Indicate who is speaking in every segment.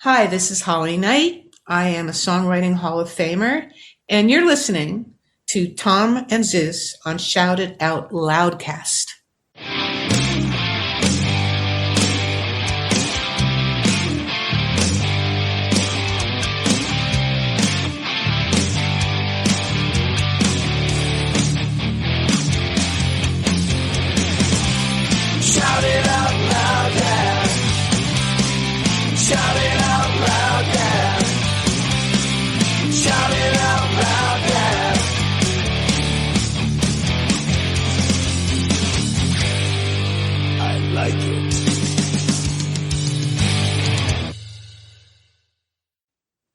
Speaker 1: Hi, this is Holly Knight. I am a Songwriting Hall of Famer, and you're listening to Tom and Zeus on Shout It Out Loudcast.
Speaker 2: Shout it out loud, yeah. Shout it out loud, yeah. Shout it out loud, yeah. I like it.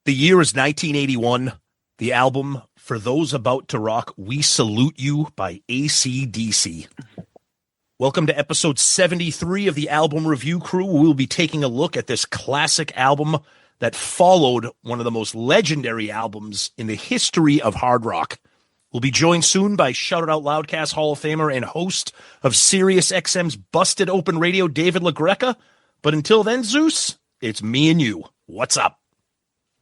Speaker 3: The year is 1981. The album, For Those About to Rock, We Salute You by ACDC. Welcome to episode 73 of the Album Review Crew. We'll be taking a look at this classic album that followed one of the most legendary albums in the history of hard rock. We'll be joined soon by Shout It Out Loudcast Hall of Famer and host of Sirius XM's Busted Open Radio, David LaGreca. But until then, Zeus, it's me and you. What's up?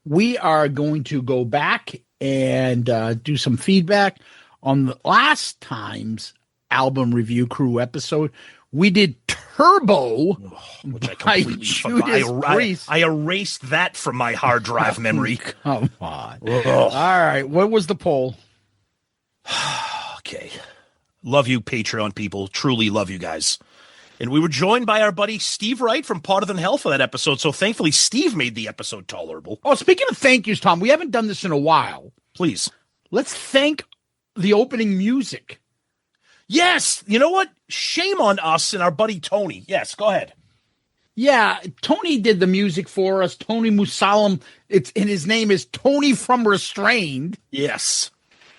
Speaker 4: We are going to go back and do some feedback on the last time's Album Review Crew episode. We did Turbo,
Speaker 3: Which I
Speaker 4: by
Speaker 3: completely
Speaker 4: Judas
Speaker 3: forgot.
Speaker 4: Priest.
Speaker 3: I erased that from my hard drive memory.
Speaker 4: Come on. All right. What was the poll?
Speaker 3: Okay. Love you, Patreon people. Truly love you guys. And we were joined by our buddy Steve Wright from Potter Than Hell for that episode. So thankfully, Steve made the episode tolerable.
Speaker 4: Oh, speaking of thank yous, Tom, we haven't done this in a while.
Speaker 3: Please.
Speaker 4: Let's thank the opening music.
Speaker 3: Yes. You know what? Shame on us and our buddy Tony. Yes, go ahead.
Speaker 4: Yeah, Tony did the music for us. Tony Musalam. And his name is Tony from Restrained.
Speaker 3: Yes.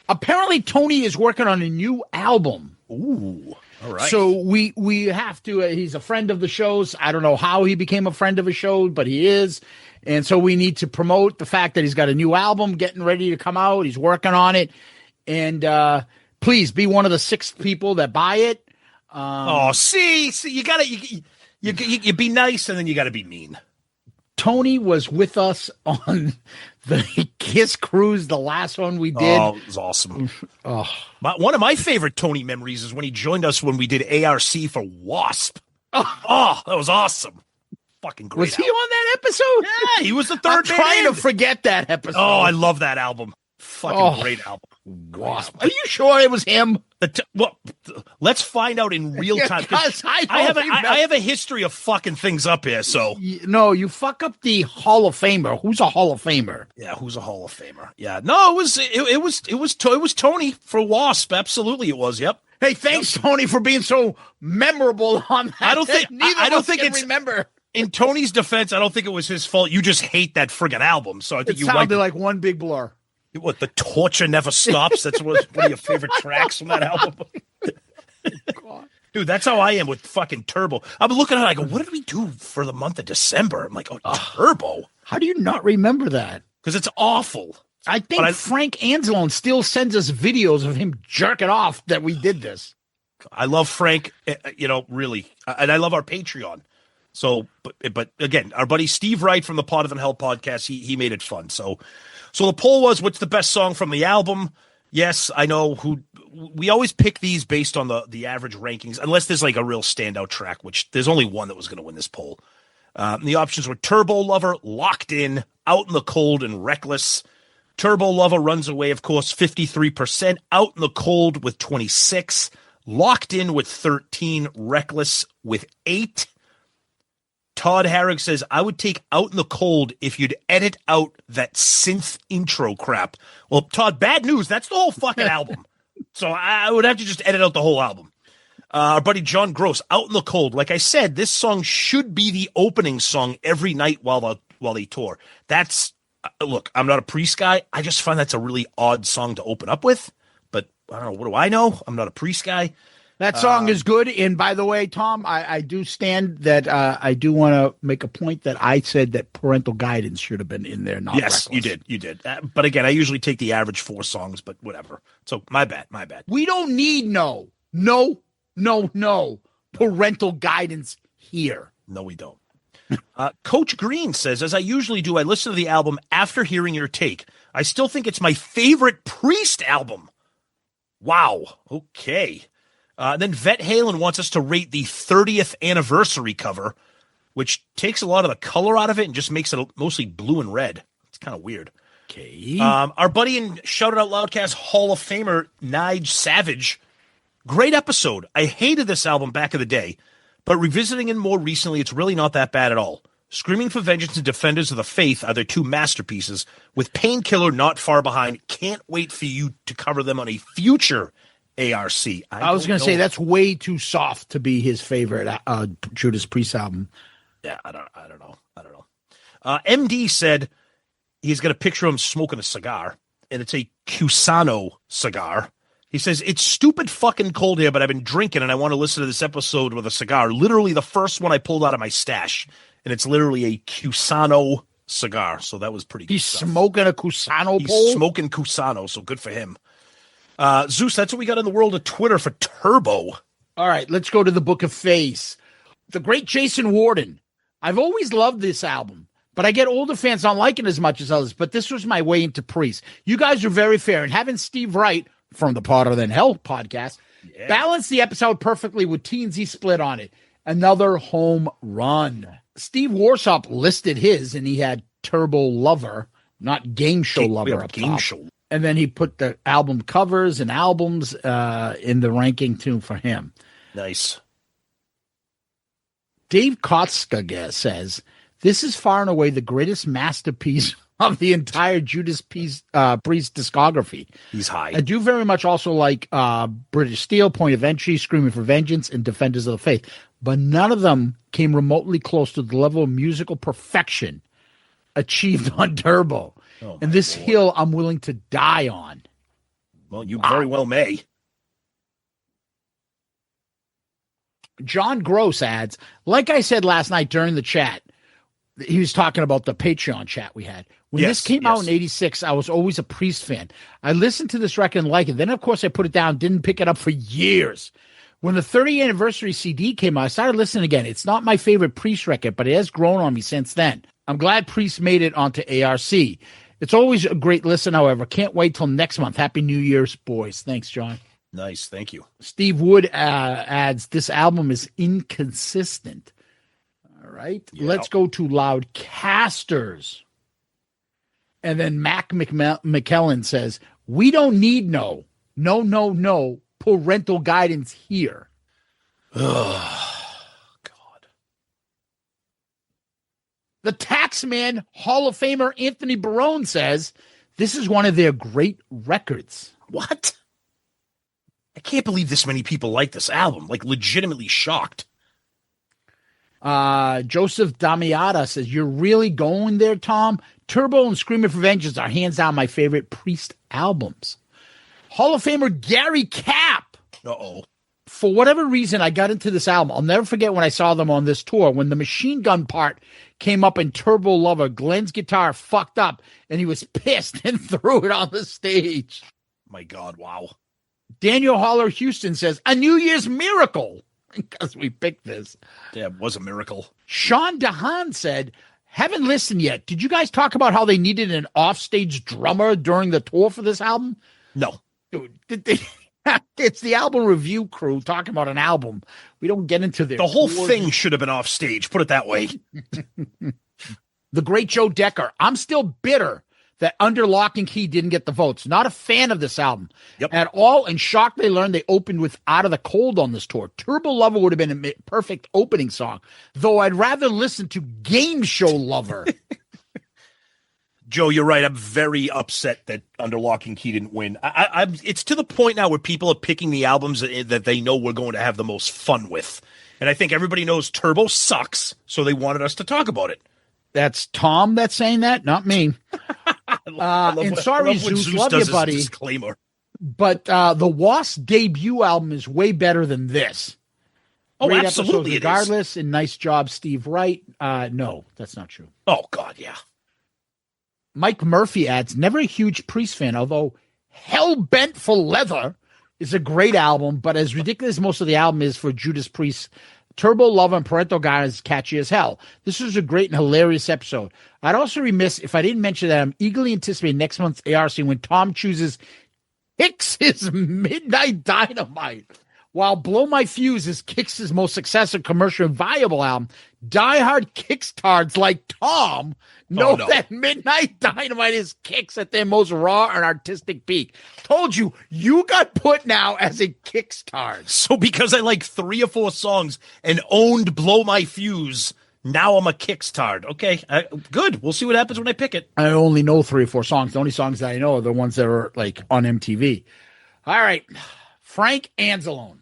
Speaker 4: Apparently, Tony is working on a new album.
Speaker 3: Ooh. All right.
Speaker 4: So we have to. He's a friend of the show's. I don't know how he became a friend of a show, but he is. And so we need to promote the fact that he's got a new album getting ready to come out. He's working on it. And please be one of the 6 people that buy it.
Speaker 3: See, you gotta you be nice and then you gotta be mean.
Speaker 4: Tony was with us on the Kiss cruise, the last one we did.
Speaker 3: Oh, it was awesome. One of my favorite Tony memories is when he joined us when we did ARC for Wasp. Oh, that was awesome. Fucking great.
Speaker 4: Was he on that episode?
Speaker 3: Yeah, he was the third
Speaker 4: I'm trying
Speaker 3: band.
Speaker 4: to forget that episode.
Speaker 3: Oh, I love that album. Fucking great album.
Speaker 4: Wasp. Are you sure it was him?
Speaker 3: Let's find out in real time.
Speaker 4: Because
Speaker 3: I have a history of fucking things up here. So
Speaker 4: no, you fuck up the Hall of Famer. Who's a Hall of Famer?
Speaker 3: yeah, who's a Hall of Famer? Yeah, no, it was Tony for Wasp. Absolutely, it was. Yep.
Speaker 4: Hey, thanks, Tony, for being so memorable on that.
Speaker 3: I don't think-
Speaker 4: Neither
Speaker 3: I
Speaker 4: of
Speaker 3: don't
Speaker 4: us
Speaker 3: think
Speaker 4: can
Speaker 3: it's-
Speaker 4: remember.
Speaker 3: In Tony's defense, I don't think it was his fault. You just hate that friggin' album. So I think
Speaker 4: It
Speaker 3: you
Speaker 4: sounded like one big blur.
Speaker 3: What, The Torture Never Stops? That's one of your favorite tracks from that album. Dude, that's how I am with fucking Turbo. I'm looking at it, I go, what did we do for the month of December? I'm like, Turbo?
Speaker 4: How do you not remember that?
Speaker 3: Because it's awful.
Speaker 4: I think Frank Anzalone still sends us videos of him jerking off that we did this.
Speaker 3: I love Frank, really. And I love our Patreon. So, but again, our buddy Steve Wright from the Potter Than Hell podcast, he made it fun. So the poll was, what's the best song from the album? Yes, I know we always pick these based on the average rankings, unless there's like a real standout track, which there's only one that was going to win this poll. The options were Turbo Lover, Locked In, Out in the Cold, and Reckless. Turbo Lover runs away, of course, 53%, Out in the Cold with 26, Locked In with 13, Reckless with 8. Todd Harrig says, I would take Out in the Cold if you'd edit out that synth intro crap. Well, Todd, bad news. That's the whole fucking album. So I would have to just edit out the whole album. Our buddy John Gross, Out in the Cold. Like I said, this song should be the opening song every night while they tour. That's, look, I'm not a Priest guy. I just find that's a really odd song to open up with. But I don't know. What do I know? I'm not a Priest guy.
Speaker 4: That song is good. And by the way, Tom, I do stand that I do want to make a point that I said that Parental Guidance should have been in there. Not
Speaker 3: yes,
Speaker 4: Reckless.
Speaker 3: you did. But again, I usually take the average 4 songs, but whatever. So my bad.
Speaker 4: We don't need no parental guidance here.
Speaker 3: No, we don't. Coach Green says, as I usually do, I listen to the album after hearing your take. I still think it's my favorite Priest album. Wow. Okay. Then Vet Halen wants us to rate the 30th anniversary cover, which takes a lot of the color out of it and just makes it mostly blue and red. It's kind of weird.
Speaker 4: Okay.
Speaker 3: Our buddy and Shout It Out Loudcast Hall of Famer, Nige Savage. Great episode. I hated this album back in the day, but revisiting it more recently, it's really not that bad at all. Screaming for Vengeance and Defenders of the Faith are their two masterpieces, with Painkiller not far behind. Can't wait for you to cover them on a future ARC.
Speaker 4: I was going to say that's way too soft to be his favorite Judas Priest album.
Speaker 3: Yeah, I don't know. MD said he's got a picture of him smoking a cigar, and it's a Cusano cigar. He says, it's stupid fucking cold here, but I've been drinking, and I want to listen to this episode with a cigar. Literally the first one I pulled out of my stash, and it's literally a Cusano cigar, so that was pretty good
Speaker 4: He's
Speaker 3: stuff.
Speaker 4: smoking a Cusano
Speaker 3: He's
Speaker 4: bowl?
Speaker 3: smoking Cusano, so good for him. Zeus, that's what we got in the world of Twitter for Turbo.
Speaker 4: All right, let's go to the Book of Face. The great Jason Warden. I've always loved this album, but I get older fans don't like it as much as others, but this was my way into Priest. You guys are very fair, and having Steve Wright from the Potter Than Hell podcast balanced the episode perfectly with Teensy Split on it. Another home run. Steve Warsop listed his, and he had Turbo Lover, not Game Show Lover up
Speaker 3: Game
Speaker 4: top.
Speaker 3: Show.
Speaker 4: And then he put the album covers and albums in the ranking too for him.
Speaker 3: Nice.
Speaker 4: Dave Kotska says, this is far and away the greatest masterpiece of the entire Judas Priest discography.
Speaker 3: He's high.
Speaker 4: I do very much also like British Steel, Point of Entry, Screaming for Vengeance, and Defenders of the Faith. But none of them came remotely close to the level of musical perfection achieved on Turbo.
Speaker 3: Oh,
Speaker 4: and this
Speaker 3: Lord.
Speaker 4: hill I'm willing to die on.
Speaker 3: Well, you very well may.
Speaker 4: John Gross adds, like I said last night during the chat, he was talking about the Patreon chat we had. When this came out in 86, I was always a Priest fan. I listened to this record and liked it. Then, of course, I put it down, didn't pick it up for years. When the 30th anniversary CD came out, I started listening again. It's not my favorite Priest record, but it has grown on me since then. I'm glad Priest made it onto ARC. It's always a great listen, however. Can't wait till next month. Happy New Year's, boys. Thanks, John.
Speaker 3: Nice. Thank you.
Speaker 4: Steve Wood adds, this album is inconsistent. All right.
Speaker 3: Yeah.
Speaker 4: Let's go to Loudcasters. And then Mac McKellen says, we don't need no parental guidance here.
Speaker 3: Oh, God.
Speaker 4: The Taxman Hall of Famer Anthony Barone says, this is one of their great records.
Speaker 3: What? I can't believe this many people like this album. Like, legitimately shocked.
Speaker 4: Joseph Damiata says, you're really going there, Tom? Turbo and Screaming for Vengeance are hands down my favorite Priest albums. Hall of Famer Gary Capp.
Speaker 3: Uh-oh.
Speaker 4: For whatever reason, I got into this album. I'll never forget when I saw them on this tour. When the machine gun part came up in Turbo Lover, Glenn's guitar fucked up, and he was pissed and threw it on the stage.
Speaker 3: My God, wow.
Speaker 4: Daniel Holler Houston says, a New Year's miracle. Because we picked this.
Speaker 3: Yeah, it was a miracle.
Speaker 4: Sean Dahan said, haven't listened yet. Did you guys talk about how they needed an offstage drummer during the tour for this album?
Speaker 3: No.
Speaker 4: Dude, it's the album review crew talking about an album. We don't get into their
Speaker 3: The whole
Speaker 4: tours.
Speaker 3: thing should have been off stage. Put it that way.
Speaker 4: The great Joe Decker. I'm still bitter that Under Lock and Key didn't get the votes. Not a fan of this album at all, and shocked they learned they opened with Out of the Cold on this tour. Turbo Lover would have been a perfect opening song, though I'd rather listen to Game Show Lover.
Speaker 3: Joe, you're right. I'm very upset that Under Lock and Key didn't win. It's to the point now where people are picking the albums that they know we're going to have the most fun with. And I think everybody knows Turbo sucks, so they wanted us to talk about it.
Speaker 4: That's Tom that's saying that, not me. And sorry, Zeus, love you, buddy.
Speaker 3: Disclaimer.
Speaker 4: But the Wasp debut album is way better than this.
Speaker 3: Oh,
Speaker 4: Great
Speaker 3: absolutely
Speaker 4: episodes
Speaker 3: it is.
Speaker 4: regardless, and nice job, Steve Wright. No, that's not true.
Speaker 3: Oh, God, yeah.
Speaker 4: Mike Murphy adds, never a huge Priest fan, although Hell Bent for Leather is a great album, but as ridiculous as most of the album is for Judas Priest, Turbo Love and Parental Guide is catchy as hell. This was a great and hilarious episode. I'd also remiss if I didn't mention that I'm eagerly anticipating next month's ARC when Tom chooses Hicks's Midnight Dynamite. While Blow My Fuse is Kix's most successful commercial and viable album, diehard Kickstards like Tom know that Midnight Dynamite is Kix at their most raw and artistic peak. Told you, you got put now as a Kickstart.
Speaker 3: So because I like 3 or 4 songs and owned Blow My Fuse, now I'm a Kickstart. Okay, good. We'll see what happens when I pick it.
Speaker 4: I only know 3 or 4 songs. The only songs that I know are the ones that are like on MTV. All right, Frank Anzalone.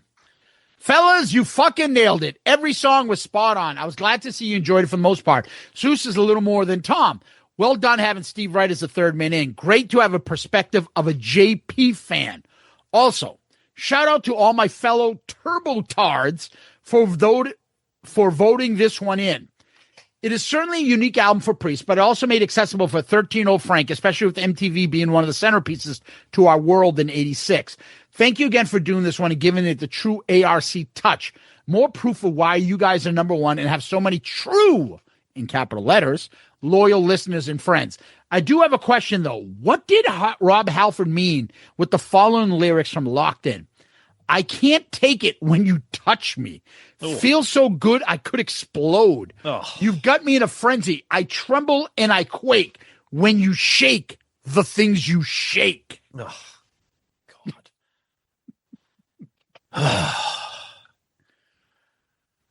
Speaker 4: Fellas, you fucking nailed it. Every song was spot on. I was glad to see you enjoyed it for the most part. Zeus is a little more than Tom. Well done having Steve Wright as the third man in. Great to have a perspective of a JP fan. Also, shout out to all my fellow Turbo-tards for voting this one in. It is certainly a unique album for Priest, but it also made accessible for 13-year-old Frank, especially with MTV being one of the centerpieces to our world in 86. Thank you again for doing this one and giving it the true ARC touch. More proof of why you guys are number one and have so many true, in capital letters, loyal listeners and friends. I do have a question, though. What did Rob Halford mean with the following lyrics from Locked In? I can't take it when you touch me. Feels so good I could explode. You've got me in a frenzy. I tremble and I quake when you shake the things you shake.
Speaker 3: God.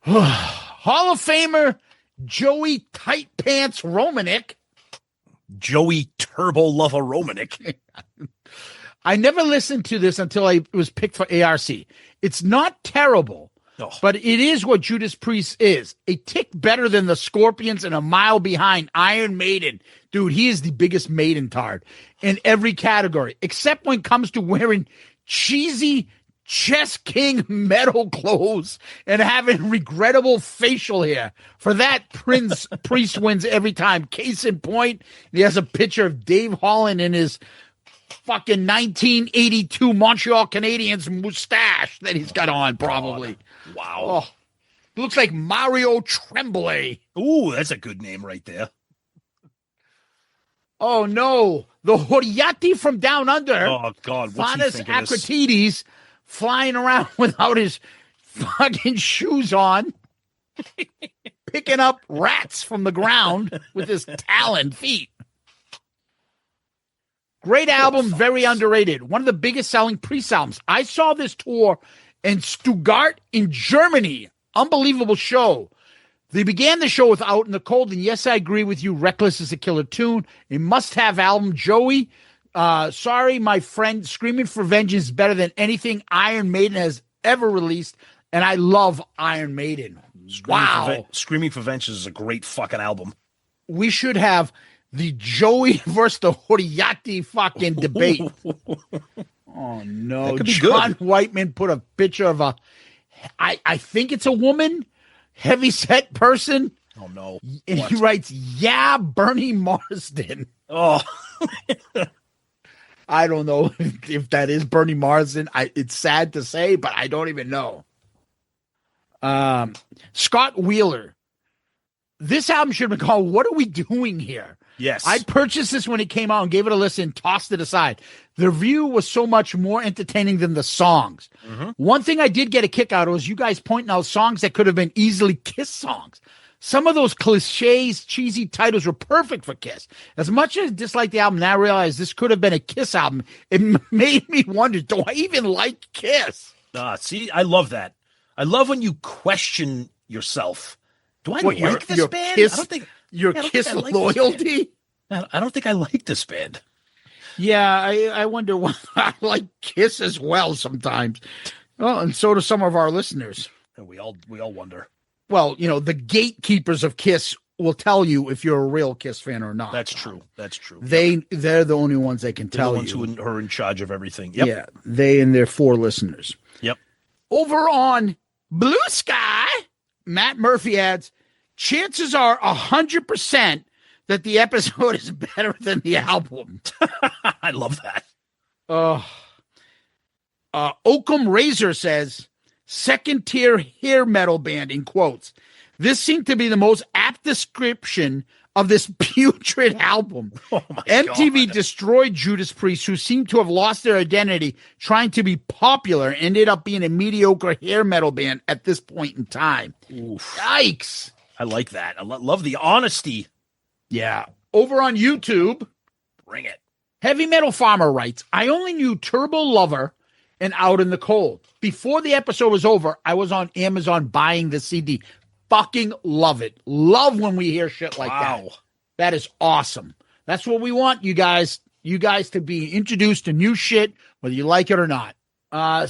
Speaker 4: Hall of Famer Joey Tight Pants Romanek.
Speaker 3: Joey Turbo Lover Romanek.
Speaker 4: I never listened to this until it was picked for ARC. It's not terrible, but it is what Judas Priest is. A tick better than the Scorpions and a mile behind Iron Maiden. Dude, he is the biggest Maiden tard in every category, except when it comes to wearing cheesy Chess King metal clothes and having regrettable facial hair. For that, Priest wins every time. Case in point, he has a picture of Dave Holland in his fucking 1982 Montreal Canadiens mustache that he's got on, probably.
Speaker 3: God. Wow.
Speaker 4: Looks like Mario Tremblay.
Speaker 3: Ooh, that's a good name right there.
Speaker 4: Oh, no. The Horiati from Down Under.
Speaker 3: Oh, God. What's
Speaker 4: Fanas
Speaker 3: he thinking of this?
Speaker 4: Akratides flying around without his fucking shoes on, picking up rats from the ground with his talon feet. Great album, very underrated. One of the biggest selling Priest albums. I saw this tour in Stuttgart in Germany. Unbelievable show. They began the show with Out in the Cold, and yes, I agree with you. Reckless is a killer tune. A must-have album. Joey, sorry, my friend, Screaming for Vengeance is better than anything Iron Maiden has ever released, and I love Iron Maiden.
Speaker 3: Screaming for Vengeance is a great fucking album.
Speaker 4: We should have the Joey versus the Horiati fucking debate. Oh, no.
Speaker 3: That could be
Speaker 4: John
Speaker 3: good.
Speaker 4: Whiteman put a picture of I think it's a woman, heavy-set person.
Speaker 3: Oh, no.
Speaker 4: And
Speaker 3: What?
Speaker 4: he writes, yeah, Bernie Marsden.
Speaker 3: Oh,
Speaker 4: I don't know if that is Bernie Marsden. It's sad to say, but I don't even know. Scott Wheeler. This album should have been called What Are We Doing Here?
Speaker 3: yes.
Speaker 4: I purchased this when it came out and gave it a listen, tossed it aside. The review was so much more entertaining than the songs.
Speaker 3: Mm-hmm.
Speaker 4: One thing I did get a kick out of was you guys pointing out songs that could have been easily Kiss songs. Some of those cliches, cheesy titles were perfect for Kiss. As much as I disliked the album, now I realize this could have been a Kiss album. It made me wonder, do I even like Kiss?
Speaker 3: See, I love that. I love when you question yourself. Do I like this band?
Speaker 4: Kiss,
Speaker 3: I don't think
Speaker 4: your
Speaker 3: I don't
Speaker 4: Kiss
Speaker 3: think I like this
Speaker 4: loyalty?
Speaker 3: I don't think I like this band.
Speaker 4: Yeah, I wonder why I like Kiss as well sometimes. Well, and so do some of our listeners.
Speaker 3: And we all wonder.
Speaker 4: Well, you know, the gatekeepers of Kiss will tell you if you're a real Kiss fan or not.
Speaker 3: That's true. That's true.
Speaker 4: They're the only ones that can
Speaker 3: They're
Speaker 4: tell
Speaker 3: the ones
Speaker 4: you.
Speaker 3: who are in charge of everything. Yep.
Speaker 4: Yeah, they and their 4 listeners.
Speaker 3: Yep.
Speaker 4: Over on Blue Sky, Matt Murphy adds, chances are 100% that the episode is better than the album.
Speaker 3: I love that.
Speaker 4: Oakham Razor says, second-tier hair metal band, in quotes. This seemed to be the most apt description of this putrid album.
Speaker 3: Oh my
Speaker 4: MTV
Speaker 3: God.
Speaker 4: destroyed Judas Priest, who seemed to have lost their identity trying to be popular, and ended up being a mediocre hair metal band at this point in time.
Speaker 3: Oof.
Speaker 4: Yikes.
Speaker 3: I like that. I love the honesty.
Speaker 4: Yeah. Over on YouTube,
Speaker 3: Bring it.
Speaker 4: Heavy Metal Farmer writes, I only knew Turbo Lover and Out in the Cold. Before the episode was over, I was on Amazon buying the CD. Fucking love it. Love when we hear shit like that.
Speaker 3: Wow.
Speaker 4: That is awesome. That's what we want, you guys. You guys to be introduced to new shit, whether you like it or not.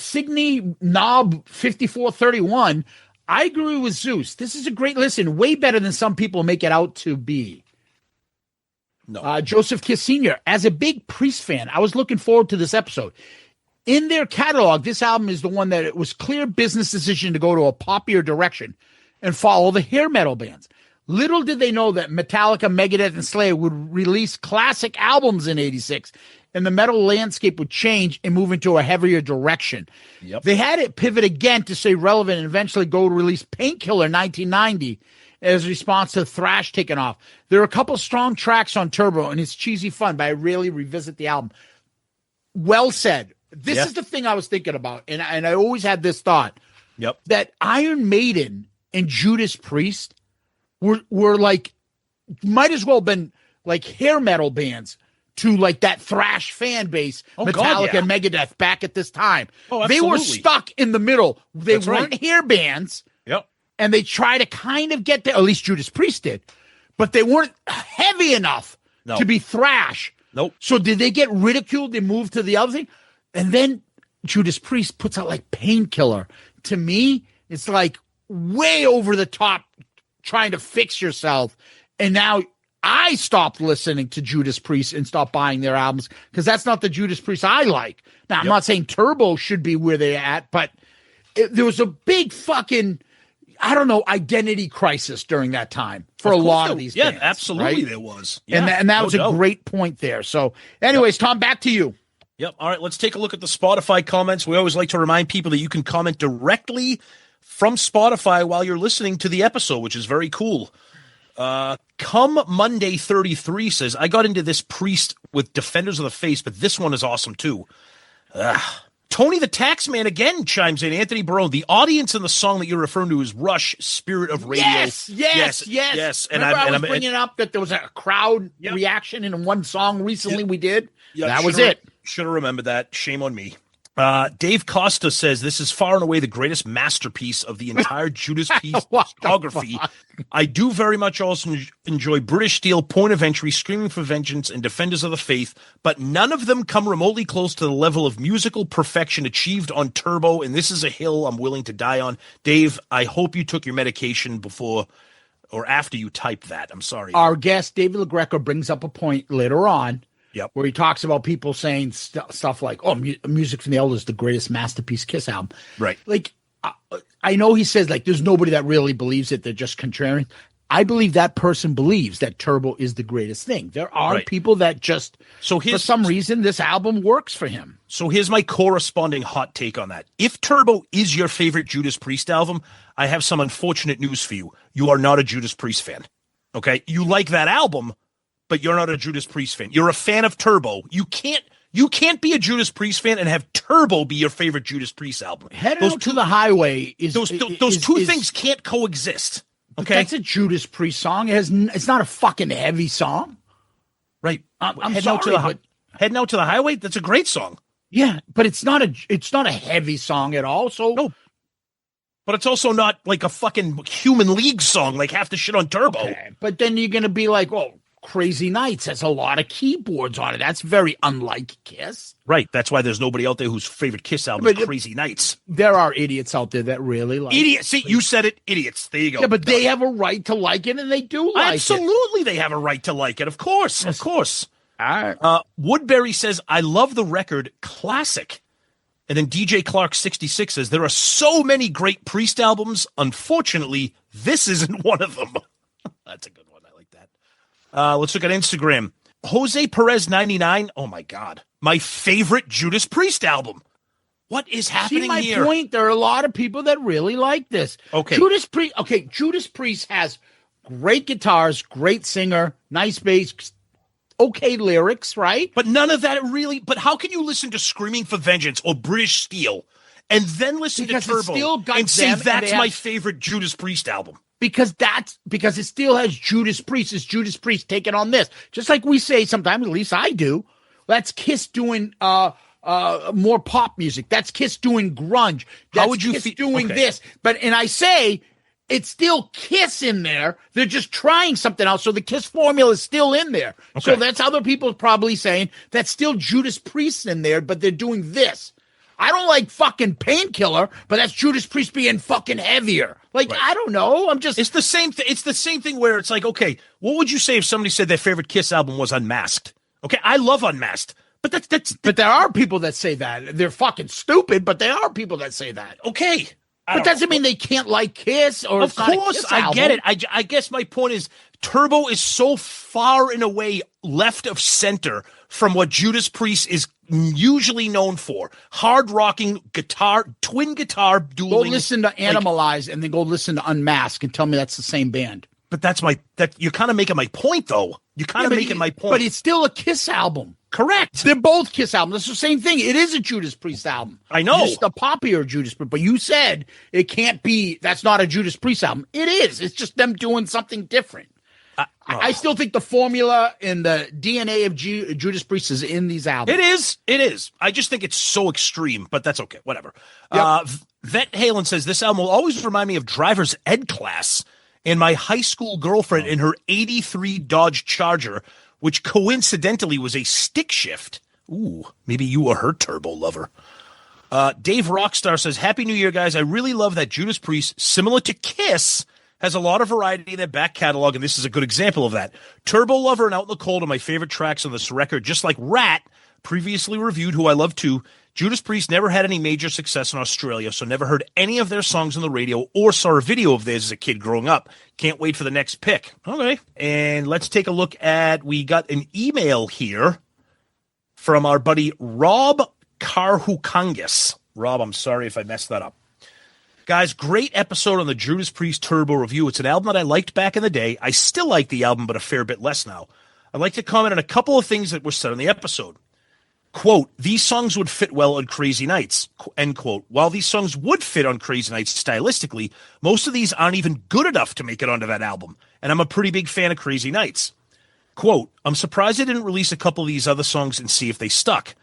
Speaker 4: Signy Knob 5431. I agree with Zeus. This is a great listen. Way better than some people make it out to be.
Speaker 3: No.
Speaker 4: Joseph Kiss Sr. As a big Priest fan, I was looking forward to this episode. In their catalog, this album is the one that it was clear business decision to go to a poppier direction and follow the hair metal bands. Little did they know that Metallica, Megadeth, and Slayer would release classic albums in 86, and the metal landscape would change and move into a heavier direction.
Speaker 3: Yep.
Speaker 4: They had it pivot again to stay relevant and eventually go to release Painkiller 1990 as a response to thrash taking off. There are a couple strong tracks on Turbo, and it's cheesy fun, but I rarely revisit the album. Well said. This is the thing I was thinking about, and I always had this thought.
Speaker 3: Yep.
Speaker 4: That Iron Maiden and Judas Priest were like, might as well been like hair metal bands to like that thrash fan base, Metallica and Megadeth back at this time.
Speaker 3: Oh,
Speaker 4: they were
Speaker 3: absolutely.
Speaker 4: stuck in the middle. They
Speaker 3: That's
Speaker 4: weren't
Speaker 3: right.
Speaker 4: hair bands,
Speaker 3: Yep.
Speaker 4: and they try to kind of get there. At least Judas Priest did, but they weren't heavy enough
Speaker 3: No.
Speaker 4: to be thrash.
Speaker 3: Nope.
Speaker 4: So did they get ridiculed? They moved to the other thing, and then Judas Priest puts out like Painkiller. To me, it's like way over the top, trying to fix yourself. And now I stopped listening to Judas Priest and stopped buying their albums because that's not the Judas Priest I like. Now, I'm not saying Turbo should be where they're at, but there was a big fucking, I don't know, identity crisis during that time for a lot of these bands.
Speaker 3: Yeah, absolutely
Speaker 4: right?
Speaker 3: there was. Yeah,
Speaker 4: And that was
Speaker 3: no
Speaker 4: a
Speaker 3: doubt.
Speaker 4: great point there. So anyways, Tom, back to you.
Speaker 3: Yep. All right, let's take a look at the Spotify comments. We always like to remind people that you can comment directly from Spotify while you're listening to the episode, which is very cool. Come Monday 33 says, I got into this Priest with Defenders of the Faith, but this one is awesome too. Tony the Taxman again chimes in. Anthony Barone, the audience in the song that you're referring to is Rush, Spirit of Radio.
Speaker 4: Yes.
Speaker 3: And
Speaker 4: Remember I was
Speaker 3: I'm
Speaker 4: bringing up that there was a crowd reaction in one song recently we did?
Speaker 3: Yeah,
Speaker 4: that was it.
Speaker 3: Should have remembered that. Shame on me. Dave Costa says this is far and away the greatest masterpiece of the entire Judas Priest
Speaker 4: What the
Speaker 3: discography.
Speaker 4: fuck?
Speaker 3: I do very much also enjoy British Steel, Point of Entry, Screaming for Vengeance, and Defenders of the Faith, but none of them come remotely close to the level of musical perfection achieved on Turbo, and this is a hill I'm willing to die on. Dave, I hope you took your medication before or after you typed that. I'm sorry.
Speaker 4: Our guest, David LaGreca, brings up a point later on where he talks about people saying stuff like, oh, Music from the Elders is the greatest masterpiece Kiss album.
Speaker 3: Right.
Speaker 4: Like, I know he says, like, there's nobody that really believes it. They're just contrarian. I believe that person believes that Turbo is the greatest thing. There are people that just, for some reason, this album works for him.
Speaker 3: So here's my corresponding hot take on that. If Turbo is your favorite Judas Priest album, I have some unfortunate news for you. You are not a Judas Priest fan. Okay? You like that album, but you're not a Judas Priest fan. You're a fan of Turbo. You can't be a Judas Priest fan and have Turbo be your favorite Judas Priest album.
Speaker 4: Heading Out to the Highway is
Speaker 3: those two things can't coexist. Okay,
Speaker 4: that's a Judas Priest song. It's not a fucking heavy song,
Speaker 3: right?
Speaker 4: I'm
Speaker 3: Heading
Speaker 4: sorry,
Speaker 3: out Heading Out to the Highway. That's a great song.
Speaker 4: Yeah, but it's not a heavy song at all. So
Speaker 3: no, but it's also not like a fucking Human League song like half the shit on Turbo.
Speaker 4: Okay. But then you're gonna be like, oh, Crazy Nights has a lot of keyboards on it. That's very unlike Kiss.
Speaker 3: Right. That's why there's nobody out there whose favorite Kiss album is Crazy Nights.
Speaker 4: There are idiots out there that really like
Speaker 3: idiots. See, you said it. Idiots. There you go.
Speaker 4: Yeah, but they have a right to like it, and they do like
Speaker 3: Absolutely, they have a right to like it. Of course. Of course.
Speaker 4: All right.
Speaker 3: Woodbury says, I love the record. Classic. And then DJ Clark 66 says, there are so many great Priest albums. Unfortunately, this isn't one of them. That's a good one. I like that. Let's look at Instagram. Jose Perez 99. Oh my God. My favorite Judas Priest album. What is
Speaker 4: See
Speaker 3: happening
Speaker 4: my
Speaker 3: here?
Speaker 4: point? There are a lot of people that really like this.
Speaker 3: Okay.
Speaker 4: Judas Priest has great guitars, great singer, nice bass, okay lyrics, right?
Speaker 3: But none of that really. But how can you listen to Screaming for Vengeance or British Steel and then listen
Speaker 4: Because
Speaker 3: to
Speaker 4: it still
Speaker 3: Turbo
Speaker 4: got
Speaker 3: and say
Speaker 4: them, and
Speaker 3: that's
Speaker 4: they
Speaker 3: my
Speaker 4: have-
Speaker 3: favorite Judas Priest album?
Speaker 4: Because it still has Judas Priest. It's Judas Priest taking on this. Just like we say sometimes, at least I do. That's Kiss doing more pop music. That's Kiss doing grunge. That's
Speaker 3: How would you
Speaker 4: Kiss
Speaker 3: feel
Speaker 4: doing this? And I say it's still Kiss in there. They're just trying something else. So the Kiss formula is still in there. So
Speaker 3: Okay.
Speaker 4: that's other people probably saying that's still Judas Priest in there, but they're doing this. I don't like fucking Painkiller, but that's Judas Priest being fucking heavier. Like,
Speaker 3: Right.
Speaker 4: I don't know.
Speaker 3: It's the same thing. It's the same thing where it's like, okay, what would you say if somebody said their favorite Kiss album was Unmasked? Okay, I love Unmasked, but
Speaker 4: But there are people that say that. They're fucking stupid, but there are people that say that.
Speaker 3: okay. I
Speaker 4: But
Speaker 3: don't
Speaker 4: doesn't
Speaker 3: know.
Speaker 4: mean they can't like Kiss or
Speaker 3: Of
Speaker 4: it's not a
Speaker 3: course,
Speaker 4: Kiss
Speaker 3: I get
Speaker 4: album.
Speaker 3: it. I guess my point is Turbo is so far and away left of center from what Judas Priest is usually known for. Hard rocking guitar, twin guitar
Speaker 4: Go
Speaker 3: dueling.
Speaker 4: listen to Animalize and then go listen to Unmask and tell me that's the same band.
Speaker 3: But you're kind of making my point though. You're kind of making my point.
Speaker 4: But it's still a Kiss album.
Speaker 3: correct.
Speaker 4: They're both Kiss albums. It's the same thing. It is a Judas Priest album.
Speaker 3: I know.
Speaker 4: Just a poppier Judas Priest. But you said it can't be, that's not a Judas Priest album. It is. It's just them doing something different. I still think the formula and the DNA of Judas Priest is in these albums.
Speaker 3: It is. It is. I just think it's so extreme, but that's okay. Whatever.
Speaker 4: Yep.
Speaker 3: Vet Halen says this album will always remind me of driver's ed class and my high school girlfriend in her 83 Dodge Charger, which coincidentally was a stick shift. Ooh, maybe you were her turbo lover. Dave Rockstar says, Happy New Year, guys. I really love that Judas Priest, similar to Kiss, has a lot of variety in their back catalog, and this is a good example of that. Turbo Lover and Out in the Cold are my favorite tracks on this record, just like Rat, previously reviewed, who I love too. Judas Priest never had any major success in Australia, so never heard any of their songs on the radio or saw a video of theirs as a kid growing up. Can't wait for the next pick. Okay. And let's take a look at, we got an email here from our buddy Rob Karhukangas. Rob, I'm sorry if I messed that up. Guys, great episode on the Judas Priest Turbo review. It's an album that I liked back in the day. I still like the album, but a fair bit less now. I'd like to comment on a couple of things that were said on the episode. Quote, these songs would fit well on Crazy Nights, end quote. While these songs would fit on Crazy Nights stylistically, most of these aren't even good enough to make it onto that album, and I'm a pretty big fan of Crazy Nights. Quote, I'm surprised they didn't release a couple of these other songs and see if they stuck.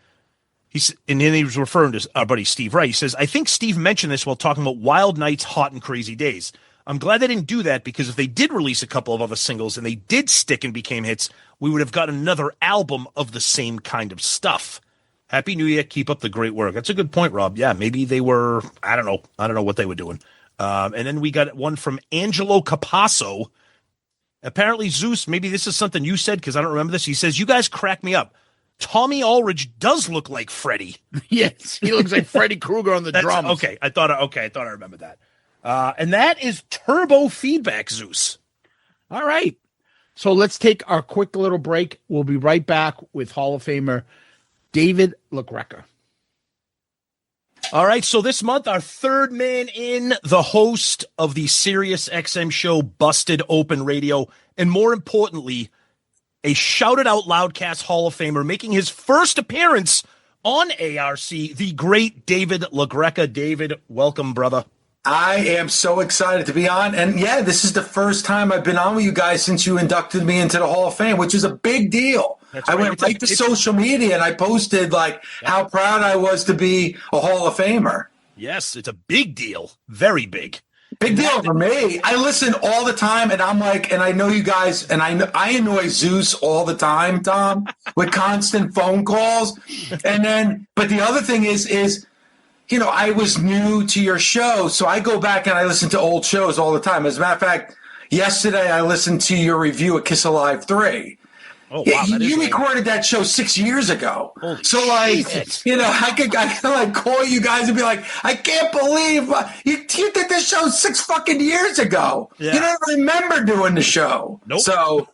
Speaker 3: And then he was referring to our buddy Steve Wright. He says, I think Steve mentioned this while talking about Wild Nights, Hot and Crazy Days. I'm glad they didn't do that because if they did release a couple of other singles and they did stick and became hits, we would have got another album of the same kind of stuff. Happy New Year. Keep up the great work. That's a good point, Rob. Yeah, maybe they were, I don't know what they were doing. And then we got one from Angelo Capasso. Apparently, Zeus, maybe this is something you said because I don't remember this. He says, you guys crack me up. Tommy Aldridge does look like Freddie.
Speaker 4: Yes, he looks like Freddy Krueger on the drums.
Speaker 3: Okay, I thought I remembered that. And that is Turbo Feedback, Zeus.
Speaker 4: All right. So let's take our quick little break. We'll be right back with Hall of Famer David LaGreca.
Speaker 3: All right, so this month, our third man in, the host of the Sirius XM show, Busted Open Radio, and more importantly, a shouted out Loudcast Hall of Famer making his first appearance on ARC, the great David LaGreca. David, welcome, brother.
Speaker 5: I am so excited to be on. And yeah, this is the first time I've been on with you guys since you inducted me into the Hall of Fame, which is a big deal.
Speaker 3: That's
Speaker 5: I
Speaker 3: right.
Speaker 5: went right to social media and I posted how proud I was to be a Hall of Famer.
Speaker 3: Yes, it's a big deal. Very big.
Speaker 5: Big deal for me. I listen all the time, and I'm like, and I know you guys, and I annoy Zeus all the time, Tom, with constant phone calls. And then, but the other thing is, you know, I was new to your show, so I go back and I listen to old shows all the time. As a matter of fact, yesterday I listened to your review of Kiss Alive 3.
Speaker 3: Oh,
Speaker 5: Yeah,
Speaker 3: wow.
Speaker 5: you recorded that show 6 years ago.
Speaker 3: Holy
Speaker 5: so, like,
Speaker 3: shit.
Speaker 5: you know, I could like call you guys and be like, I can't believe you did this show 6 fucking years ago.
Speaker 3: Yeah.
Speaker 5: You don't remember doing the show.
Speaker 3: Nope.
Speaker 5: So,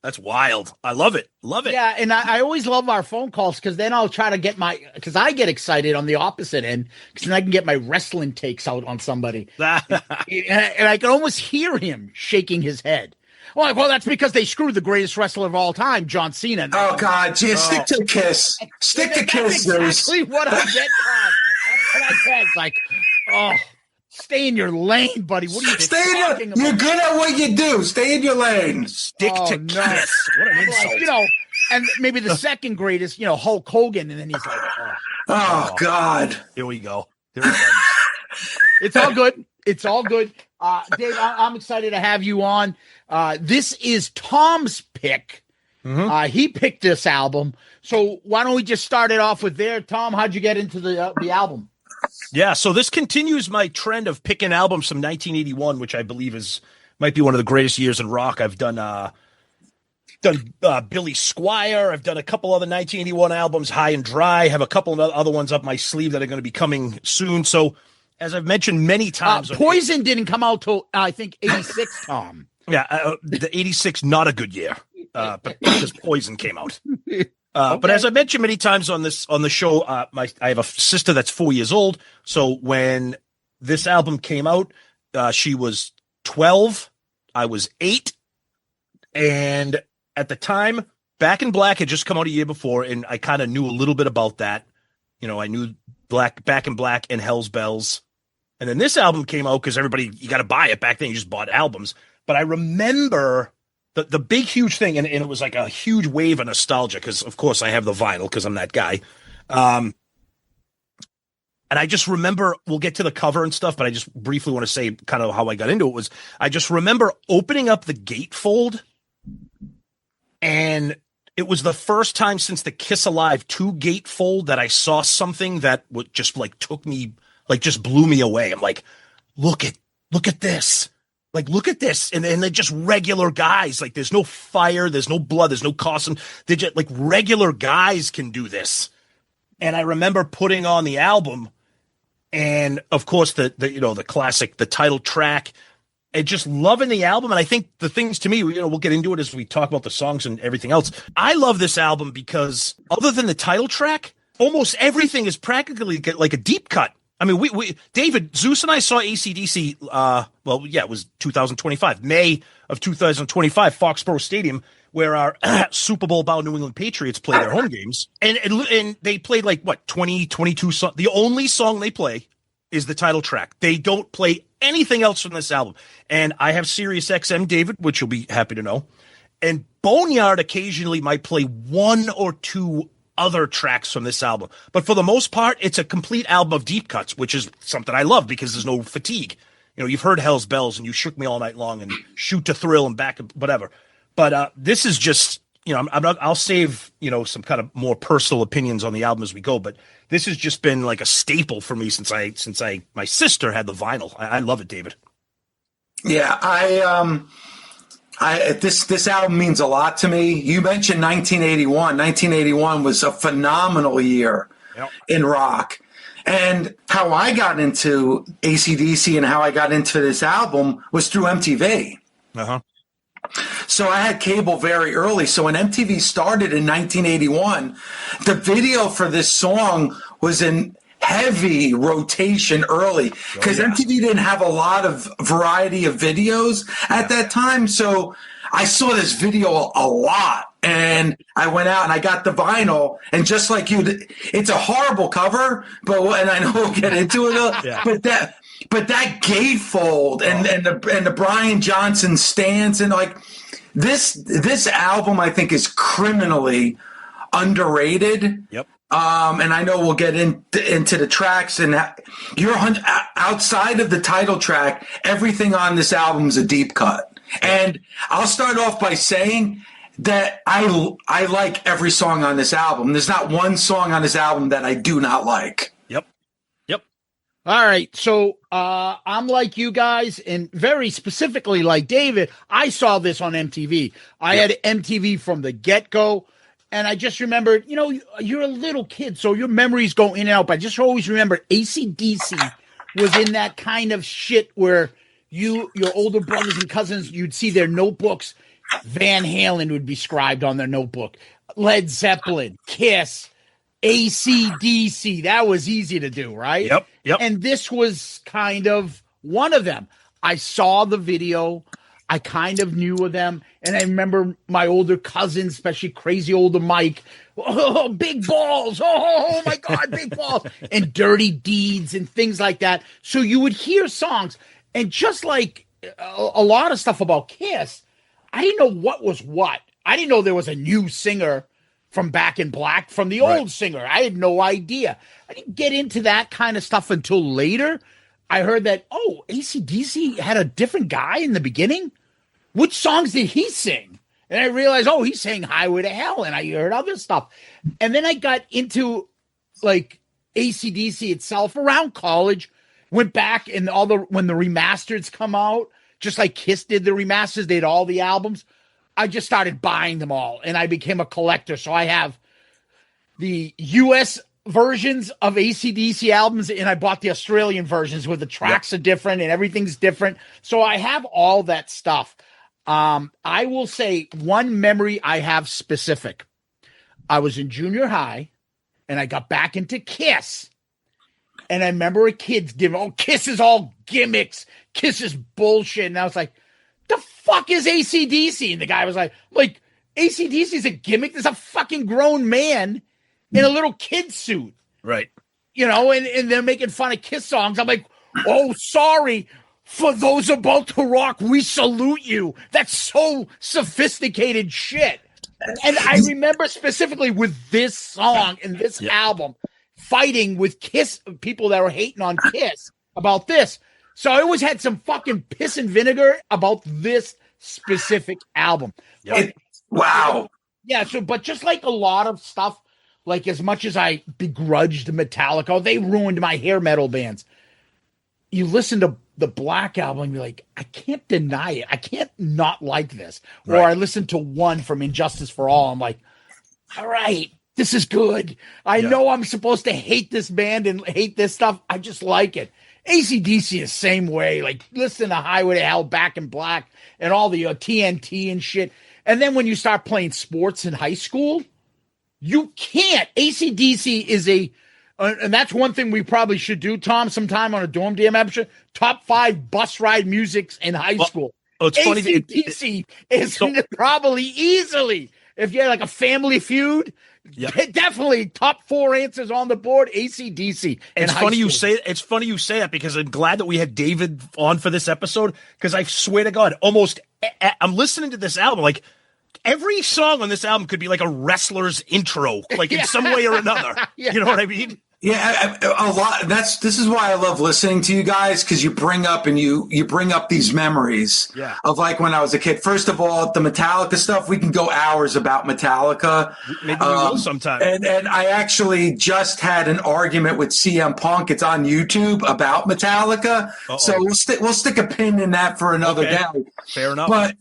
Speaker 3: That's wild. I love it. Love it.
Speaker 4: Yeah, and I always love our phone calls because then I'll try to get because I get excited on the opposite end because then I can get my wrestling takes out on somebody. and I can almost hear him shaking his head. Well, that's because they screwed the greatest wrestler of all time, John Cena.
Speaker 5: Oh, God. Gee, stick to Kiss. Stick to Kiss,
Speaker 4: That's
Speaker 5: Zeus.
Speaker 4: exactly what I get, Todd. That's what I get. It's like, oh, stay in your lane, buddy. What are you talking about?
Speaker 5: You're good at what you do. Stay in your lane.
Speaker 3: Stick to Kiss. What an insult.
Speaker 4: Like, and maybe the second greatest, Hulk Hogan, and then he's like,
Speaker 5: Oh, God.
Speaker 3: Here we go. Here it comes.
Speaker 4: It's all good. It's all good. Dave, I'm excited to have you on. This is Tom's pick.
Speaker 3: Mm-hmm.
Speaker 4: He picked this album. So why don't we just start it off with there? Tom, how'd you get into the album?
Speaker 3: Yeah, so this continues my trend of picking albums from 1981, which I believe might be one of the greatest years in rock. I've done Billy Squier. I've done a couple other 1981 albums, High and Dry. Have a couple of other ones up my sleeve that are going to be coming soon. So, as I've mentioned many times,
Speaker 4: Poison didn't come out till I think 86. Tom.
Speaker 3: Yeah, the 86, not a good year, but because Poison came out. But as I mentioned many times on the show, I have a sister that's 4 years old. So when this album came out, she was 12. I was 8. And at the time, Back in Black had just come out a year before, and I kind of knew a little bit about that. I knew Back in Black and Hell's Bells. And then this album came out because you got to buy it. Back then, you just bought albums. But I remember the big, huge thing, and it was like a huge wave of nostalgia because, of course, I have the vinyl because I'm that guy. And I just remember, we'll get to the cover and stuff, but I just briefly want to say kind of how I got into it I just remember opening up the gatefold, and it was the first time since the Kiss Alive 2 gatefold that I saw something that would just took me, just blew me away. I'm like, look at this. Look at this. And they're just regular guys. There's no fire. There's no blood. There's no costume. They're just regular guys can do this. And I remember putting on the album and of course the classic, the title track, and just loving the album. And I think the things to me, we'll get into it as we talk about the songs and everything else. I love this album because other than the title track, almost everything is practically like a deep cut. I mean, we David, Zeus and I saw ACDC, it was 2025, May of 2025, Foxborough Stadium, where our Super Bowl bound New England Patriots play their home games. And they played 20, 22 songs. The only song they play is the title track. They don't play anything else from this album. And I have Sirius XM, David, which you'll be happy to know. And Boneyard occasionally might play one or two other tracks from this album, but for the most part, it's a complete album of deep cuts, which is something I love because there's no fatigue. You've heard Hell's Bells and You Shook Me All Night Long and Shoot to Thrill and Back, whatever. But this is just, I'll save, some kind of more personal opinions on the album as we go. But this has just been like a staple for me since my sister had the vinyl. I love it, David.
Speaker 5: Yeah, this album means a lot to me. You mentioned 1981. 1981 was a phenomenal year in rock. And how I got into ACDC and how I got into this album was through MTV.
Speaker 3: Uh-huh.
Speaker 5: So I had cable very early. So when MTV started in 1981, the video for this song was in heavy rotation early because MTV didn't have a lot of variety of videos at that time. So I saw this video a lot, and I went out and I got the vinyl, and just like you, it's a horrible cover, and I know we'll get into it, but that gatefold and the Brian Johnson stance and this album I think is criminally underrated.
Speaker 3: Yep.
Speaker 5: And I know we'll get into the tracks, and you're outside of the title track, everything on this album is a deep cut. And I'll start off by saying that I like every song on this album. There's not one song on this album that I do not like.
Speaker 3: Yep.
Speaker 4: All right. So I'm like you guys, and very specifically like David, I saw this on MTV. I had MTV from the get-go. And I just remember, you're a little kid, so your memories go in and out. But I just always remember ACDC was in that kind of shit where your older brothers and cousins, you'd see their notebooks. Van Halen would be scribed on their notebook. Led Zeppelin, Kiss, ACDC. That was easy to do, right?
Speaker 3: Yep.
Speaker 4: And this was kind of one of them. I saw the video. I kind of knew of them. And I remember my older cousins, especially crazy older Mike, oh, big balls. Oh my God, big balls. And Dirty Deeds and things like that. So you would hear songs. And just like a lot of stuff about Kiss, I didn't know what was what. I didn't know there was a new singer from Back in Black from the old singer. I had no idea. I didn't get into that kind of stuff until later. I heard that, AC/DC had a different guy in the beginning. Which songs did he sing? And I realized, he sang Highway to Hell, and I heard other stuff. And then I got into like AC/DC itself around college, went back and when the remasters come out, just like Kiss did the remasters, they had all the albums. I just started buying them all, and I became a collector. So I have the US versions of AC/DC albums, and I bought the Australian versions where the tracks are different and everything's different. So I have all that stuff. I will say one memory I have specific. I was in junior high, and I got back into Kiss. And I remember a kid giving, Kiss is all gimmicks. Kiss is bullshit. And I was like, the fuck is AC/DC? And the guy was like, AC/DC is a gimmick. There's a fucking grown man in a little kid suit.
Speaker 3: Right.
Speaker 4: And they're making fun of Kiss songs. I'm like, sorry. For those about to rock, we salute you. That's so sophisticated shit. And I remember specifically with this song and this album, fighting with Kiss, people that were hating on Kiss about this. So I always had some fucking piss and vinegar about this specific album.
Speaker 5: Wow.
Speaker 4: Yeah, but just like a lot of stuff, like as much as I begrudged Metallica, they ruined my hair metal bands. You listen to the Black Album and be like, I can't deny it. I can't not like this. Right. Or I listened to one from Injustice for All. I'm like, all right, this is good. I know I'm supposed to hate this band and hate this stuff. I just like it. AC/DC is the same way. Like, listen to Highway to Hell, Back in Black, and all the TNT and shit. And then when you start playing sports in high school, you can't. AC/DC is and that's one thing we probably should do, Tom, sometime on a Dorm DM episode. Top 5 bus ride musics in high school.
Speaker 3: It's funny.
Speaker 4: AC/DC is probably easily, if you had like a Family Feud, definitely top 4 answers on the board. AC/DC.
Speaker 3: It's funny you say that because I'm glad that we had David on for this episode, because I swear to God, I'm listening to this album like. Every song on this album could be like a wrestler's intro, like in some way or another. You know what I mean?
Speaker 5: Yeah, a lot. This is why I love listening to you guys, because you bring up these memories of like when I was a kid. First of all, the Metallica stuff, we can go hours about Metallica.
Speaker 3: Maybe we will sometime.
Speaker 5: And I actually just had an argument with CM Punk. It's on YouTube about Metallica. So we'll stick a pin in that for another day.
Speaker 3: Fair enough.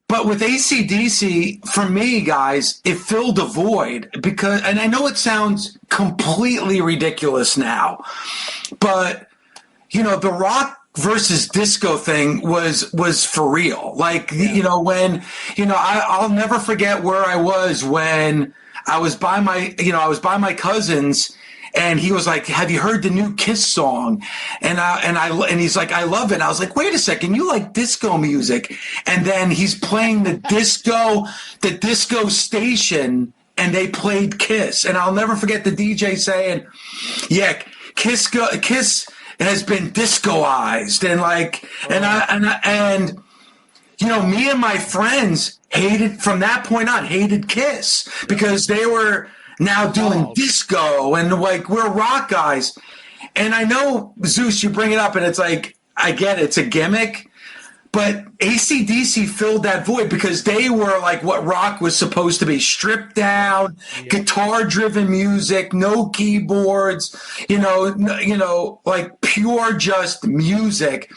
Speaker 5: But with AC/DC, for me, guys, it filled a void because, and I know it sounds completely ridiculous now, but, the rock versus disco thing was for real. Like, when, I'll never forget where I was when I was by my cousin's. And he was like, "Have you heard the new Kiss song?" And he's like, "I love it." And I was like, "Wait a second, you like disco music?" And then he's playing the disco station, and they played Kiss. And I'll never forget the DJ saying, "Yeah, Kiss has been discoized," and like, and me and my friends from that point on hated Kiss because they were now doing disco and like we're rock guys. And I know, Zeus, you bring it up and it's like, I get it, it's a gimmick, but AC/DC filled that void because they were like what rock was supposed to be: stripped down, guitar driven music, no keyboards, like pure just music.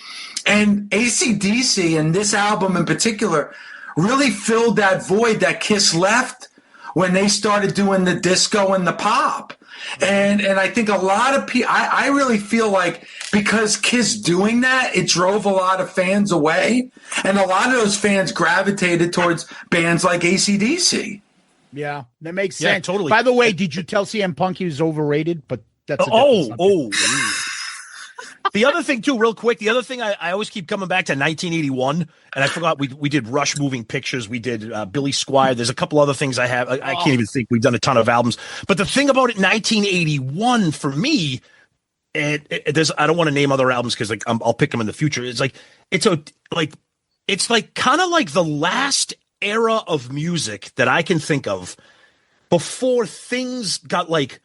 Speaker 5: And AC/DC and this album in particular really filled that void that Kiss left when they started doing the disco and the pop. And I think a lot of people, I really feel like because Kiss doing that, it drove a lot of fans away. And a lot of those fans gravitated towards bands like ACDC.
Speaker 4: Yeah, that makes
Speaker 3: Yeah,
Speaker 4: sense.
Speaker 3: totally.
Speaker 4: By the way, did you tell CM Punk he was overrated? But that's a different subject.
Speaker 3: The other thing too, real quick, the other thing I always keep coming back to 1981, and I forgot we did Rush Moving Pictures, we did Billy Squier. There's a couple other things I have. I can't even think. We've done a ton of albums, but the thing about it, 1981 for me, there's I don't want to name other albums because like I'll pick them in the future. It's like it's kind of like the last era of music that I can think of before things got like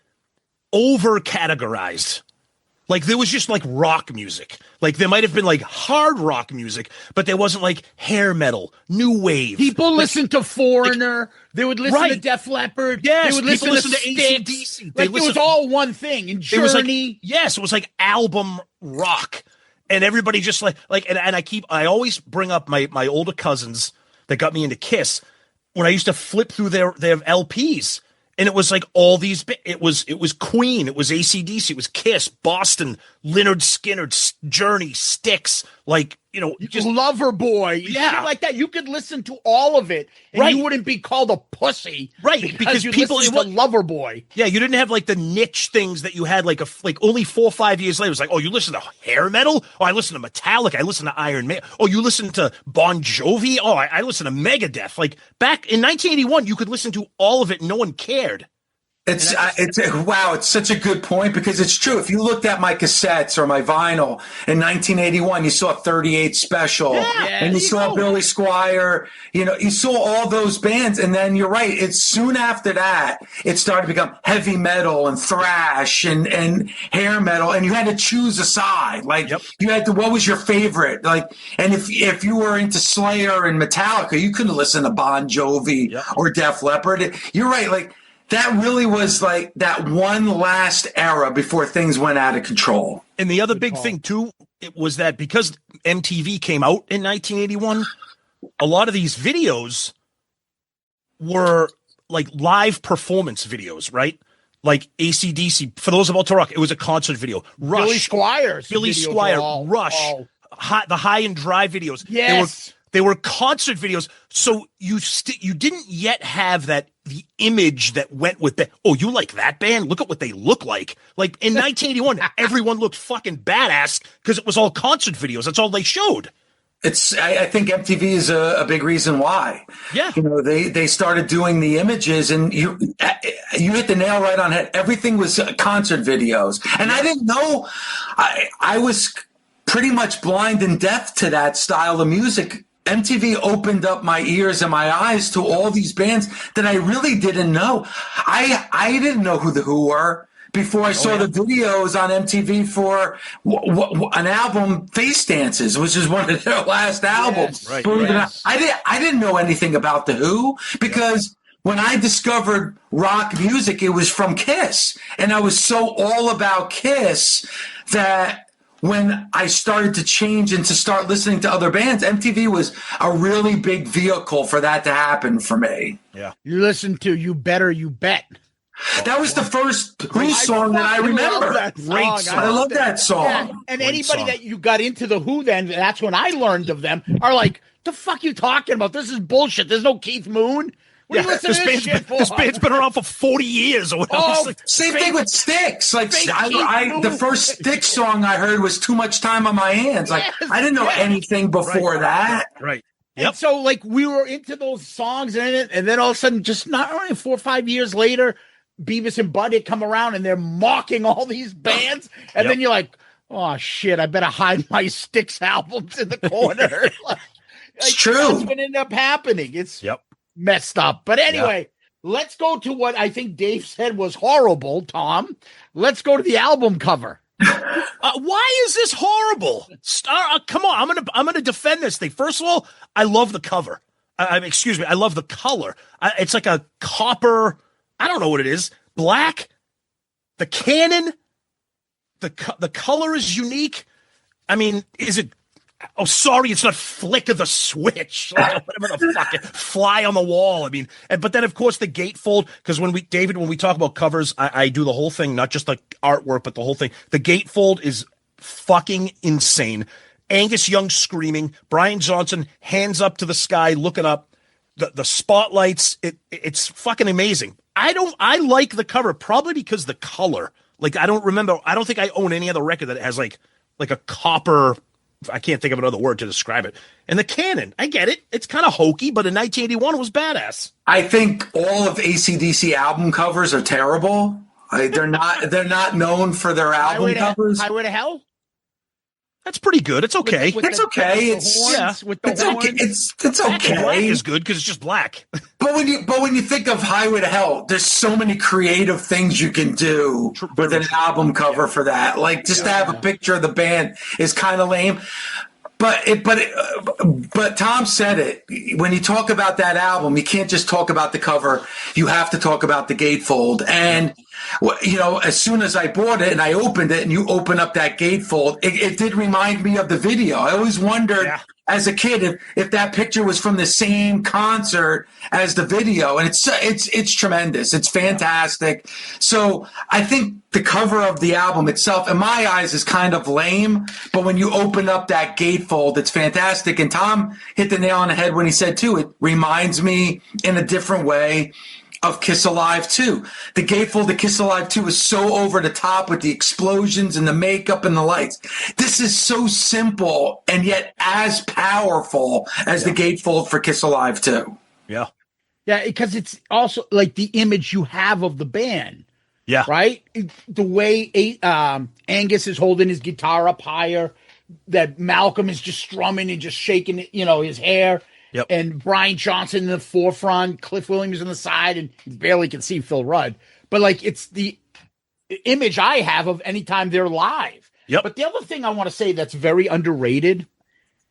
Speaker 3: over categorized. Like there was just like rock music. Like there might have been like hard rock music, but there wasn't like hair metal, new wave.
Speaker 4: People listened to Foreigner. They would listen to
Speaker 3: Right.
Speaker 4: Def Leppard.
Speaker 3: Yes,
Speaker 4: They would
Speaker 3: people
Speaker 4: listen to
Speaker 3: listened to
Speaker 4: Styx.
Speaker 3: AC/DC.
Speaker 4: Like it was all one thing. And
Speaker 3: It was like,
Speaker 4: Journey.
Speaker 3: yes, it was like album rock. And everybody just and I always bring up my older cousins that got me into Kiss when I used to flip through their LPs. And it was like all these. It was Queen. It was ACDC. It was Kiss, Boston, Lynyrd Skynyrd, Journey, Styx. Like
Speaker 4: Just Loverboy.
Speaker 3: Yeah.
Speaker 4: Shit like that. You could listen to all of it, and
Speaker 3: Right.
Speaker 4: you wouldn't be called a pussy,
Speaker 3: Right,
Speaker 4: Because
Speaker 3: because
Speaker 4: you
Speaker 3: people-
Speaker 4: listened to Loverboy.
Speaker 3: yeah, you didn't have like the niche things that you had like only 4 or 5 years later. It was like, oh, you listen to hair metal? Oh, I listen to Metallica. I listen to Iron Maiden. Oh, you listen to Bon Jovi? Oh, I listen to Megadeth. Like back in 1981, you could listen to all of it. And no one cared.
Speaker 5: It's wow, it's such a good point because it's true. If you looked at my cassettes or my vinyl in 1981, you saw 38 Special and you saw Billy Squier, you saw all those bands. And then you're right. It's soon after that, it started to become heavy metal and thrash and hair metal. And you had to choose a side. Like you had to, what was your favorite? Like, and if you were into Slayer and Metallica, you couldn't listen to Bon Jovi or Def Leppard. You're right. Like, that really was like that one last era before things went out of control.
Speaker 3: And the other big thing too, it was that because MTV came out in 1981, a lot of these videos were like live performance videos, right? Like AC/DC. For those about to rock, it was a concert video. Rush,
Speaker 4: Billy Squier.
Speaker 3: Billy Squier, Rush, the High and Dry videos.
Speaker 4: Yes.
Speaker 3: They were concert videos, so you didn't yet have the image that went with that. Oh, you like that band? Look at what they look like. Like in 1981, everyone looked fucking badass because it was all concert videos. That's all they showed.
Speaker 5: I think MTV is a big reason why.
Speaker 3: Yeah,
Speaker 5: they started doing the images, and you hit the nail right on head. Everything was concert videos, and I didn't know. I was pretty much blind and deaf to that style of music. MTV opened up my ears and my eyes to all these bands that I really didn't know. I didn't know who the Who were before I saw the videos on MTV for an album, Face Dances, which is one of their last albums.
Speaker 3: Right,
Speaker 5: I didn't know anything about the Who because when I discovered rock music, it was from Kiss. And I was so all about Kiss that when I started to change and to start listening to other bands, MTV was a really big vehicle for that to happen for me.
Speaker 3: Yeah.
Speaker 4: You listen to You Better You Bet.
Speaker 5: That was the first Who song that I remember.
Speaker 3: Great song.
Speaker 5: I love that song.
Speaker 4: Yeah. And anybody
Speaker 3: song.
Speaker 4: that you got into the Who then, that's when I learned of them, are like, the fuck you talking about? This is bullshit. There's no Keith Moon. What are you listening to this shit for?
Speaker 3: This band's been around for 40 years or whatever.
Speaker 4: Oh,
Speaker 5: Same thing with Styx. Like the first Styx song I heard was Too Much Time on My Hands. Like I didn't know anything before that.
Speaker 3: Right.
Speaker 4: And so like we were into those songs and then all of a sudden, just not only 4 or 5 years later, Beavis and Butthead come around and they're mocking all these bands. And then you're like, oh shit, I better hide my Styx albums in the corner.
Speaker 5: It's true.
Speaker 4: That's what ended up happening. It's messed up. But anyway, let's go to what I think Dave said was horrible, Tom. Let's go to the album cover.
Speaker 3: Why is this horrible? Come on, I'm gonna defend this thing. First of all, I love the cover. Excuse me, I love the color. It's like a copper. I don't know what it is. Black. The cannon. The color is unique. I mean, is it Oh, sorry, it's not flick of the switch. Like, whatever the fuck, fly on the wall. I mean, but then of course the gatefold, because when we talk about covers, I do the whole thing, not just like artwork, but the whole thing. The gatefold is fucking insane. Angus Young screaming, Brian Johnson hands up to the sky, looking up. The spotlights, it's fucking amazing. I like the cover probably because the color. Like I don't think I own any other record that has like a copper. I can't think of another word to describe it. And the canon, I get it. It's kind of hokey, but in 1981 it was badass.
Speaker 5: I think all of ACDC album covers are terrible. They're not known for their album covers.
Speaker 4: Highway to Hell?
Speaker 3: That's pretty good. It's okay.
Speaker 5: It's okay. It's okay. It's okay.
Speaker 3: Black is good because it's just black.
Speaker 5: But when you think of Highway to Hell, there's so many creative things you can do with an album cover for that. Like just to have a picture of the band is kind of lame. But Tom said it. When you talk about that album, you can't just talk about the cover. You have to talk about the gatefold. And as soon as I bought it and I opened it, and you open up that gatefold, it did remind me of the video. I always wondered as a kid if that picture was from the same concert as the video, and it's tremendous. It's fantastic. So I think the cover of the album itself, in my eyes, is kind of lame. But when you open up that gatefold, it's fantastic. And Tom hit the nail on the head when he said, too, it reminds me in a different way of Kiss Alive 2. The gatefold to Kiss Alive 2 is so over the top with the explosions and the makeup and the lights. This is so simple and yet as powerful as the gatefold for Kiss Alive 2.
Speaker 3: Yeah.
Speaker 4: Yeah, because it's also like the image you have of the band.
Speaker 3: Yeah.
Speaker 4: Right? The way Angus is holding his guitar up higher, that Malcolm is just strumming and just shaking, his hair.
Speaker 3: Yep.
Speaker 4: And Brian Johnson in the forefront, Cliff Williams on the side, and you barely can see Phil Rudd. But like it's the image I have of anytime they're live.
Speaker 3: Yep.
Speaker 4: But the other thing I want to say that's very underrated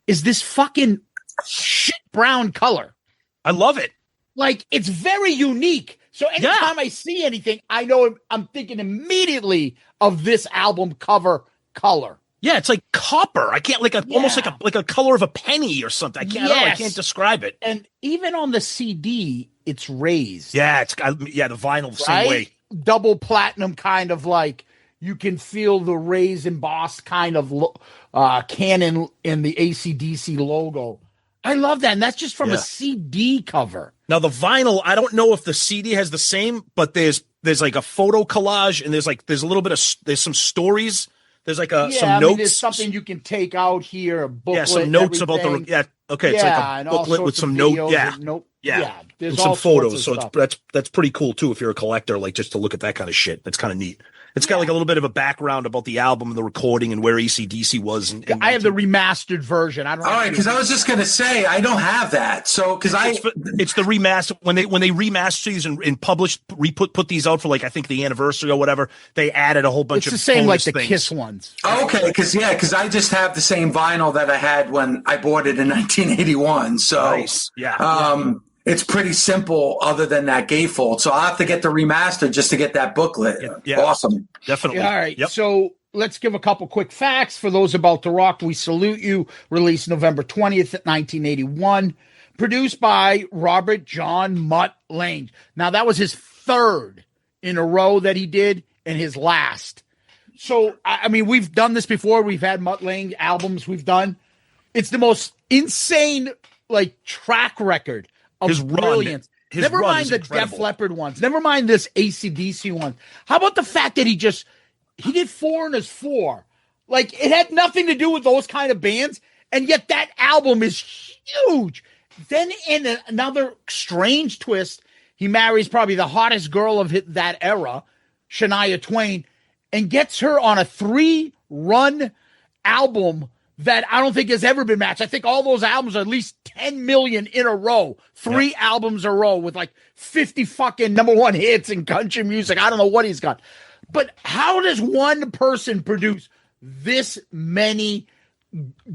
Speaker 4: is this fucking shit brown color.
Speaker 3: I love it.
Speaker 4: Like it's very unique. So anytime I see anything, I know I'm thinking immediately of this album cover color.
Speaker 3: Yeah, it's like copper. I can't almost like a color of a penny or something. I can't describe it.
Speaker 4: And even on the CD, it's raised.
Speaker 3: Yeah, the vinyl the same way.
Speaker 4: Double platinum, kind of like you can feel the raised embossed kind of canon in the ACDC logo. I love that, and that's just from a CD cover.
Speaker 3: Now the vinyl, I don't know if the CD has the same, but there's like a photo collage, and there's a little bit of there's some stories. There's like some notes.
Speaker 4: There's something you can take out here, a booklet.
Speaker 3: Yeah, some notes about the it's like a booklet with some notes. There's some photos. So that's pretty cool too if you're a collector, like just to look at that kind of shit. That's kind of neat. It's got like a little bit of a background about the album and the recording and where ACDC was. And
Speaker 4: I have the remastered version. I don't.
Speaker 5: All right, because I was just gonna say I don't have that. So because
Speaker 3: it's the remaster when they remaster these and published put these out for like I think the anniversary or whatever. They added a whole bunch of
Speaker 4: the same like the
Speaker 3: things.
Speaker 4: Kiss ones.
Speaker 5: Okay, because I just have the same vinyl that I had when I bought it in 1981. So
Speaker 3: nice.
Speaker 5: It's pretty simple other than that gatefold. So I'll have to get the remaster just to get that booklet.
Speaker 3: Yeah.
Speaker 5: Awesome.
Speaker 3: Definitely.
Speaker 4: All right. Yep. So let's give a couple quick facts for those about to rock. We Salute You, released November 20th, 1981. Produced by Robert John Mutt Lange. Now, that was his third in a row that he did and his last. So, I mean, we've done this before. We've had Mutt Lange albums we've done. It's the most insane, track record of
Speaker 3: his
Speaker 4: brilliance. Never mind the Def Leppard ones. Never mind this ACDC one. How about the fact that he did Foreigner's 4? Like, it had nothing to do with those kind of bands, and yet that album is huge. Then in another strange twist, he marries probably the hottest girl of that era, Shania Twain, and gets her on a 3-run album that I don't think has ever been matched. I think all those albums are at least 10 million in a row. 3 albums a row with 50 fucking #1 hits in country music. I don't know what he's got. But how does one person produce this many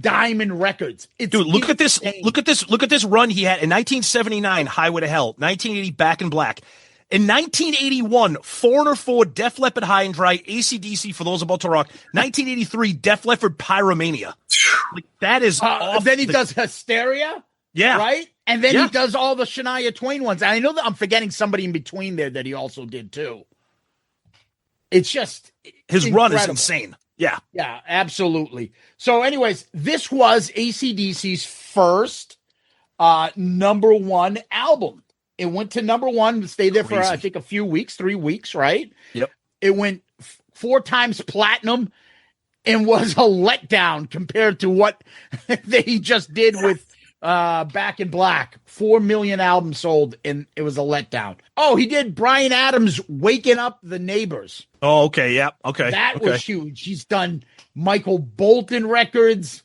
Speaker 4: diamond records?
Speaker 3: Dude, look at this. Look at this run he had in 1979, Highway to Hell, 1980, Back in Black. In 1981, Foreigner 4, Def Leppard High and Dry, ACDC for those about to rock. 1983, Def Leppard Pyromania. Like, that is off.
Speaker 4: Then he does Hysteria.
Speaker 3: Yeah.
Speaker 4: Right? And then
Speaker 3: Yeah.
Speaker 4: he does all the Shania Twain ones. And I know that I'm forgetting somebody in between there that he also did too. It's just
Speaker 3: His
Speaker 4: incredible.
Speaker 3: run is insane. Yeah.
Speaker 4: Yeah, absolutely. So, anyways, this was ACDC's first number one album. It went to number one, stayed there for,
Speaker 3: Crazy.
Speaker 4: I think, a few weeks, 3 weeks, right?
Speaker 3: Yep.
Speaker 4: It went 4 times platinum and was a letdown compared to what they just did with Back in Black. 4 million albums sold, and it was a letdown. Oh, he did Bryan Adams' Waking Up the Neighbors.
Speaker 3: Oh, okay. Yeah. Okay.
Speaker 4: That
Speaker 3: okay.
Speaker 4: was huge. He's done Michael Bolton records,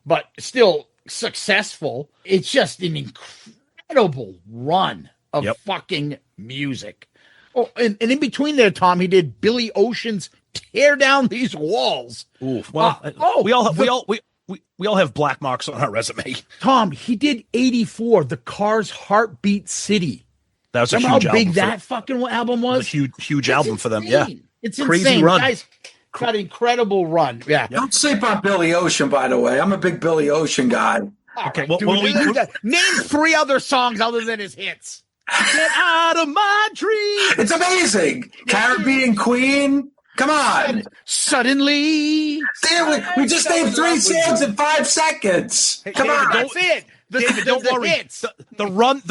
Speaker 4: but still successful. It's just an incredible run of fucking music. Oh, and in between there, Tom, he did Billy Ocean's Tear Down These Walls.
Speaker 3: Ooh, well, we all have black marks on our resume.
Speaker 4: Tom, he did 84, The Cars Heartbeat City.
Speaker 3: That was a
Speaker 4: Remember
Speaker 3: huge
Speaker 4: how big
Speaker 3: album.
Speaker 4: that fucking album was?
Speaker 3: A huge album for them.
Speaker 4: insane.
Speaker 3: Yeah.
Speaker 4: It's
Speaker 3: Crazy
Speaker 4: insane.
Speaker 3: run.
Speaker 4: Guys got an incredible run. Yeah.
Speaker 5: Don't sleep on Billy Ocean, by the way. I'm a big Billy Ocean guy.
Speaker 3: Okay.
Speaker 4: Right,
Speaker 3: Well,
Speaker 4: dude, name 3 other songs other than his hits.
Speaker 3: get out of my dream.
Speaker 5: It's amazing. Caribbean Queen. Come on.
Speaker 4: Suddenly.
Speaker 5: Damn, we just named 3 songs in 5 seconds. Come
Speaker 3: David,
Speaker 5: on.
Speaker 4: That's it.
Speaker 3: David, don't worry.
Speaker 4: Hits.
Speaker 3: The run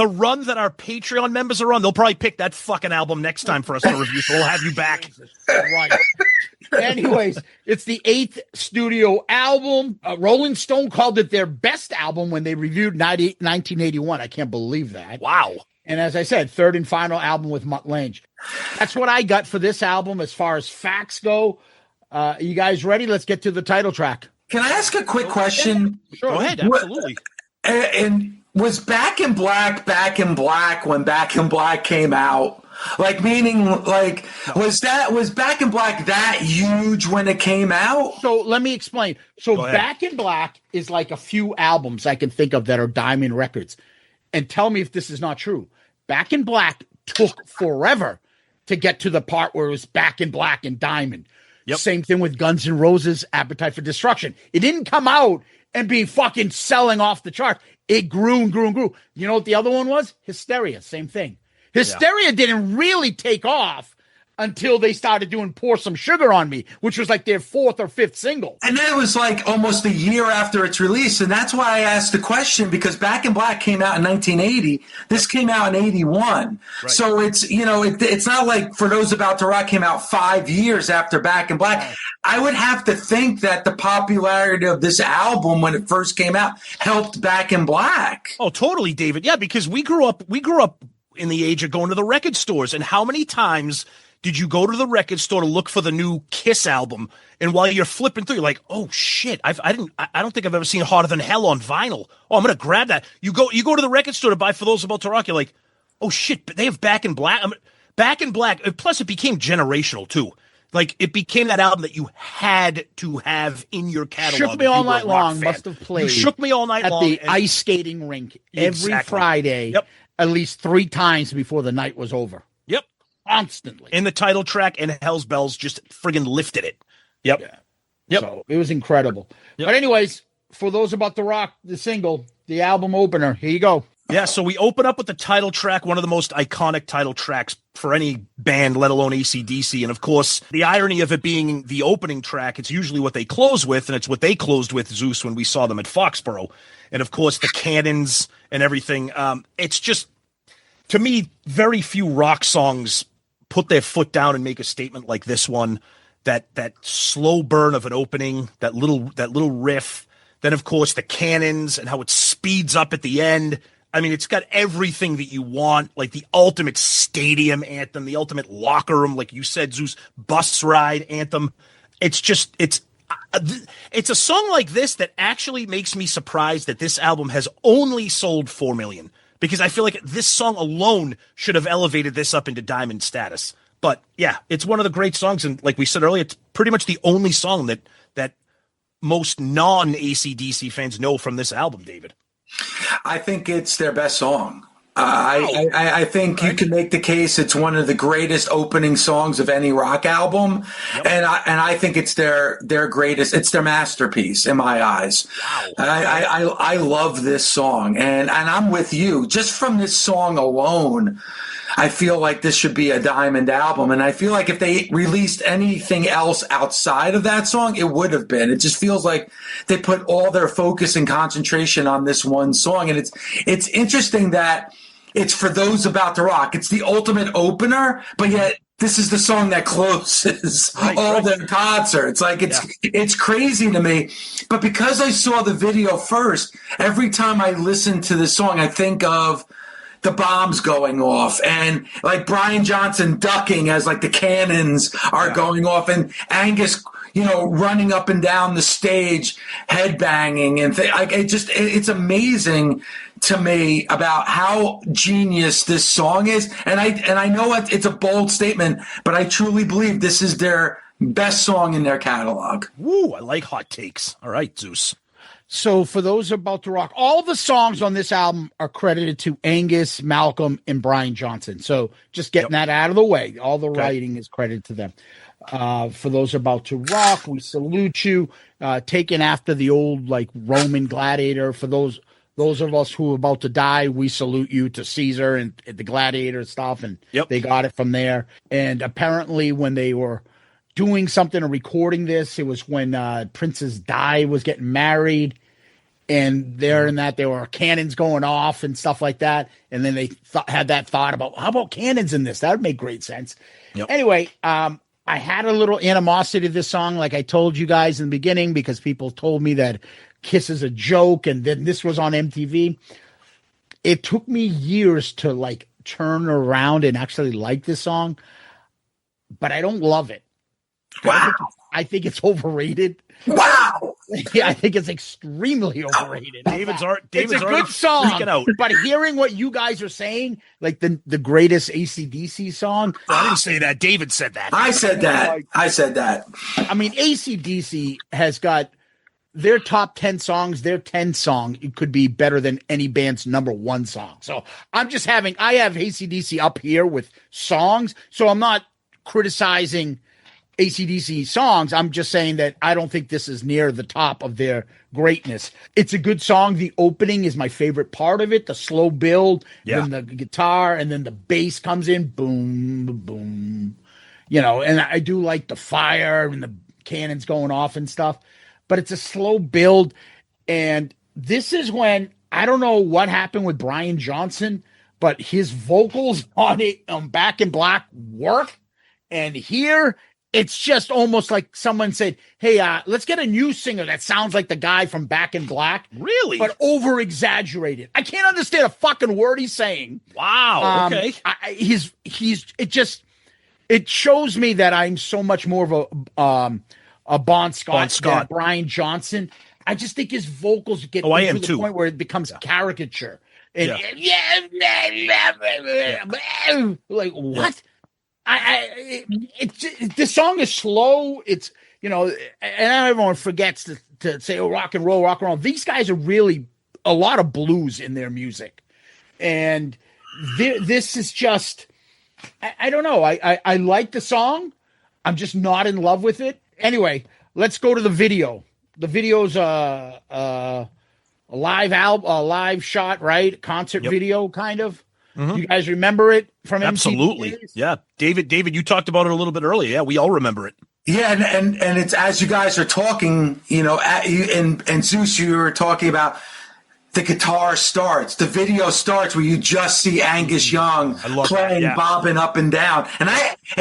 Speaker 3: that our Patreon members are on, they'll probably pick that fucking album next time for us to review. So we'll have you back.
Speaker 4: Right. Anyways, it's the 8th studio album. Rolling Stone called it their best album when they reviewed 1981. I can't believe that.
Speaker 3: Wow.
Speaker 4: And as I said, 3rd and final album with Mutt Lange. That's what I got for this album as far as facts go. You guys ready? Let's get to the title track.
Speaker 5: Can I ask a quick question?
Speaker 4: Sure.
Speaker 3: Go ahead. Absolutely.
Speaker 5: And was Back in Black when Back in Black came out? Like, meaning, like, was Back in Black that huge when it came out?
Speaker 4: So let me explain. So
Speaker 3: Go ahead.
Speaker 4: Back in Black is like a few albums I can think of that are Diamond Records. And tell me if this is not true. Back in Black took forever to get to the part where it was Back in Black and Diamond.
Speaker 3: Yep.
Speaker 4: Same thing with Guns N' Roses' Appetite for Destruction. It didn't come out and be fucking selling off the charts. It grew and grew and grew. You know what the other one was? Hysteria. Same thing. Hysteria didn't really take off until they started doing Pour Some Sugar on Me, which was like their 4th or 5th single.
Speaker 5: And then it was like almost a year after its release. And that's why I asked the question, because Back in Black came out in 1980. This came out in 81.
Speaker 3: Right.
Speaker 5: So it's, it's not like For Those About to Rock came out 5 years after Back in Black.
Speaker 4: Right.
Speaker 5: I would have to think that the popularity of this album when it first came out helped Back in Black.
Speaker 3: Oh, totally, David. Yeah, because we grew up in the age of going to the record stores, and how many times did you go to the record store to look for the new Kiss album? And while you're flipping through, you're like, "Oh shit! I don't think I've ever seen Harder Than Hell on vinyl. Oh, I'm gonna grab that." You go to the record store to buy For Those About to Rock. You're like, "Oh shit! But they have Back in Black." Back in Black. Plus, it became generational too. Like, it became that album that you had to have in your catalog.
Speaker 4: Shook Me All Night Long must have played.
Speaker 3: You Shook Me All Night
Speaker 4: at
Speaker 3: Long
Speaker 4: the
Speaker 3: and-
Speaker 4: ice skating rink every
Speaker 3: Exactly.
Speaker 4: Friday,
Speaker 3: Yep.
Speaker 4: at least 3 times before the night was over.
Speaker 3: Yep.
Speaker 4: Constantly.
Speaker 3: And the title track and Hell's Bells just friggin' lifted it. Yep.
Speaker 4: Yeah.
Speaker 3: Yep.
Speaker 4: So it was incredible.
Speaker 3: Yep.
Speaker 4: But anyways, For Those About to Rock, the single, the album opener, here you go.
Speaker 3: Yeah, so we open up with the title track, one of the most iconic title tracks for any band, let alone AC/DC. And of course, the irony of it being the opening track, it's usually what they close with, and it's what they closed with, Zeus, when we saw them at Foxborough. And of course, the cannons and everything. It's just, to me, very few rock songs put their foot down and make a statement like this one. That slow burn of an opening, that little riff. Then, of course, the cannons and how it speeds up at the end. I mean, it's got everything that you want, like the ultimate stadium anthem, the ultimate locker room, like you said, Zeus, bus ride anthem. It's a song like this that actually makes me surprised that this album has only sold 4 million, because I feel like this song alone should have elevated this up into diamond status. But yeah, it's one of the great songs. And like we said earlier, it's pretty much the only song that most non-AC/DC fans know from this album, David.
Speaker 5: I think it's their best song. I think you can make the case it's one of the greatest opening songs of any rock album, and I think it's their greatest, it's their masterpiece in my eyes. Wow. I love this song, and I'm with you. Just from this song alone, I feel like this should be a diamond album, and I feel like if they released anything else outside of that song, it would have been. It just feels like they put all their focus and concentration on this one song, and it's interesting that it's For Those About to Rock. It's the ultimate opener, but yet this is the song that closes all their concerts. Like it's crazy to me. But because I saw the video first, every time I listen to this song, I think of the bombs going off and like Brian Johnson ducking as like the cannons are going off, and Angus, running up and down the stage, headbanging, and it's amazing to me about how genius this song is. And I know it's a bold statement, but I truly believe this is their best song in their catalog.
Speaker 3: Woo, I like hot takes. All right, Zeus.
Speaker 4: So For Those About to Rock, all the songs on this album are credited to Angus, Malcolm, and Brian Johnson. So just getting that out of the way. All the writing is credited to them. For Those About to Rock, We Salute You, taken after the old like Roman gladiator. For those of us who are about to die, we salute you to Caesar and the gladiator stuff. And they got it from there. And apparently when they were doing something or recording this, it was when Princess Di was getting married. And there and that, there were cannons going off and stuff like that. And then they had that thought about, how about cannons in this? That would make great sense. Anyway, I had a little animosity to this song, like I told you guys in the beginning, because people told me that Kiss is a joke, and then this was on MTV. It took me years to like turn around and actually like this song, but I don't love it.
Speaker 5: Wow.
Speaker 4: I think it's overrated.
Speaker 5: Wow.
Speaker 4: Yeah, I think it's extremely overrated.
Speaker 3: David's
Speaker 4: it's a good song,
Speaker 3: freaking out.
Speaker 4: but hearing what you guys are saying, like the greatest ACDC song.
Speaker 3: I didn't say that. David said that.
Speaker 5: I said that.
Speaker 4: I mean, ACDC has got their top 10 songs, their 10 song, it could be better than any band's number one song. So I have ACDC up here with songs, so I'm not criticizing AC/DC songs. I'm just saying that I don't think this is near the top of their greatness. It's a good song. The opening is my favorite part of it. The slow build, then the guitar, and then the bass comes in, boom, boom. And I do like the fire and the cannons going off and stuff, but it's a slow build. And this is when, I don't know what happened with Brian Johnson, but his vocals on it, Back in Black, work. And here, it's just almost like someone said, hey, let's get a new singer that sounds like the guy from Back in Black.
Speaker 3: Really?
Speaker 4: But over-exaggerated. I can't understand a fucking word he's saying.
Speaker 3: Wow, okay.
Speaker 4: It shows me that I'm so much more of a Bon Scott than Brian Johnson. I just think his vocals get to the point where it becomes caricature. And like, what? The song is slow. It's, and everyone forgets to say, rock and roll. These guys are really a lot of blues in their music. And this is just, I don't know. I like the song. I'm just not in love with it. Anyway, let's go to the video. The video's a live shot, right? Concert video, kind of. Mm-hmm. You guys remember it from MTV?
Speaker 3: Absolutely. Yeah. David, you talked about it a little bit earlier. Yeah, we all remember it.
Speaker 5: Yeah, and it's, as you guys are talking, and Zeus, you were talking about the guitar starts, the video starts where you just see Angus Young playing, bobbing up and down. And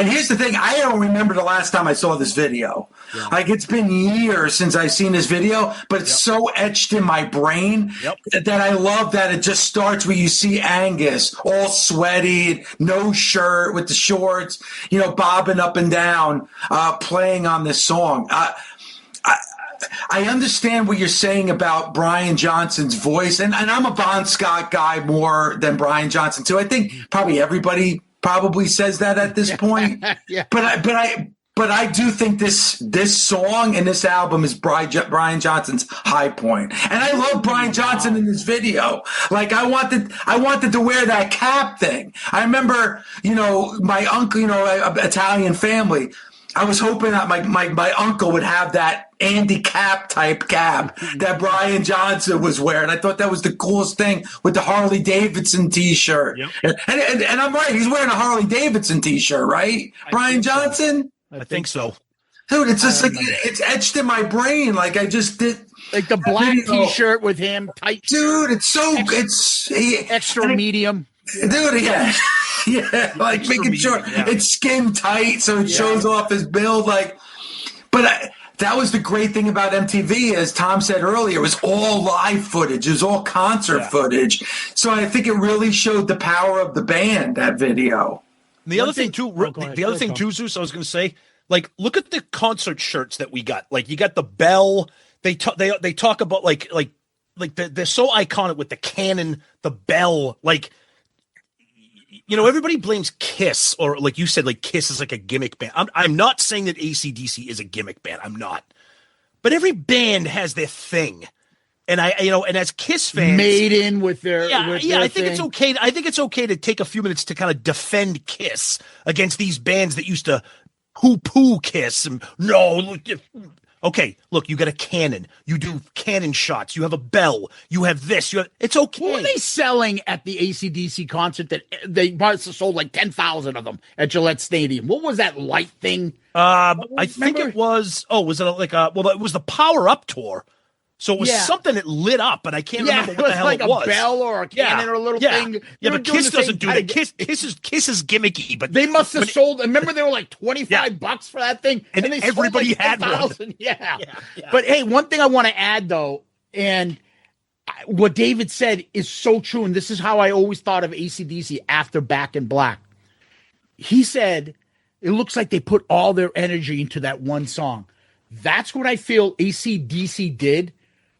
Speaker 5: here's the thing, I don't remember the last time I saw this video. Yeah. Like, it's been years since I've seen this video, but it's so etched in my brain that I love that it just starts where you see Angus all sweaty, no shirt, with the shorts, bobbing up and down, playing on this song. I understand what you're saying about Brian Johnson's voice, and I'm a Bon Scott guy more than Brian Johnson too. I think probably everybody says that at this point. But But I do think this song and this album is Brian Johnson's high point. And I love Brian Johnson in this video. Like I wanted to wear that cap thing. I remember, my uncle, Italian family. I was hoping that my uncle would have that Andy Cap type cap that Brian Johnson was wearing. I thought that was the coolest thing with the Harley Davidson T-shirt. Yep. And I'm right. He's wearing a Harley Davidson T-shirt, right? Brian Johnson?
Speaker 3: I think so.
Speaker 5: Dude, it's just like it's etched in my brain. Like I just did.
Speaker 4: Like the black T-shirt with him, tight.
Speaker 5: Dude, it's so
Speaker 4: extra medium.
Speaker 5: Dude, yeah. Yeah, like
Speaker 3: extra
Speaker 5: making sure it's skin tight so it shows off his build. That was the great thing about MTV, as Tom said earlier. It was all live footage. It was all concert footage. So I think it really showed the power of the band, that video.
Speaker 3: The other thing too, Zeus, I was going to say, like, look at the concert shirts that we got. Like, you got the bell. They talk about like they're so iconic with the cannon, the bell. Like, everybody blames Kiss, or like you said, like Kiss is like a gimmick band. I'm not saying that ACDC is a gimmick band. I'm not. But every band has their thing. And and as Kiss fans,
Speaker 4: Maiden with their
Speaker 3: I think it's okay. I think it's okay to take a few minutes to kind of defend Kiss against these bands that used to poo Kiss. And okay, look, you got a cannon. You do cannon shots. You have a bell. You have this. It's okay.
Speaker 4: What were they selling at the ACDC concert that they must have sold like 10,000 of them at Gillette Stadium? What was that light thing?
Speaker 3: I think it was. Oh, was it it was the Power Up tour. So it was something that lit up, and I can't remember what the hell it was.
Speaker 4: Like a bell or a cannon or a little thing.
Speaker 3: Yeah, but Kiss doesn't do that. Kiss is gimmicky, but
Speaker 4: they must have sold. Remember, they were like $25 for that thing,
Speaker 3: and
Speaker 4: they
Speaker 3: everybody
Speaker 4: sold like
Speaker 3: had
Speaker 4: 10,000. one. Yeah. But hey, one thing I want to add though, and what David said is so true, and this is how I always thought of AC/DC after Back in Black. He said it looks like they put all their energy into that one song. That's what I feel AC/DC did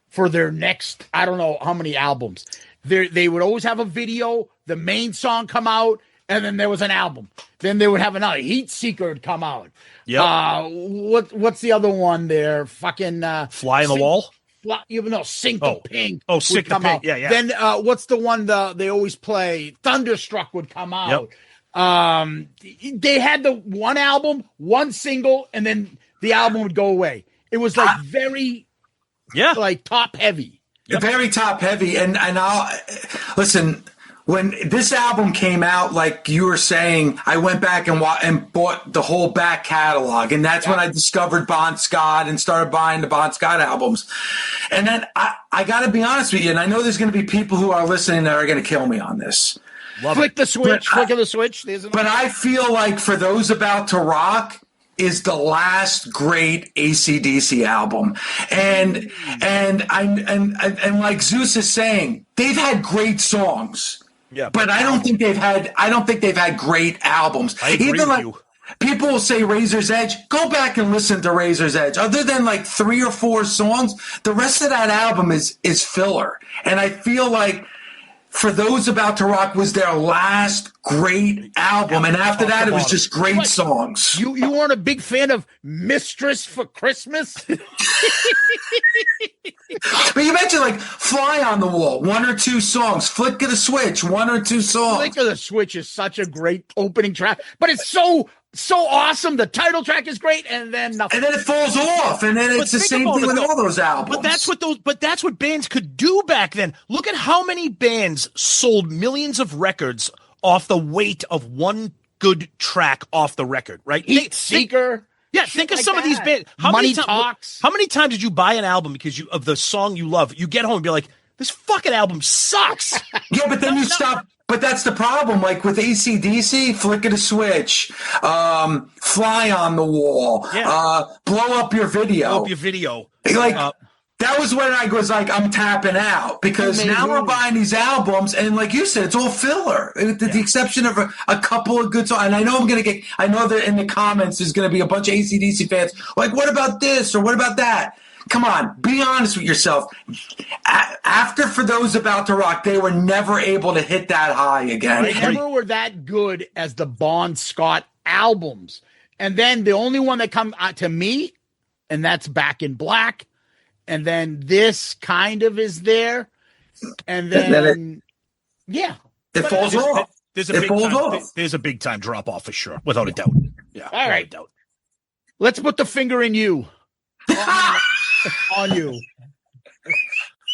Speaker 4: for their next, I don't know how many albums. They would always have a video, the main song come out, and then there was an album. Then they would have another. Heat Seeker would come out.
Speaker 3: Yeah.
Speaker 4: What's the other one there? Fucking
Speaker 3: Fly on the Wall?
Speaker 4: Sink the Pink.
Speaker 3: Oh, Sink the Pink. Yeah.
Speaker 4: Then what's the one they always play? Thunderstruck would come out. Yep. They had the one album, one single, and then the album would go away. It was like very like top heavy.
Speaker 5: Very top heavy. And I'll listen, when this album came out, like you were saying, I went back and bought the whole back catalog. And that's when I discovered Bon Scott and started buying the Bon Scott albums. And then I got to be honest with you, and I know there's going to be people who are listening that are going to kill me on this.
Speaker 4: Flick the switch. Flick of the switch.
Speaker 5: But I feel like For Those About to Rock is the last great AC/DC album. And like Zeus is saying, they've had great songs.
Speaker 3: Yeah.
Speaker 5: But I don't think they've had great albums.
Speaker 3: I agree with you.
Speaker 5: People will say Razor's Edge. Go back and listen to Razor's Edge. Other than like 3 or 4 songs, the rest of that album is filler. And I feel like For Those About to Rock was their last great album, and after that, it was just great songs.
Speaker 4: You weren't a big fan of Mistress for Christmas?
Speaker 5: But you mentioned like Fly on the Wall, 1 or 2 songs. Flick of the Switch, 1 or 2 songs.
Speaker 4: Flick of the Switch is such a great opening track, but it's so awesome. The title track is great, and then nothing.
Speaker 5: And then it falls off, and then it's the same thing with all those albums.
Speaker 3: But that's what bands could do back then. Look at how many bands sold millions of records off the weight of one good track off the record, right?
Speaker 4: Heat Seeker.
Speaker 3: Think of some of these bands.
Speaker 4: Money Talks.
Speaker 3: How many times did you buy an album because of the song you love? You get home and be like, this fucking album sucks.
Speaker 5: Yeah, but then you stop. But that's the problem. Like with AC/DC, Flick of the Switch, Fly on the Wall, Blow Up Your Video. Like, that was when I was like, I'm tapping out, because now we're buying these albums, and like you said, it's all filler, with the exception of a couple of good songs. And I know I know that in the comments there's going to be a bunch of AC/DC fans like, what about this or what about that? Come on, be honest with yourself. After For Those About to Rock, they were never able to hit that high again.
Speaker 4: They never were that good as the Bon Scott albums. And then the only one that come to me, and that's Back in Black. And then this kind of is there. And then,
Speaker 5: It
Speaker 3: But
Speaker 5: falls off.
Speaker 3: There's a
Speaker 5: It
Speaker 3: big
Speaker 5: falls
Speaker 3: time,
Speaker 5: off.
Speaker 3: there's a big time drop off for sure, without a doubt. Yeah.
Speaker 4: All right.
Speaker 3: Without a doubt.
Speaker 4: let's put the finger in you. On you.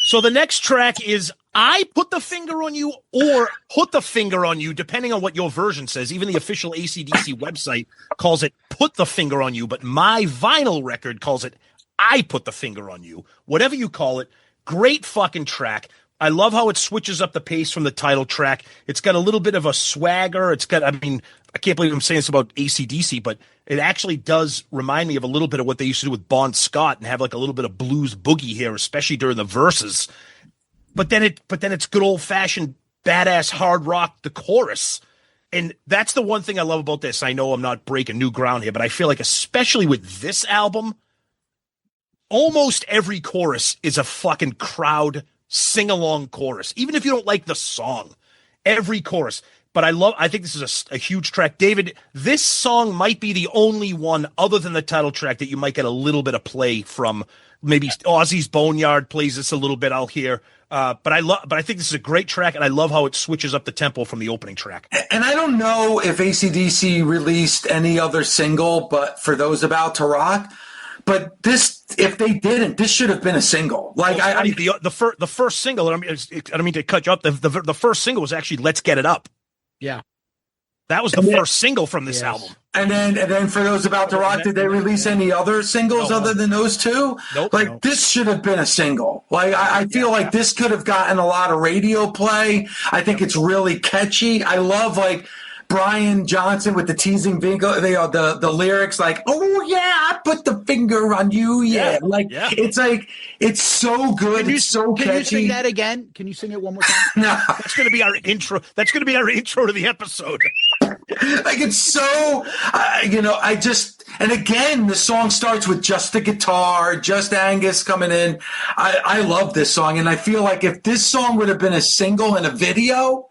Speaker 3: So the next track is I Put the Finger on You or Put the Finger on You, depending on what your version says. Even the official ACDC website calls it Put the Finger on You, but my vinyl record calls it I Put the Finger on You. Whatever you call it, great fucking track. I love how it switches up the pace from the title track. It's got a little bit of a swagger. It's got, I mean, I can't believe I'm saying this about AC/DC, but it actually does remind me of a little bit of what they used to do with Bon Scott and have like a little bit of blues boogie here, especially during the verses. But then it's good old fashioned badass hard rock, the chorus. And that's the one thing I love about this. I know I'm not breaking new ground here, but I feel like especially with this album, almost every chorus is a fucking crowd sing-along chorus, even if you don't like the song, every chorus. But I think this is a huge track. David, this song might be the only one other than the title track that you might get a little bit of play from. Maybe Ozzy's Boneyard plays this a little bit out here. But I think this is a great track, and I love how it switches up the tempo from the opening track.
Speaker 5: And I don't know if AC/DC released any other single, but for those about to rock. But this, if they didn't, this should have been a single. Like
Speaker 3: the first single. I don't mean to cut you up. The first single was actually "Let's Get It Up."
Speaker 4: Yeah,
Speaker 3: that was the first single from this album.
Speaker 5: And then for those about to rock, did they release any other singles other than those two?
Speaker 3: Nope.
Speaker 5: Like this should have been a single. Like I feel like this could have gotten a lot of radio play. I think it's really catchy. I love like Brian Johnson with the teasing bingo, the lyrics like, "Oh yeah, I put the finger on you." Yeah. It's like, it's so good. It's so catchy.
Speaker 4: Can you sing that again? Can you sing it one more time?
Speaker 5: No.
Speaker 3: That's going to be our intro. That's going to be our intro to the episode.
Speaker 5: Like it's so, and again, the song starts with just the guitar, just Angus coming in. I love this song. And I feel like if this song would have been a single and a video,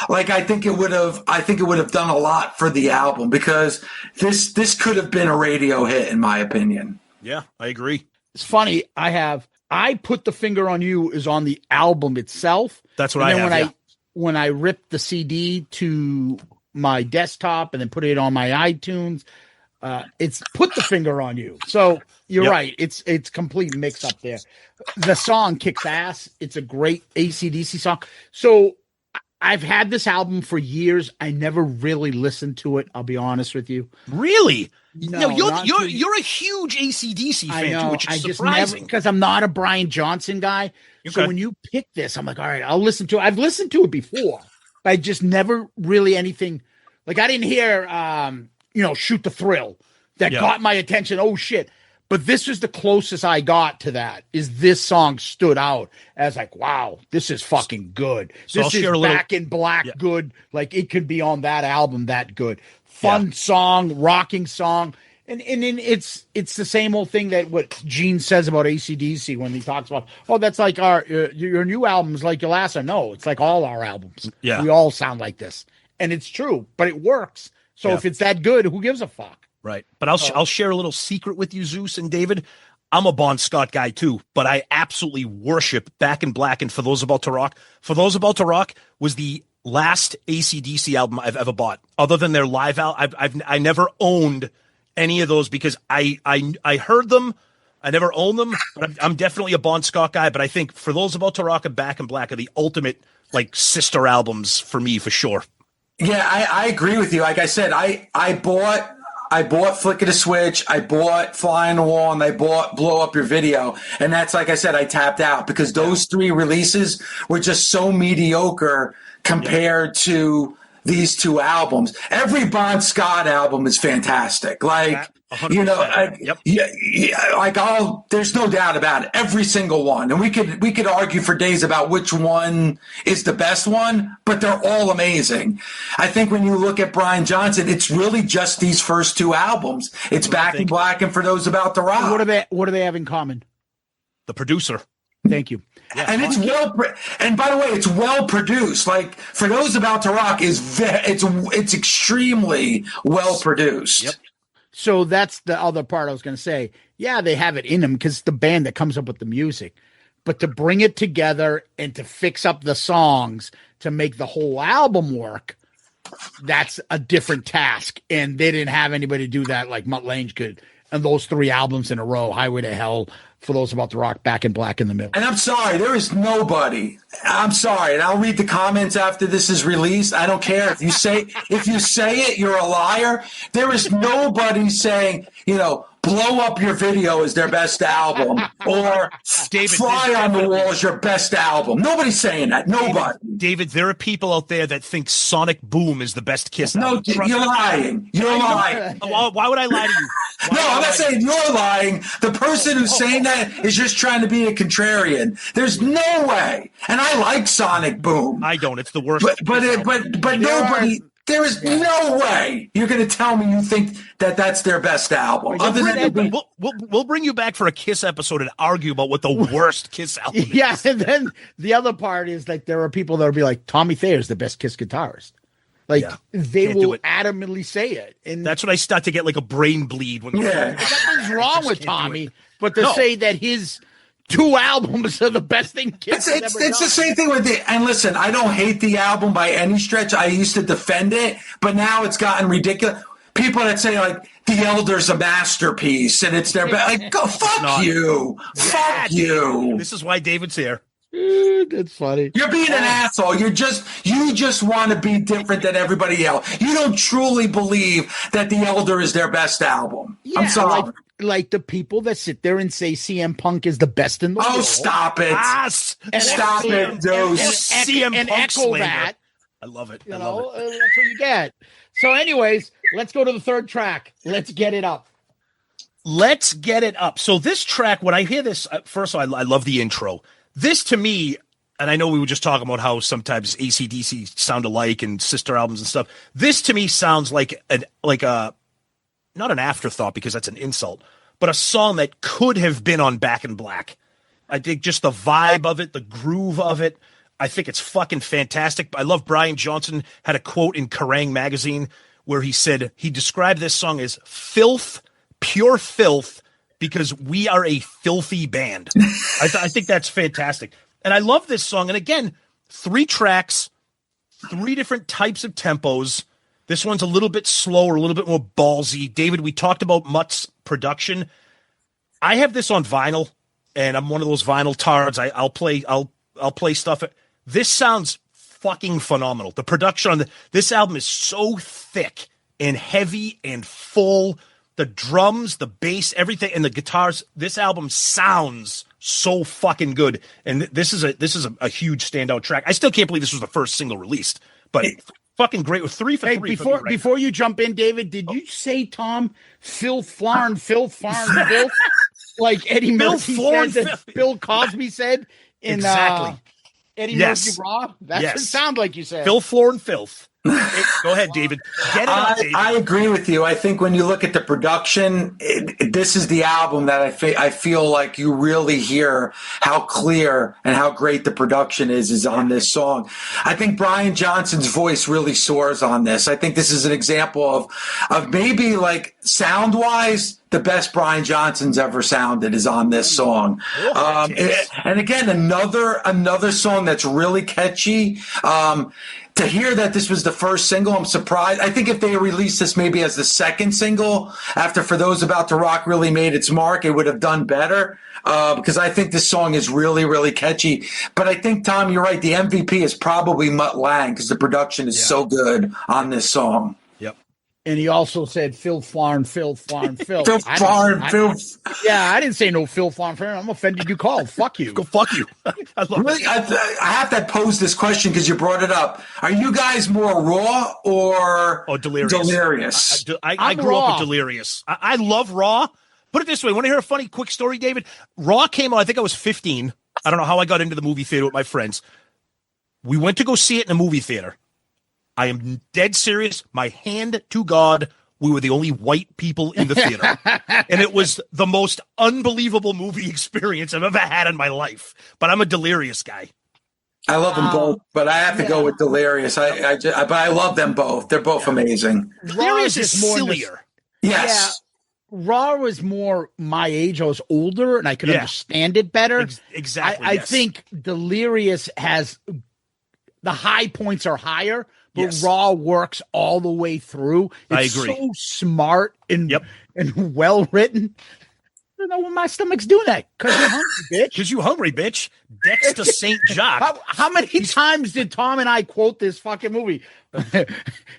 Speaker 5: like I think it would have done a lot for the album, because this could have been a radio hit in my opinion.
Speaker 3: Yeah, I agree.
Speaker 4: It's funny. I Put the Finger on You is on the album itself.
Speaker 3: That's what I have.
Speaker 4: When I ripped the CD to my desktop and then put it on my iTunes, it's Put the Finger on You. So you're right. It's complete mix up there. The song kicks ass. It's a great AC/DC song. So I've had this album for years. I never really listened to it. I'll be honest with you.
Speaker 3: Really?
Speaker 4: No,
Speaker 3: you're a huge AC/DC fan too, which is surprising.
Speaker 4: Because I'm not a Brian Johnson guy. Okay. So when you pick this, I'm like, all right, I'll listen to it. I've listened to it before. I just never really anything. Like I didn't hear, Shoot the Thrill that got my attention. Oh shit. But this is the closest I got to that. Is this song stood out as like, wow, this is fucking good.
Speaker 3: So
Speaker 4: this is Back in Black good. Like it could be on that album that good. Fun song, rocking song. And it's the same old thing that what Gene says about AC/DC when he talks about, that's like your new album's like your last one. No, it's like all our albums.
Speaker 3: Yeah.
Speaker 4: We all sound like this. And it's true, but it works. So if it's that good, who gives a fuck?
Speaker 3: Right. But I'll share a little secret with you, Zeus and David. I'm a Bon Scott guy too, but I absolutely worship Back in Black and For Those About to Rock. For Those About to Rock was the last AC/DC album I've ever bought, other than their live album. I never owned any of those because I heard them. I never owned them, but I'm definitely a Bon Scott guy. But I think For Those About to Rock and Back in Black are the ultimate like sister albums for me, for sure.
Speaker 5: Yeah, I agree with you. Like I said, I bought Flick of the Switch, I bought Fly on the Wall, and I bought Blow Up Your Video. And that's, like I said, I tapped out because those three releases were just so mediocre compared to these two albums. Every Bon Scott album is fantastic. Like,
Speaker 3: 100%.
Speaker 5: There's no doubt about it. Every single one. And we could argue for days about which one is the best one, but they're all amazing. I think when you look at Brian Johnson, it's really just these first two albums. It's Back in Black and For Those About to Rock.
Speaker 4: What do they have in common?
Speaker 3: The producer.
Speaker 4: Thank you.
Speaker 5: Yeah, and it's and by the way, it's well produced. Like For Those About to Rock it's extremely well produced.
Speaker 3: Yep.
Speaker 4: So that's the other part I was going to say. Yeah, they have it in them because it's the band that comes up with the music. But to bring it together and to fix up the songs to make the whole album work, that's a different task. And they didn't have anybody do that like Mutt Lange could. And those 3 albums in a row, Highway to Hell, For Those About to Rock, Back in Black in the Middle.
Speaker 5: And I'm sorry, there is nobody. I'm sorry, and I'll read the comments after this is released. I don't care if you say it, you're a liar. There is nobody saying, Blow Up Your Video is their best album, or
Speaker 3: David,
Speaker 5: Fly on the Wall is your best album. Nobody's saying that. Nobody.
Speaker 3: David, there are people out there that think Sonic Boom is the best Kiss
Speaker 5: No,
Speaker 3: album.
Speaker 5: you're lying. You're lying.
Speaker 3: Why would I lie to you?
Speaker 5: No, I'm not saying you're lying. The person who's saying that is just trying to be a contrarian. There's no way. And I like Sonic Boom.
Speaker 3: I don't. It's the worst.
Speaker 5: But nobody. There is no way you're going to tell me you think that that's their best album.
Speaker 3: We'll bring you back for a Kiss episode and argue about what the worst Kiss album is.
Speaker 4: Yeah, and then the other part is like there are people that will be like, Tommy Thayer's the best Kiss guitarist. Like they
Speaker 3: Can't do
Speaker 4: will
Speaker 3: it.
Speaker 4: adamantly say it. And
Speaker 3: That's when I start to get like a brain bleed.
Speaker 4: nothing's wrong with Tommy, but to say that his 2 albums are the best thing Kiss has ever done.
Speaker 5: It's the same thing with it. And listen, I don't hate the album by any stretch. I used to defend it, but now it's gotten ridiculous. People that say like The Elder's a masterpiece and it's their best. Like, go fuck you, fuck you.
Speaker 3: This is why David's here.
Speaker 4: That's funny.
Speaker 5: You're being an asshole. You just want to be different than everybody else. You don't truly believe that The Elder is their best album. I'm sorry.
Speaker 4: Like the people that sit there and say CM Punk is the best in the world.
Speaker 5: Oh, stop it. Stop it, Zeus.
Speaker 3: CM
Speaker 4: and
Speaker 3: Punk
Speaker 4: echo
Speaker 3: slander.
Speaker 4: that.
Speaker 3: I love it.
Speaker 4: That's what you get. So anyways, let's go to the 3rd track. Let's get it up.
Speaker 3: Let's get it up. So this track, when I hear this, first of all, I love the intro. This to me, and I know we were just talking about how sometimes ACDC sound alike and sister albums and stuff. This to me sounds like a not an afterthought because that's an insult, but a song that could have been on Back in Black. I think just the vibe of it, the groove of it. I think it's fucking fantastic. I love Brian Johnson had a quote in Kerrang magazine where he said he described this song as filth, pure filth, because we are a filthy band. I think that's fantastic. And I love this song. And again, 3 tracks, 3 different types of tempos. This one's a little bit slower, a little bit more ballsy. David, we talked about Mutt's production. I have this on vinyl, and I'm one of those vinyl tards. I'll play stuff. This sounds fucking phenomenal. The production on this album is so thick and heavy and full. The drums, the bass, everything, and the guitars. This album sounds so fucking good. And this is a huge standout track. I still can't believe this was the first single released, but fucking great with 3 for 3.
Speaker 4: Before you jump in, David, did you say Tom filth farn filth like Eddie Murphy said that Bill Cosby said in
Speaker 3: exactly.
Speaker 4: Eddie Murphy Raw? That's what it sounded like you said.
Speaker 3: Phil, floor, and filth. Go ahead, David. Get it up, David.
Speaker 5: I agree with you. I think when you look at the production, this is the album that I feel like you really hear how clear and how great the production is on this song. I think Brian Johnson's voice really soars on this. I think this is an example of maybe like sound-wise, the best Brian Johnson's ever sounded is on this song. And again, another song that's really catchy. To hear that this was the first single, I'm surprised. I think if they released this maybe as the second single after For Those About to Rock really made its mark, it would have done better. Because I think this song is really, really catchy. But I think, Tom, you're right. The MVP is probably Mutt Lange because the production is so good on this song.
Speaker 4: And he also said Phil Farn, Phil Farn, Phil.
Speaker 5: Phil Farn, Phil.
Speaker 4: Yeah, I didn't say no Phil Farn. I'm offended you called. Fuck you.
Speaker 3: Go fuck you. I love
Speaker 5: really, I have to pose this question because you brought it up. Are you guys more Raw or
Speaker 3: Delirious? I grew up with Delirious. I love Raw. Put it this way. Want to hear a funny, quick story, David? Raw came out, I think I was 15. I don't know how I got into the movie theater with my friends. We went to go see it in a movie theater. I am dead serious. My hand to God, we were the only white people in the theater. And it was the most unbelievable movie experience I've ever had in my life. But I'm a Delirious guy.
Speaker 5: I love them both, but I have to go with Delirious. But I love them both. They're both amazing.
Speaker 3: Delirious is sillier.
Speaker 5: Yes.
Speaker 4: Raw was more my age. I was older and I could understand it better.
Speaker 3: Exactly.
Speaker 4: I think Delirious has the high points are higher, but Raw works all the way through. It's
Speaker 3: I agree.
Speaker 4: so smart and well written. I don't know what my stomach's doing that. Because you're hungry, bitch.
Speaker 3: Because you hungry, bitch. Dexter St. Jacques.
Speaker 4: How many times did Tom and I quote this fucking movie?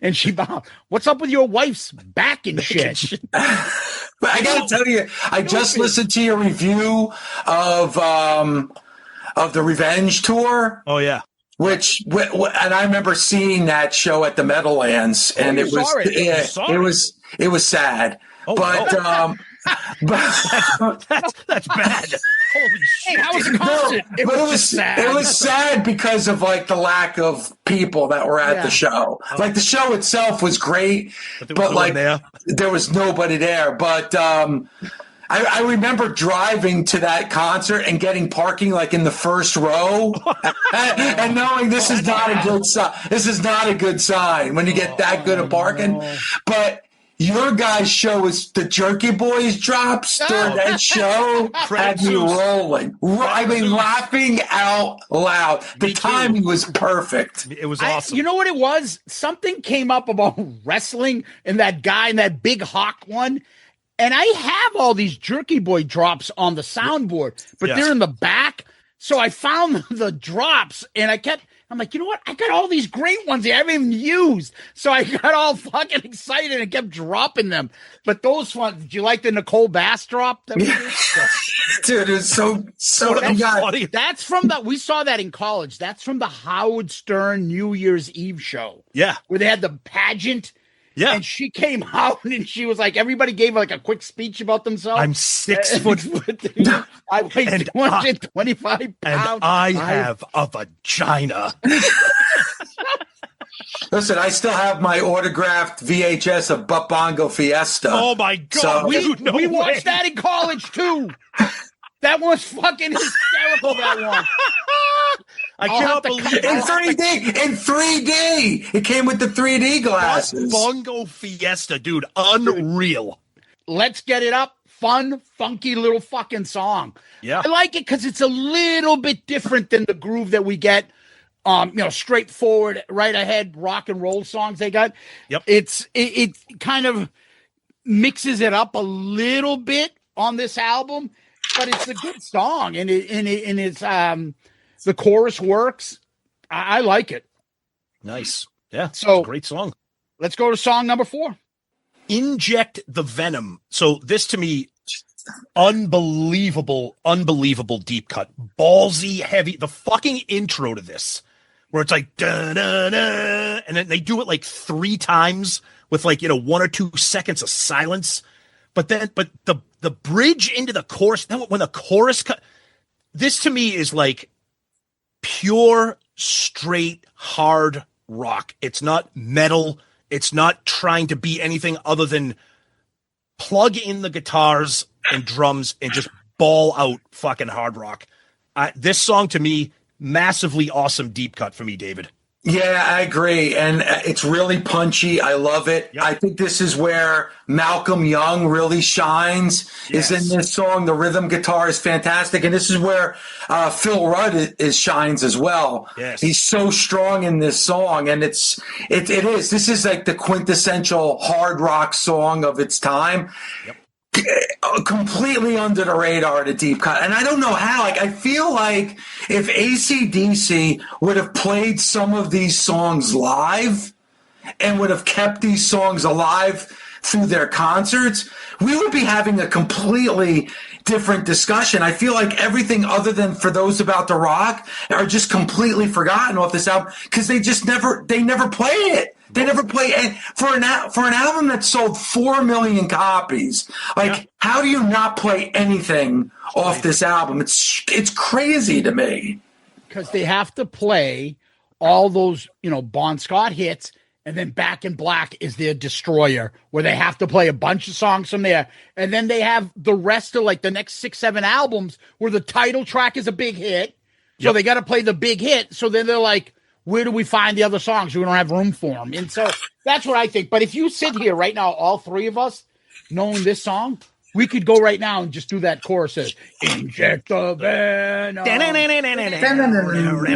Speaker 4: And she bound. What's up with your wife's back and shit?
Speaker 5: But I gotta tell you, I just listened to your review of the Revenge Tour.
Speaker 3: Oh yeah.
Speaker 5: And I remember seeing that show at the Meadowlands, and it was sad.
Speaker 3: Oh,
Speaker 5: but
Speaker 3: that's bad. Holy shit!
Speaker 4: Hey, how was the concert? It was sad.
Speaker 5: It was sad because of like the lack of people that were at the show. Like the show itself was great, but like there was nobody there. But I remember driving to that concert and getting parking like in the first row, and knowing this is not a good sign. This is not a good sign when you get that good of parking. But your guys' show was the Jerky Boys drops during that show had me rolling. I mean, laughing out loud. The timing was perfect.
Speaker 3: It was awesome.
Speaker 4: You know what it was? Something came up about wrestling and that guy and that big hawk one. And I have all these Jerky Boy drops on the soundboard, but they're in the back. So I found the drops and I'm like, you know what? I got all these great ones I haven't even used. So I got all fucking excited and kept dropping them. But those ones, did you like the Nicole Bass drop? That we did?
Speaker 5: Dude, it was so
Speaker 3: funny.
Speaker 4: That's from we saw that in college. That's from the Howard Stern New Year's Eve show.
Speaker 3: Yeah.
Speaker 4: Where they had the pageant.
Speaker 3: Yeah.
Speaker 4: And she came out and she was like, everybody gave like a quick speech about themselves.
Speaker 3: I'm 6 foot.
Speaker 4: I weigh 225 pounds.
Speaker 3: And I have a vagina.
Speaker 5: Listen, I still have my autographed VHS of Butt Bongo Fiesta.
Speaker 3: Oh my God.
Speaker 4: We watched that in college too. That was fucking hysterical, that one.
Speaker 3: I cannot believe it.
Speaker 5: In 3D. It came with the 3D glasses.
Speaker 3: Bongo Fiesta, dude. Unreal.
Speaker 4: Let's get it up. Fun, funky little fucking song.
Speaker 3: Yeah.
Speaker 4: I like it because it's a little bit different than the groove that we get. Straightforward, right ahead rock and roll songs they got.
Speaker 3: Yep.
Speaker 4: It kind of mixes it up a little bit on this album, but it's a good song and it's the chorus works. I like it.
Speaker 3: Nice. Yeah.
Speaker 4: So
Speaker 3: it's a great song.
Speaker 4: Let's go to song number 4.
Speaker 3: Inject the Venom. So this to me, unbelievable deep cut, ballsy, heavy. The fucking intro to this, where it's like da da da, and then they do it like 3 times with like 1 or 2 seconds of silence. But the bridge into the chorus. Then when the chorus cut, this to me is like pure, straight, hard rock. It's not metal. It's not trying to be anything other than plug in the guitars and drums and just ball out fucking hard rock. This song to me, massively awesome deep cut for me, David.
Speaker 5: Yeah, I agree. And it's really punchy. I love it.
Speaker 3: Yep.
Speaker 5: I think this is where Malcolm Young really shines, is in this song. The rhythm guitar is fantastic. And this is where Phil Rudd shines as well.
Speaker 3: Yes.
Speaker 5: He's so strong in this song. And it is. This is like the quintessential hard rock song of its time.
Speaker 3: Yep.
Speaker 5: Completely under the radar, the deep cut. And I don't know how. Like, I feel like if ACDC would have played some of these songs live and would have kept these songs alive through their concerts, we would be having a completely different discussion. I feel like everything other than For Those About to Rock are just completely forgotten off this album because they never play it. They never play it for an album that sold 4 million copies. Like, how do you not play anything off this album? It's crazy to me.
Speaker 4: Because they have to play all those, Bon Scott hits, and then Back in Black is their destroyer, where they have to play a bunch of songs from there. And then they have the rest of like the next 6, 7 albums where the title track is a big hit. So they got to play the big hit. So then they're like, where do we find the other songs? We don't have room for them. And so that's what I think. But if you sit here right now, all 3 of us, knowing this song, we could go right now and just do that chorus. Inject the venom.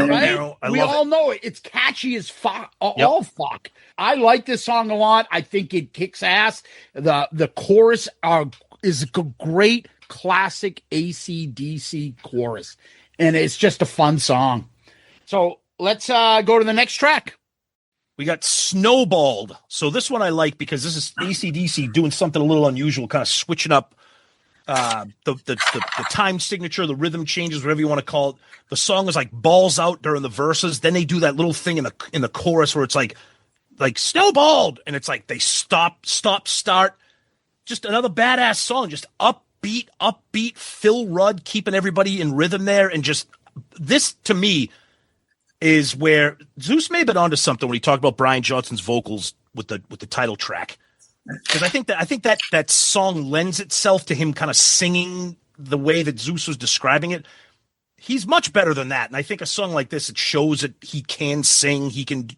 Speaker 4: Right? We all know it. It's catchy as fuck. All fuck. I like this song a lot. I think it kicks ass. The chorus is a great classic AC/DC chorus, and it's just a fun song. So let's go to the next track.
Speaker 3: We got Snowballed. So this one I like because this is AC/DC doing something a little unusual, kind of switching up the time signature, the rhythm changes, whatever you want to call it. The song is like balls out during the verses. Then they do that little thing in the chorus where it's like Snowballed, and it's like they stop, start. Just another badass song, just upbeat. Phil Rudd keeping everybody in rhythm there, and just this to me is where Zeus may have been onto something when he talked about Brian Johnson's vocals with the title track. Because I think that song lends itself to him kind of singing the way that Zeus was describing it. He's much better than that. And I think a song like this, it shows that he can sing. He can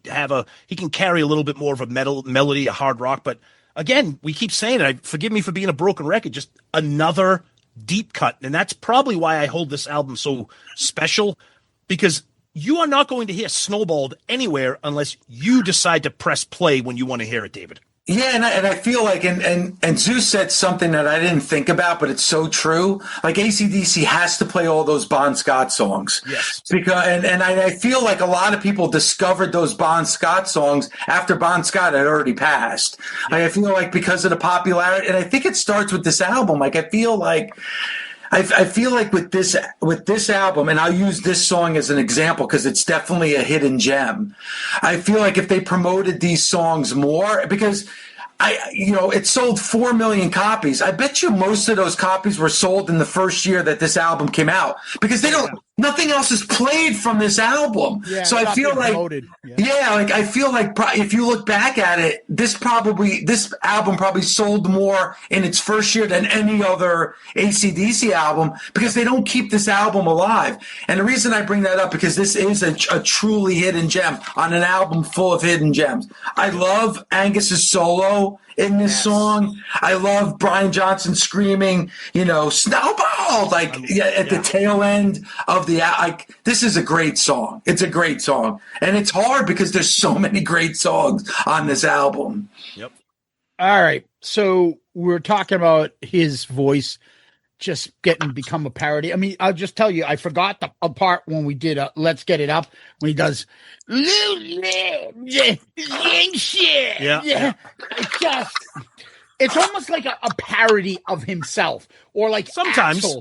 Speaker 3: carry a little bit more of a melody, a hard rock. But again, we keep saying it. Forgive me for being a broken record. Just another deep cut. And that's probably why I hold this album so special, because you are not going to hear Snowballed anywhere unless you decide to press play when you want to hear it, David.
Speaker 5: Yeah, and I feel like, and Zeus said something that I didn't think about, but it's so true. Like AC/DC has to play all those Bon Scott songs.
Speaker 3: Yes.
Speaker 5: Because, and I feel like a lot of people discovered those Bon Scott songs after Bon Scott had already passed. Yeah. Like, I feel like because of the popularity, and I think it starts with this album. Like, I feel like with this album, and I'll use this song as an example because it's definitely a hidden gem. I feel like if they promoted these songs more, because it sold 4 million copies. I bet you most of those copies were sold in the first year that this album came out, because nothing else is played from this album.
Speaker 4: Yeah,
Speaker 5: so I feel like, I feel like if you look back at it, this album probably sold more in its first year than any other AC/DC album, because they don't keep this album alive. And the reason I bring that up, because this is a truly hidden gem on an album full of hidden gems. I love Angus's solo in this song. I love Brian Johnson screaming, Snowball, at the tail end of the, this is a great song. It's a great song. And it's hard because there's so many great songs on this album.
Speaker 3: Yep.
Speaker 4: All right. So we're talking about his voice just become a parody. I mean, I'll just tell you, I forgot the part when we did Let's Get It Up, when he does it's almost like a parody of himself, or like
Speaker 3: sometimes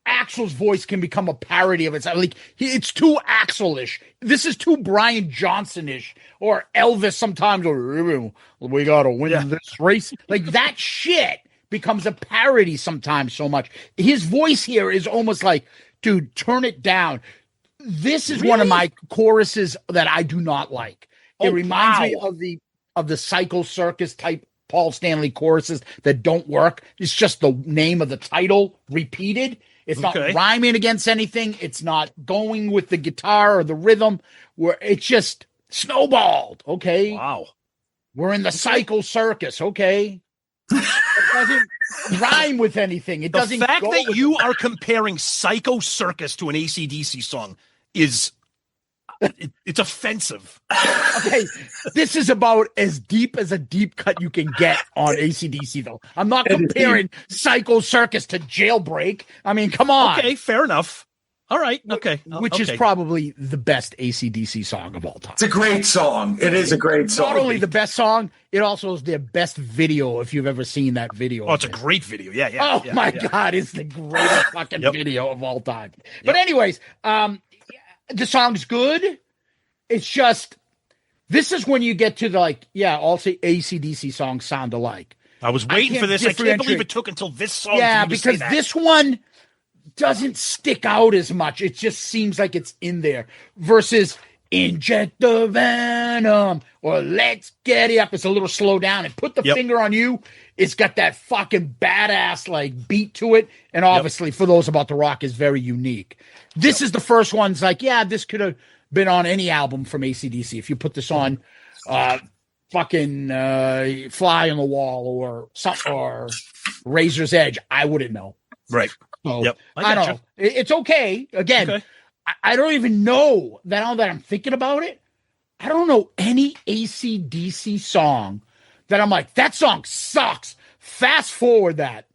Speaker 4: Axl's voice can become a parody of itself. Like it's too Axl-ish. This is too Brian Johnson-ish, or Elvis sometimes, or we gotta win this race. Like that shit becomes a parody sometimes so much. His voice here is almost like, dude, turn it down. This is one of my choruses that I do not like. It reminds me of the Psycho Circus type Paul Stanley choruses that don't work. It's just the name of the title repeated. It's not rhyming against anything. It's not going with the guitar or the rhythm. Where it's just snowballed. Okay.
Speaker 3: Wow.
Speaker 4: We're in the Psycho Circus. Okay. It doesn't rhyme with anything. It doesn't.
Speaker 3: The fact that you are comparing Psycho Circus to an AC/DC song is it's offensive.
Speaker 4: Okay, this is about as deep as a deep cut you can get on AC/DC, though. I'm not comparing Psycho Circus to Jailbreak. I mean, come on.
Speaker 3: Okay, fair enough. All right. Okay.
Speaker 4: Which is probably the best AC/DC song of all time.
Speaker 5: It's a great song. It is a great song.
Speaker 4: Not only the best song, it also is their best video, if you've ever seen that video.
Speaker 3: Oh, it's a great video. Yeah.
Speaker 4: Oh, my God. It's the greatest fucking video of all time. But anyways, the song's good. It's just, this is when you get to all AC/DC songs sound alike.
Speaker 3: I was waiting for this. I can't believe it took until this song.
Speaker 4: Yeah, because this one doesn't stick out as much. It just seems like it's in there. Versus Inject the Venom or Let's Get It Up. It's a little slow down and Put the Finger on You. It's got that fucking badass beat to it. And obviously for those about to rock is very unique. This is the first one's this could have been on any album from AC/DC. If you put this on Fly on the Wall or something, or Razor's Edge, I wouldn't know.
Speaker 3: Right.
Speaker 4: So,
Speaker 3: Yep.
Speaker 4: I don't
Speaker 3: gotcha.
Speaker 4: know. It's okay. Again,
Speaker 3: Okay.
Speaker 4: I don't even know that now that I'm thinking about it. I don't know any ACDC song that I'm like, that song sucks. Fast forward that.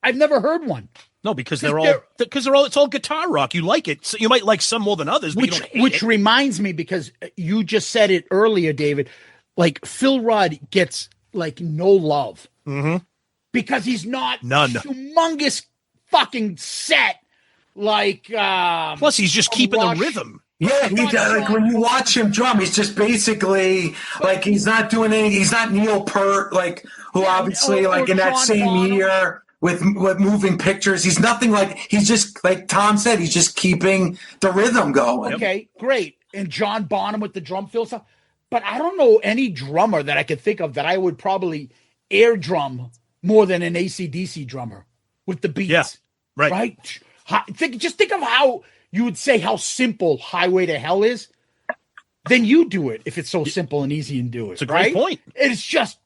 Speaker 4: I've never heard one.
Speaker 3: No, because they're all it's all guitar rock. You like it. So you might like some more than others, but you don't hate
Speaker 4: Which
Speaker 3: it.
Speaker 4: reminds me, because you just said it earlier, David, like Phil Rudd gets like no love because he's not
Speaker 3: None.
Speaker 4: humongous fucking set like
Speaker 3: Plus, he's just keeping the
Speaker 4: Rush.
Speaker 3: rhythm.
Speaker 5: Yeah, like when you watch him drum, he's just basically like he's not doing anything. He's not Neil Peart, like who obviously
Speaker 4: or
Speaker 5: like in that
Speaker 4: John
Speaker 5: same
Speaker 4: Bonham.
Speaker 5: year with moving pictures. He's nothing like. He's just like Tom said. He's just keeping the rhythm going.
Speaker 4: Okay, great. And John Bonham with the drum fill stuff. But I don't know any drummer that I could think of that I would probably air drum more than an AC/DC drummer with the beats.
Speaker 3: Yeah, right.
Speaker 4: Right? Just think of how you would say how simple Highway to Hell is. Then you do it if it's so simple and easy and do it.
Speaker 3: It's a great point.
Speaker 4: It's just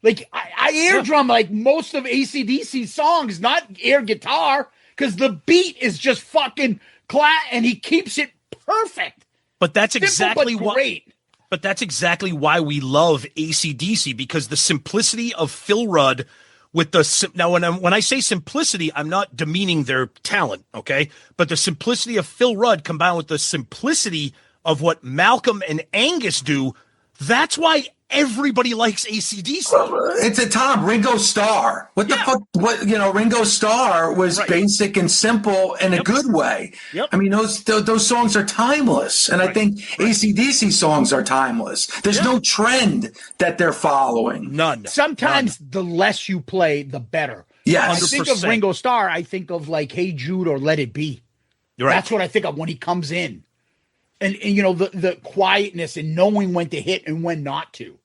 Speaker 4: like I air drum like most of AC/DC songs, not air guitar, because the beat is just fucking and he keeps it perfect.
Speaker 3: But that's
Speaker 4: Simple,
Speaker 3: exactly
Speaker 4: but
Speaker 3: what.
Speaker 4: great.
Speaker 3: But that's exactly why we love AC/DC, because the simplicity of Phil Rudd with now when I say simplicity, I'm not demeaning their talent, okay? But the simplicity of Phil Rudd combined with the simplicity of what Malcolm and Angus do, that's why everybody likes AC/DC.
Speaker 5: It's a Tom Ringo Starr. What the fuck? What Ringo Starr was basic and simple in a good way.
Speaker 3: Yep.
Speaker 5: I mean, those songs are timeless, and I think AC/DC songs are timeless. There's no trend that they're following.
Speaker 3: None.
Speaker 4: Sometimes the less you play, the better.
Speaker 5: Yes.
Speaker 4: I think of
Speaker 3: 100%.
Speaker 4: Ringo Starr, I think of like Hey Jude or Let It Be.
Speaker 3: You're right.
Speaker 4: That's what I think of when he comes in. And the quietness and knowing when to hit and when not to.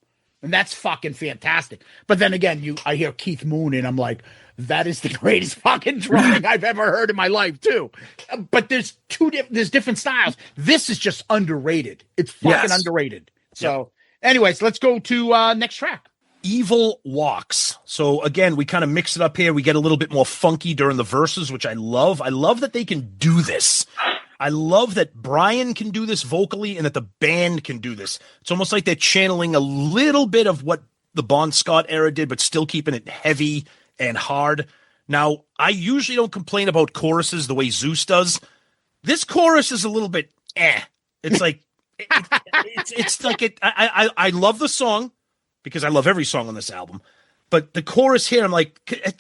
Speaker 4: And that's fucking fantastic. But then again, I hear Keith Moon and I'm like, that is the greatest fucking drumming I've ever heard in my life too. But there's there's different styles. This is just underrated. It's fucking underrated. So anyways, let's go to next track.
Speaker 3: Evil Walks. So again, we kind of mix it up here. We get a little bit more funky during the verses, which I love. I love that they can do this. I love that Brian can do this vocally and that the band can do this. It's almost like they're channeling a little bit of what the Bon Scott era did, but still keeping it heavy and hard. Now, I usually don't complain about choruses the way Zeus does. This chorus is a little bit It's like it's like it. I love the song because I love every song on this album, but the chorus here, I'm like,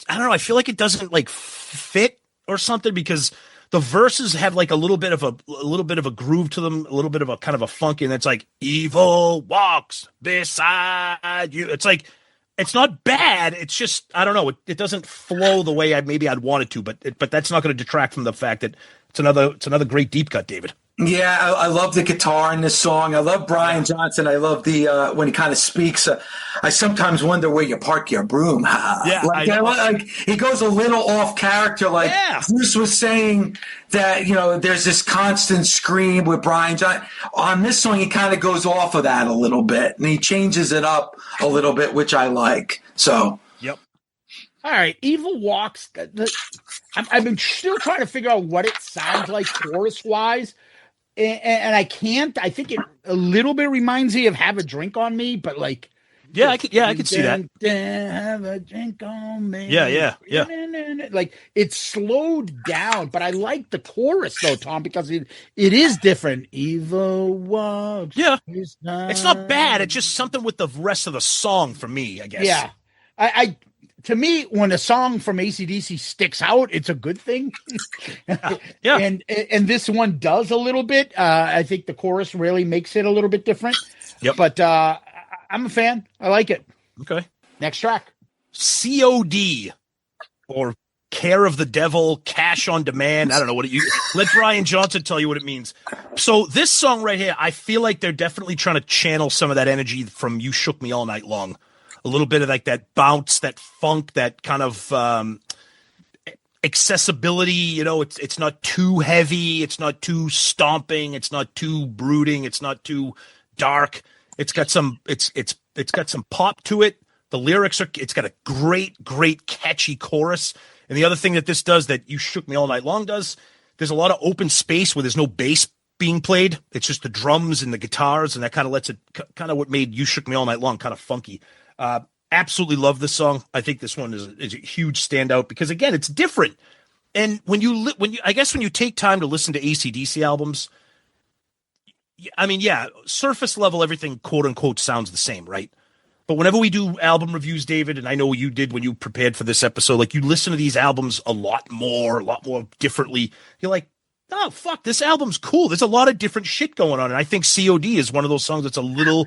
Speaker 3: I don't know. I feel like it doesn't like fit or something because the verses have like a little bit of a groove to them, a little bit of a kind of a funky, and it's like evil walks beside you. It's like it's not bad. It's just I don't know. It doesn't flow the way I'd want it to, but that's not going to detract from the fact that it's another great deep cut, David.
Speaker 5: Yeah, I love the guitar in this song. I love Brian Johnson. I love the when he kind of speaks. I sometimes wonder where you park your broom.
Speaker 3: Yeah,
Speaker 5: like he goes a little off character. Like Zeus was saying that there's this constant scream with Brian Johnson. On this song, he kind of goes off of that a little bit, and he changes it up a little bit, which I like. So.
Speaker 3: Yep.
Speaker 4: All right, Evil Walks. I've been still trying to figure out what it sounds like chorus wise. And I can't. I think it a little bit reminds me of "Have a Drink on Me," but like,
Speaker 3: I could see that.
Speaker 4: Have a drink on me.
Speaker 3: Yeah.
Speaker 4: Like it's slowed down, but I like the chorus though, Tom, because it is different. Evil walks.
Speaker 3: Yeah, it's not bad. It's just something with the rest of the song for me, I guess.
Speaker 4: Yeah, I to me, when a song from AC/DC sticks out, it's a good thing.
Speaker 3: Yeah.
Speaker 4: And this one does a little bit. I think the chorus really makes it a little bit different.
Speaker 3: Yep.
Speaker 4: But I'm a fan. I like it.
Speaker 3: Okay.
Speaker 4: Next track.
Speaker 3: C.O.D. or Care of the Devil, Cash on Demand. I don't know what let Brian Johnson tell you what it means. So this song right here, I feel like they're definitely trying to channel some of that energy from You Shook Me All Night Long. A little bit of like that bounce, that funk, that kind of accessibility. It's not too heavy. It's not too stomping. It's not too brooding. It's not too dark. It's got some. It's got some pop to it. The lyrics it's got a great catchy chorus. And the other thing that this does that You Shook Me All Night Long does, there's a lot of open space where there's no bass being played. It's just the drums and the guitars, and that kind of lets it kind of what made You Shook Me All Night Long kind of funky. Absolutely love this song. I think this one is a huge standout because again, it's different. And when you take time to listen to AC/DC albums, I mean, yeah, surface level, everything quote unquote sounds the same, right? But whenever we do album reviews, David, and I know you did when you prepared for this episode, like you listen to these albums a lot more differently. You're like, oh, fuck, this album's cool. There's a lot of different shit going on. And I think C.O.D. is one of those songs that's a little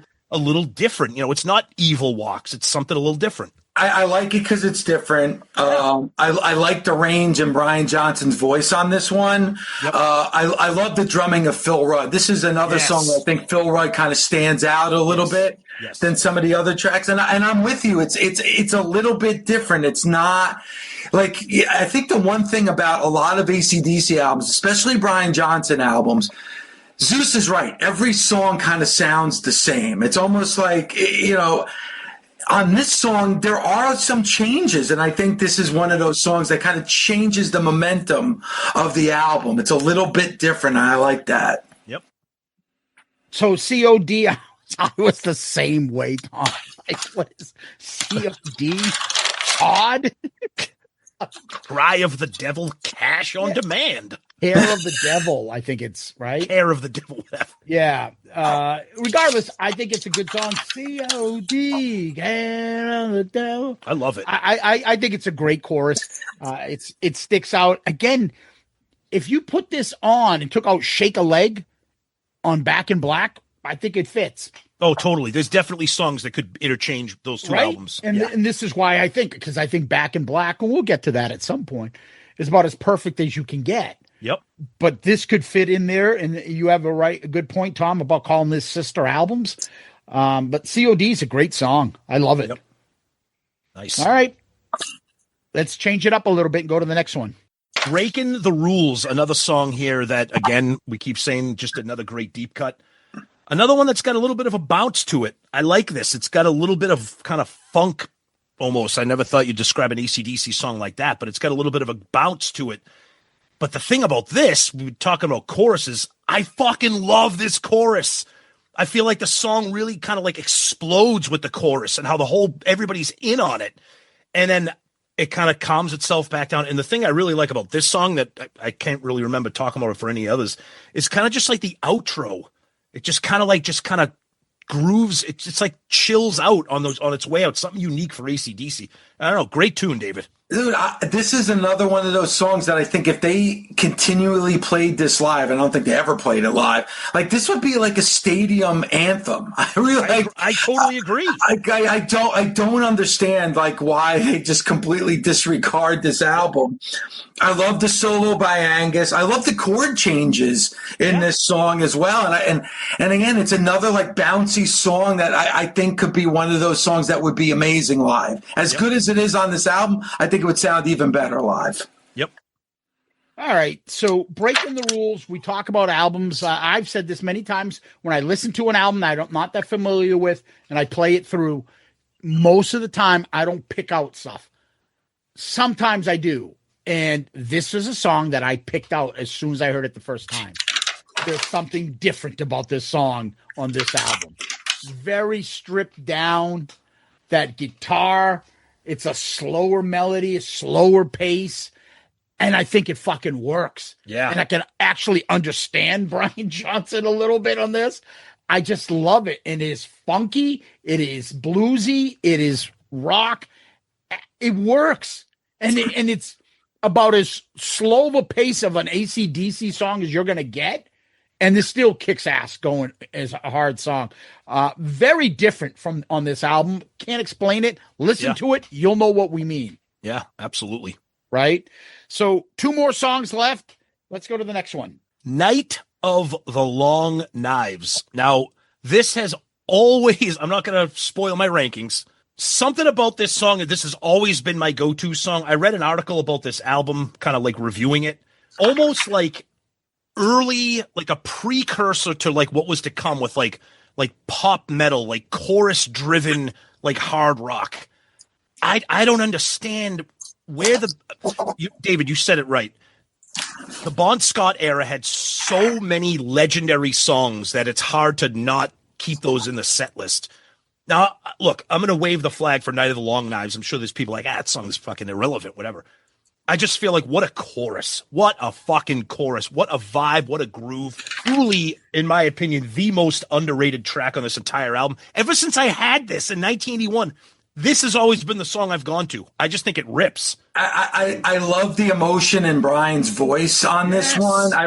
Speaker 3: different. You know, it's not Evil Walks. It's something a little different.
Speaker 5: I like it because it's different. I like the range in Brian Johnson's voice on this one.
Speaker 3: Yep.
Speaker 5: I love the drumming of Phil Rudd. This is another song where I think Phil Rudd kind of stands out a little bit than some of the other tracks. And I'm with you. It's a little bit different. It's not like, I think the one thing about a lot of AC/DC albums, especially Brian Johnson albums, Zeus is right. Every song kind of sounds the same. It's almost like, you know, on this song, there are some changes, and I think this is one of those songs that kind of changes the momentum of the album. It's a little bit different, and I like that.
Speaker 3: Yep.
Speaker 4: So C.O.D., I was the same way, Tom. Like, what is C.O.D.? Odd?
Speaker 3: Cry of the Devil, Cash on Demand.
Speaker 4: Hair of the Devil, I think it's, right?
Speaker 3: Hair of the Devil.
Speaker 4: Yeah. Regardless, I think it's a good song. C.O.D. Hair of the Devil.
Speaker 3: I love it.
Speaker 4: I think it's a great chorus. It sticks out. Again, if you put this on and took out Shake a Leg on Back in Black, I think it fits.
Speaker 3: Oh, totally. There's definitely songs that could interchange those two albums.
Speaker 4: And, and this is why I think, because I think Back in Black, and we'll get to that at some point, is about as perfect as you can get.
Speaker 3: Yep.
Speaker 4: But this could fit in there, and you have a good point, Tom, about calling this sister albums. But C.O.D. is a great song. I love it.
Speaker 3: Yep. Nice.
Speaker 4: All right. Let's change it up a little bit and go to the next one.
Speaker 3: Breaking the Rules, another song here that, again, we keep saying just another great deep cut. Another one that's got a little bit of a bounce to it. I like this. It's got a little bit of kind of funk almost. I never thought you'd describe an AC/DC song like that, but it's got a little bit of a bounce to it. But the thing about this, we were talking about choruses, I fucking love this chorus. I feel like the song really kind of like explodes with the chorus and how everybody's in on it. And then it kind of calms itself back down. And the thing I really like about this song that I can't really remember talking about it for any others is kind of just like the outro. It just kind of grooves. It's like chills out on its way out. Something unique for AC/DC. I don't know. Great tune, David.
Speaker 5: Dude, this is another one of those songs that I think if they continually played this live, I don't think they ever played it live, like this would be like a stadium anthem. I
Speaker 3: totally agree.
Speaker 5: I don't understand like why they just completely disregard this album. I love the solo by Angus. I love the chord changes in this song as well. And again, it's another like bouncy song that I think could be one of those songs that would be amazing live. As good as it is on this album, I think it would sound even better live.
Speaker 3: Yep.
Speaker 4: All right. So breaking the rules, we talk about albums. I've said this many times. When I listen to an album that I'm not that familiar with and I play it through, most of the time I don't pick out stuff. Sometimes I do. And this is a song that I picked out as soon as I heard it the first time. There's something different about this song on this album. Very stripped down. That guitar, it's a slower melody, a slower pace. And I think it fucking works.
Speaker 3: Yeah.
Speaker 4: And I can actually understand Brian Johnson a little bit on this. I just love it. And it is funky. It is bluesy. It is rock. It works. And it's about as slow of a pace of an AC/DC song as you're going to get. And this still kicks ass going as a hard song. Very different from on this album. Can't explain it. Listen to it. You'll know what we mean.
Speaker 3: Yeah, absolutely.
Speaker 4: Right? So 2 more songs left. Let's go to the next one.
Speaker 3: Night of the Long Knives. Now, this has always, I'm not going to spoil my rankings. Something about this song, this has always been my go-to song. I read an article about this album, kind of like reviewing it. Almost like early, like a precursor to like what was to come with like pop metal, like chorus driven, like hard rock. I don't understand where David, you said it right. The Bon Scott era had so many legendary songs that it's hard to not keep those in the set list. Now, look, I'm going to wave the flag for Night of the Long Knives. I'm sure there's people like, that song is fucking irrelevant, whatever. I just feel like, what a chorus. What a fucking chorus. What a vibe. What a groove. Truly, in my opinion, the most underrated track on this entire album. Ever since I had this in 1981, this has always been the song I've gone to. I just think it rips.
Speaker 5: I love the emotion in Brian's voice on this one. I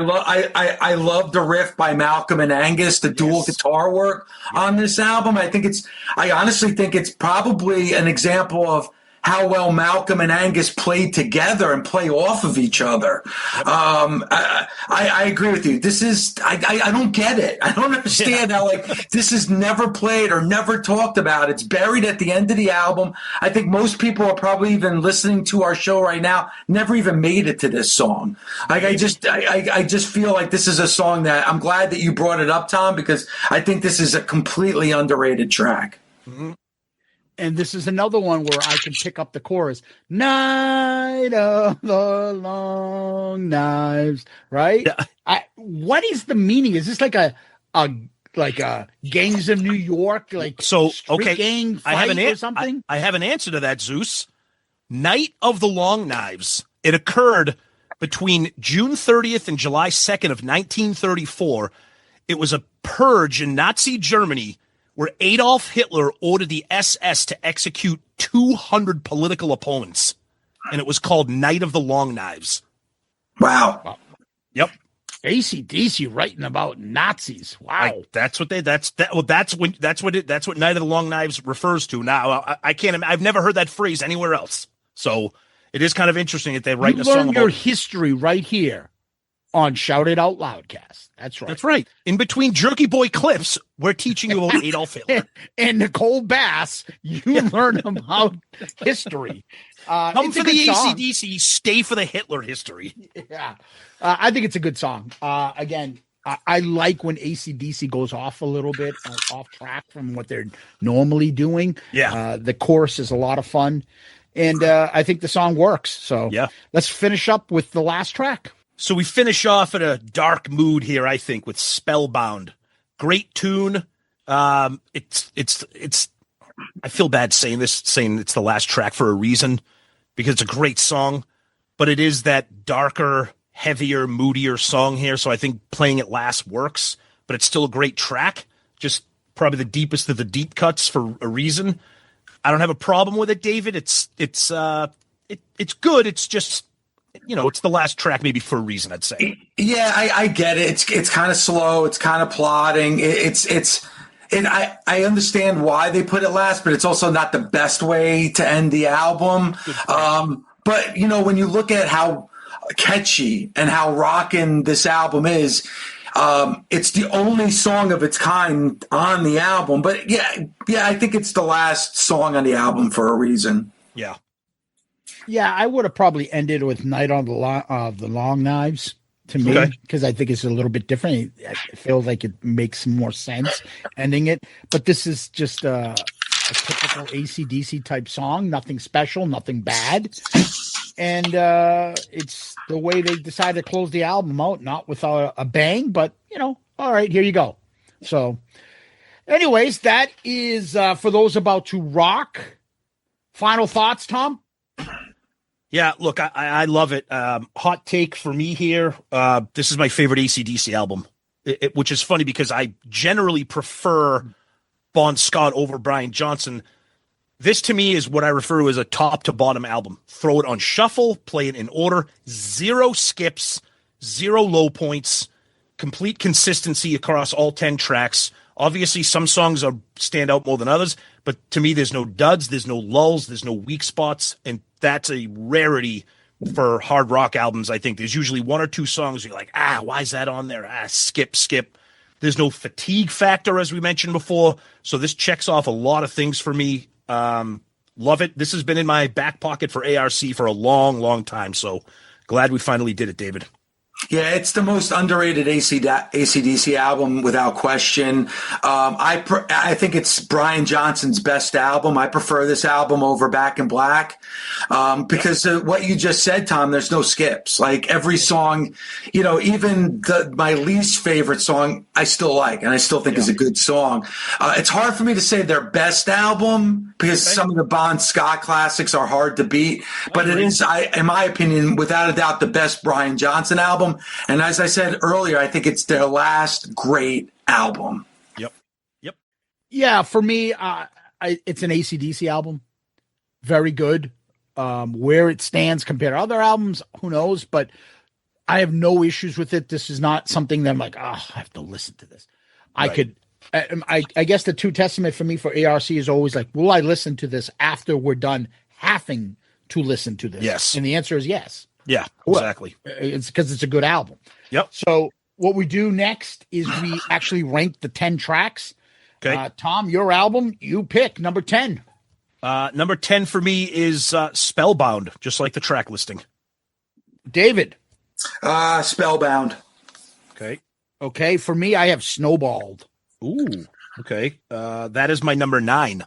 Speaker 5: love the riff by Malcolm and Angus, the dual guitar work on this album. I honestly think it's probably an example of how well Malcolm and Angus played together and play off of each other. I agree with you. This is, I don't get it. I don't understand how, like, this is never played or never talked about. It's buried at the end of the album. I think most people are probably even listening to our show right now, never even made it to this song. Like, I just feel like this is a song that I'm glad that you brought it up, Tom, because I think this is a completely underrated track.
Speaker 3: Mm-hmm.
Speaker 4: And this is another one where I can pick up the chorus. Night of the Long Knives, right?
Speaker 3: Yeah.
Speaker 4: What is the meaning? Is this like a Gangs of New York, like street gang fight or something?
Speaker 3: I have an answer to that, Zeus. Night of the Long Knives. It occurred between June 30th and July 2nd of 1934. It was a purge in Nazi Germany where Adolf Hitler ordered the SS to execute 200 political opponents. And it was called Night of the Long Knives.
Speaker 5: Wow.
Speaker 3: Yep.
Speaker 4: ACDC writing about Nazis. Wow.
Speaker 3: That's what Night of the Long Knives refers to. Now, I've never heard that phrase anywhere else. So it is kind of interesting that they're writing a song about
Speaker 4: your history right here on Shout It Out Loudcast. That's right.
Speaker 3: That's right. In between Jerky Boy clips, we're teaching you about Adolf Hitler.
Speaker 4: And Nicole Bass, you learn about history.
Speaker 3: Come for the ACDC, stay for the Hitler history.
Speaker 4: Yeah. I think it's a good song. Again, I like when ACDC goes off a little bit, off track from what they're normally doing.
Speaker 3: Yeah.
Speaker 4: The chorus is a lot of fun. And I think the song works. So let's finish up with the last track.
Speaker 3: So we finish off in a dark mood here, I think, with Spellbound. Great tune. It's I feel bad saying it's the last track for a reason, because it's a great song, but it is that darker, heavier, moodier song here. So I think playing it last works, but it's still a great track. Just probably the deepest of the deep cuts for a reason. I don't have a problem with it, David. It's good. It's just, it's the last track maybe for a reason, I'd say.
Speaker 5: Yeah, I get it. It's kind of slow. It's kind of plodding. And I understand why they put it last, but it's also not the best way to end the album. But, when you look at how catchy and how rockin' this album is, it's the only song of its kind on the album. But yeah, I think it's the last song on the album for a reason.
Speaker 3: Yeah.
Speaker 4: Yeah, I would have probably ended with Night on the Long Knives to me, because I think it's a little bit different. It feels like it makes more sense ending it. But this is just a typical AC/DC type song. Nothing special, nothing bad. And it's the way they decided to close the album out, not without a bang, but, all right, here you go. So anyways, that is for those about to rock. Final thoughts, Tom?
Speaker 3: Yeah, look, I love it. Hot take for me here. This is my favorite AC/DC album, which is funny because I generally prefer Bon Scott over Brian Johnson. This to me is what I refer to as a top to bottom album. Throw it on shuffle, play it in order, 0 skips, 0 low points, complete consistency across all 10 tracks. Obviously, some songs stand out more than others, but to me, there's no duds, there's no lulls, there's no weak spots, and that's a rarity for hard rock albums, I think. There's usually 1 or 2 songs you're like, why is that on there? Skip. There's no fatigue factor, as we mentioned before, so this checks off a lot of things for me. Love it. This has been in my back pocket for ARC for a long, long time, so glad we finally did it, David.
Speaker 5: Yeah, it's the most underrated ACDC album without question. I think it's Brian Johnson's best album. I prefer this album over Back in Black because what you just said, Tom, there's no skips. Like every song, even my least favorite song, I still like and I still think is a good song. It's hard for me to say their best album because some of the Bon Scott classics are hard to beat, but it is, in my opinion, without a doubt, the best Brian Johnson album. And as I said earlier, I think it's their last great album.
Speaker 3: Yep.
Speaker 4: Yeah, for me, it's an AC/DC album. Very good. Where it stands compared to other albums, who knows? But I have no issues with it. This is not something that I'm like, I have to listen to this.
Speaker 3: Right.
Speaker 4: I guess the two testament for me for ARC is always like, will I listen to this after we're done having to listen to this?
Speaker 3: Yes.
Speaker 4: And the answer is yes.
Speaker 3: Yeah, exactly.
Speaker 4: It's because it's a good album.
Speaker 3: Yep.
Speaker 4: So what we do next is we actually rank the 10 tracks.
Speaker 3: Okay.
Speaker 4: Tom, your album, you pick number 10.
Speaker 3: Number 10 for me is Spellbound, just like the track listing.
Speaker 4: David.
Speaker 5: Spellbound.
Speaker 3: Okay.
Speaker 4: Okay. For me, I have Snowballed.
Speaker 3: Ooh. Okay. That is my number 9.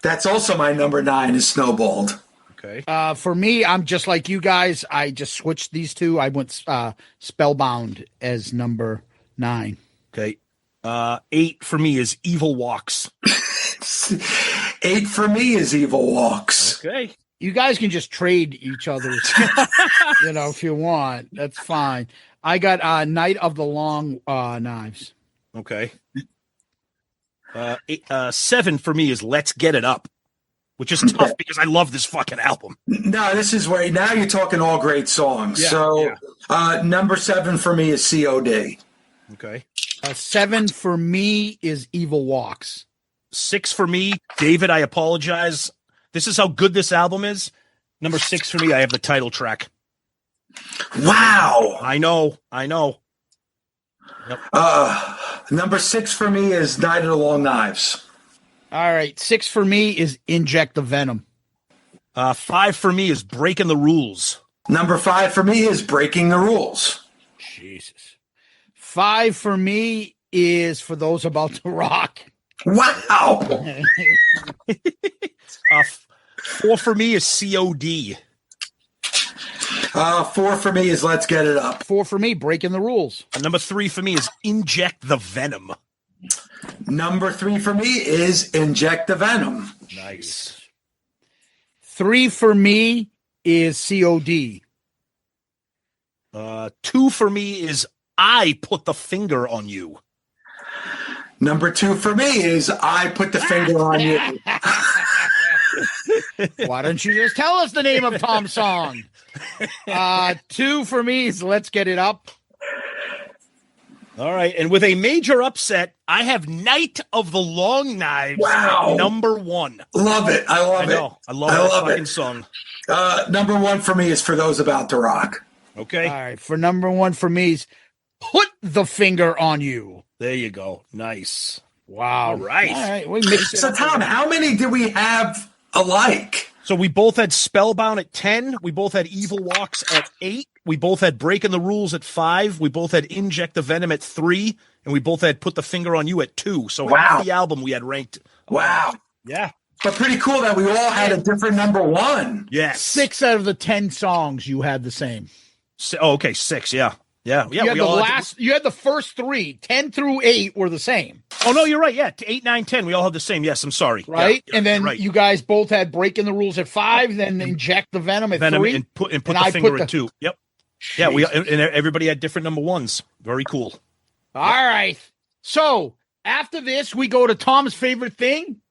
Speaker 5: That's also my number 9 is Snowballed.
Speaker 3: Okay.
Speaker 4: For me, I'm just like you guys. I just switched these two. I went Spellbound as number 9.
Speaker 3: Okay. 8 for me is Evil Walks.
Speaker 5: 8 for me is Evil Walks.
Speaker 3: Okay.
Speaker 4: You guys can just trade each other's, if you want. That's fine. I got Night of the Long Knives.
Speaker 3: Okay. 7 for me is Let's Get It Up, which is tough because I love this fucking album.
Speaker 5: No, this is where now you're talking all great songs. Number 7 for me is C.O.D.
Speaker 3: Okay.
Speaker 4: 7 for me is Evil Walks.
Speaker 3: 6 for me, David, I apologize. This is how good this album is. Number 6 for me, I have the title track.
Speaker 5: Wow.
Speaker 3: I know. Yep.
Speaker 5: Number 6 for me is Night of the Long Knives.
Speaker 4: All right. 6 for me is Inject the Venom.
Speaker 3: 5 for me is Breaking the Rules.
Speaker 5: Number 5 for me is Breaking the Rules.
Speaker 4: Jesus. 5 for me is For Those About to Rock.
Speaker 5: Wow.
Speaker 3: 4 for me is C.O.D.
Speaker 5: 4 for me is Let's Get It Up.
Speaker 4: 4 for me, Breaking the Rules.
Speaker 3: Number 3 for me is Inject the Venom.
Speaker 5: Number 3 for me is Inject the Venom.
Speaker 3: Nice.
Speaker 4: 3 for me is C.O.D.
Speaker 3: 2 for me is I Put the Finger on You.
Speaker 5: Number 2 for me is I Put the Finger on You.
Speaker 4: Why don't you just tell us the name of Tom's song? 2 for me is Let's Get It Up.
Speaker 3: All right. And with a major upset, I have Night of the Long Knives at number 1.
Speaker 5: Love it. I love it.
Speaker 3: I love that fucking song.
Speaker 5: Number 1 for me is For Those About to Rock.
Speaker 3: Okay.
Speaker 4: All right. For number 1 for me is Put the Finger on You.
Speaker 3: There you go. Nice.
Speaker 4: Wow.
Speaker 3: All right.
Speaker 4: All right. We mixed it
Speaker 5: So,
Speaker 4: up.
Speaker 5: Tom, how many did we have alike?
Speaker 3: So we both had Spellbound at 10. We both had Evil Walks at 8. We both had Breaking the Rules at 5. We both had Inject the Venom at 3. And we both had Put the Finger on You at 2. So half the album we had ranked.
Speaker 5: Wow.
Speaker 3: Yeah.
Speaker 5: But pretty cool that we all had a different number 1.
Speaker 3: Yes.
Speaker 4: 6 out of the 10 songs you had the same.
Speaker 3: Okay. 6. Yeah. Yeah.
Speaker 4: You had the first 3, 10 through 8 were the same.
Speaker 3: Oh, no, you're right. Yeah. 8, 9, 10. We all have the same. Yes. I'm sorry.
Speaker 4: Right.
Speaker 3: Yeah,
Speaker 4: and then
Speaker 3: right.
Speaker 4: you guys both had Breaking the Rules at 5, then Inject the Venom at 3.
Speaker 3: And put the finger at 2. Yep.
Speaker 4: Jeez.
Speaker 3: Yeah. And everybody had different number 1s. Very cool.
Speaker 4: All right. So after this, we go to Tom's favorite thing.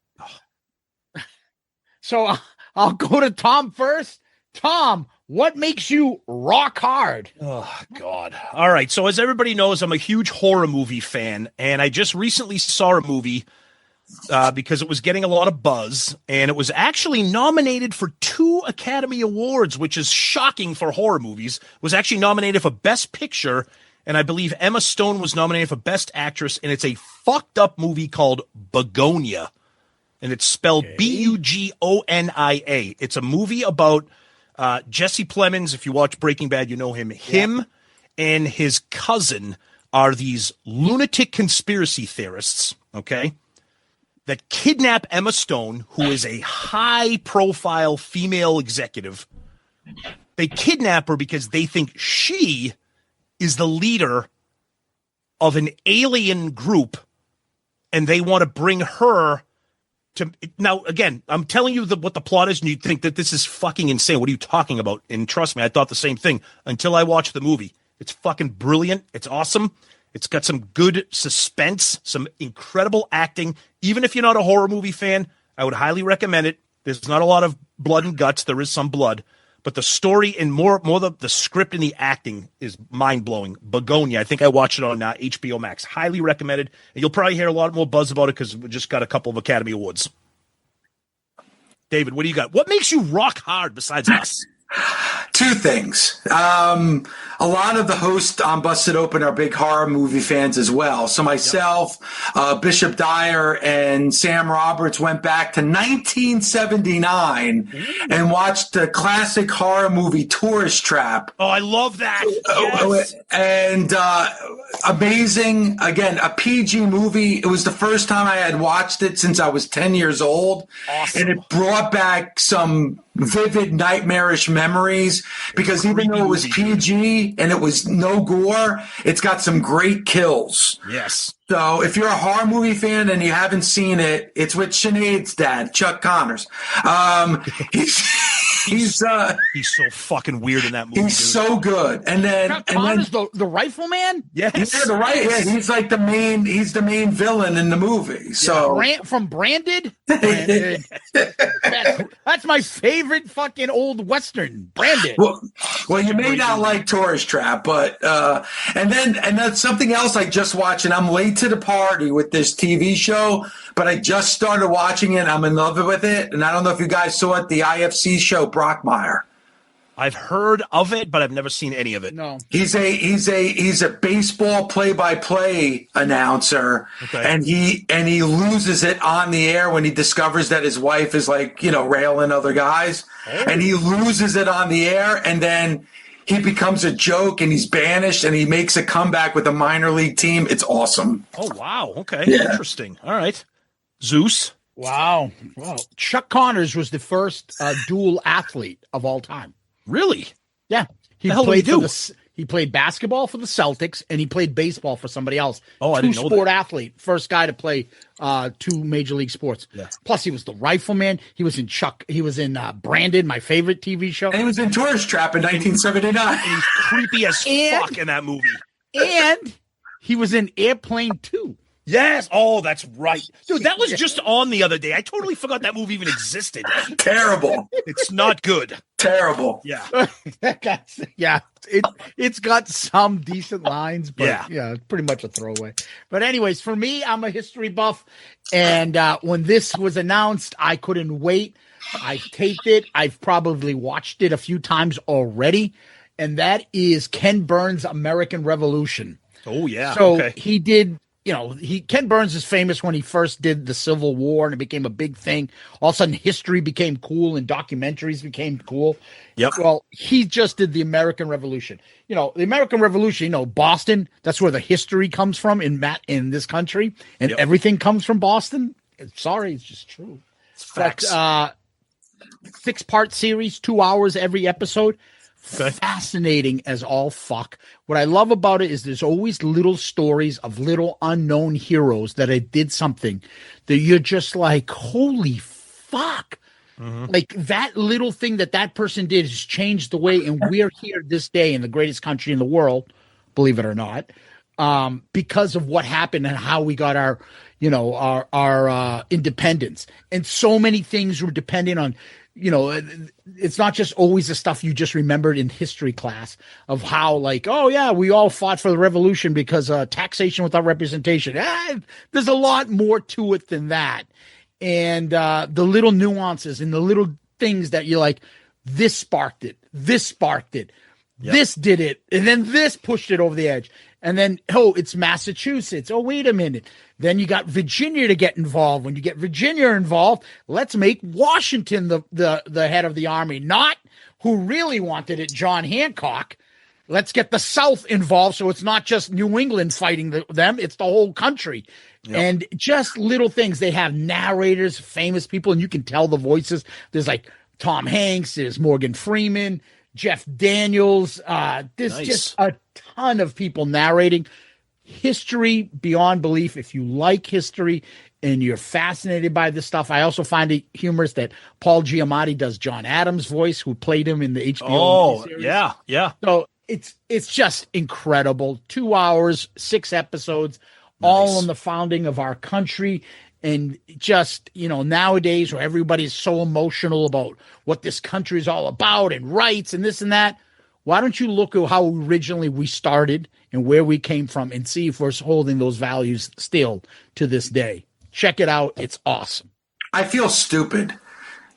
Speaker 4: So I'll go to Tom first. Tom, what makes you rock hard?
Speaker 3: Oh, God. All right. So as everybody knows, I'm a huge horror movie fan, and I just recently saw a movie because it was getting a lot of buzz, and it was actually nominated for 2 Academy Awards, which is shocking for horror movies. It was actually nominated for Best Picture, and I believe Emma Stone was nominated for Best Actress, and it's a fucked up movie called Begonia, and it's spelled Bugonia. It's a movie about Jesse Plemons. If you watch Breaking Bad, you know him. and his cousin are these lunatic conspiracy theorists, okay, that kidnap Emma Stone, who is a high-profile female executive. They kidnap her because they think she is the leader of an alien group, and they want to bring her to. Now, again, I'm telling you what the plot is, and you think that this is fucking insane. What are you talking about? And trust me, I thought the same thing until I watched the movie. It's fucking brilliant. It's awesome. It's got some good suspense, some incredible acting. Even if you're not a horror movie fan, I would highly recommend it. There's not a lot of blood and guts. There is some blood. But the story and more the script and the acting is mind-blowing. Begonia, I think I watched it on HBO Max. Highly recommended. And you'll probably hear a lot more buzz about it because we just got a couple of Academy Awards. David, what do you got? What makes you rock hard besides us?
Speaker 5: Two things. A lot of the hosts on Busted Open are big horror movie fans as well. So myself, Bishop Dyer, and Sam Roberts went back to 1979 and watched the classic horror movie Tourist Trap.
Speaker 3: Oh, I love that. Yes.
Speaker 5: And amazing. Again, a PG movie. It was the first time I had watched it since I was 10 years old.
Speaker 3: Awesome.
Speaker 5: And it brought back some vivid nightmarish memories because even though it was PG and it was no gore, it's got some great kills.
Speaker 3: Yes.
Speaker 5: So if you're a horror movie fan and you haven't seen it, it's with Sinead's dad, Chuck Connors. He's so
Speaker 3: fucking weird in that movie.
Speaker 5: He's so good. And then
Speaker 4: Chuck Connors, the rifleman?
Speaker 3: Yes.
Speaker 5: He's like the main villain in the movie. So
Speaker 4: from Branded? Branded. That's my favorite fucking old Western. Branded.
Speaker 5: Well, you may not like Tourist Trap, but and that's something else I just watched, and I'm late to the party with this TV show, but I just started watching it. I'm in love with it, and I don't know if you guys saw it, the IFC show Brockmire.
Speaker 3: I've heard of it, but I've never seen any of it.
Speaker 4: No.
Speaker 5: He's a baseball play-by-play announcer,
Speaker 3: okay.
Speaker 5: and he loses it on the air when he discovers that his wife is railing other guys, and he loses it on the air, and then he becomes a joke, and he's banished, and he makes a comeback with a minor league team. It's awesome.
Speaker 3: Oh wow! Okay,
Speaker 5: Yeah.
Speaker 3: Interesting. All right, Zeus.
Speaker 4: Wow. Chuck Connors was the first dual athlete of all time.
Speaker 3: Really?
Speaker 4: Yeah. He played basketball for the Celtics and he played baseball for somebody else.
Speaker 3: Oh, I didn't know that.
Speaker 4: Two-sport athlete. First guy to play two major league sports.
Speaker 3: Yeah.
Speaker 4: Plus he was the rifleman. He was in Branded, my favorite TV show.
Speaker 5: And he was in Tourist Trap in 1979.
Speaker 3: He's creepy as fuck in that movie.
Speaker 4: And he was in Airplane 2.
Speaker 3: Yes. Oh, that's right. Dude, that was just on the other day. I totally forgot that movie even existed.
Speaker 5: Terrible.
Speaker 3: It's not good.
Speaker 5: Terrible.
Speaker 3: Yeah.
Speaker 4: It's got some decent lines, but yeah, it's pretty much a throwaway. But anyways, for me, I'm a history buff. And when this was announced, I couldn't wait. I taped it. I've probably watched it a few times already. And that is Ken Burns' American Revolution.
Speaker 3: Oh, yeah.
Speaker 4: So
Speaker 3: okay.
Speaker 4: he did, Ken Burns is famous when he first did the Civil War and it became a big thing. All of a sudden, history became cool and documentaries became cool.
Speaker 3: Yep.
Speaker 4: Well, he just did the American Revolution. The American Revolution, Boston, that's where the history comes from in this country. And everything comes from Boston. Sorry, it's just true.
Speaker 3: It's facts.
Speaker 4: But, 6-part series, 2 hours every episode.
Speaker 3: Okay.
Speaker 4: Fascinating as all fuck. What I love about it is there's always little stories of little unknown heroes that did something that you're just like, holy fuck. Mm-hmm. Like that little thing that person did has changed the way, and we're here this day in the greatest country in the world, believe it or not, because of what happened and how we got our independence. And so many things were dependent on, it's not just always the stuff you just remembered in history class of how we all fought for the revolution because taxation without representation. There's a lot more to it than that. And the little nuances and the little things that you're like, this sparked it. Yep. This did it. And then this pushed it over the edge. And then, it's Massachusetts. Oh, wait a minute. Then you got Virginia to get involved. When you get Virginia involved, let's make Washington the head of the army, not who really wanted it, John Hancock. let's get the South involved. So it's not just New England fighting them. It's the whole country. Yep. And just little things. They have narrators, famous people, and you can tell the voices. There's like Tom Hanks, there's Morgan Freeman, Jeff Daniels. There's just a ton of people narrating history beyond belief. If you like history and you're fascinated by this stuff, I also find it humorous that Paul Giamatti does John Adams' voice, who played him in the HBO series.
Speaker 3: Yeah.
Speaker 4: So it's just incredible. 2 hours, 6 episodes, all on the founding of our country. And just, nowadays where everybody's so emotional about what this country is all about and rights and this and that, why don't you look at how originally we started and where we came from and see if we're holding those values still to this day? Check it out. It's awesome.
Speaker 5: I feel stupid.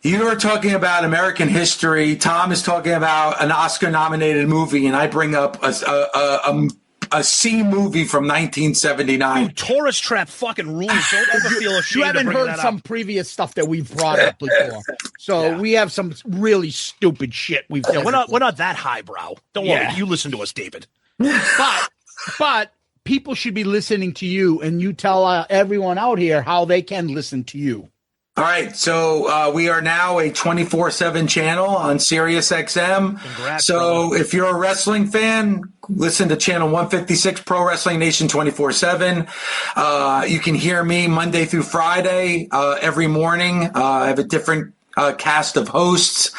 Speaker 5: You are talking about American history. Tom is talking about an Oscar-nominated movie, and I bring up a C movie from 1979.
Speaker 3: Tourist Trap fucking rules. Don't ever feel ashamed.
Speaker 4: You haven't
Speaker 3: to bring
Speaker 4: heard
Speaker 3: that
Speaker 4: some
Speaker 3: up.
Speaker 4: previous stuff that we've brought up before. So we have some really stupid shit we've done.
Speaker 3: We're not that highbrow. Don't worry. You listen to us, David.
Speaker 4: But people should be listening to you, and you tell everyone out here how they can listen to you.
Speaker 5: All right, so we are now a 24/7 channel on Sirius XM.
Speaker 3: Congrats,
Speaker 5: so
Speaker 3: brother.
Speaker 5: if you're a wrestling fan, listen to channel 156 Pro Wrestling Nation 24/7. You can hear me Monday through Friday every morning. I have a different cast of hosts.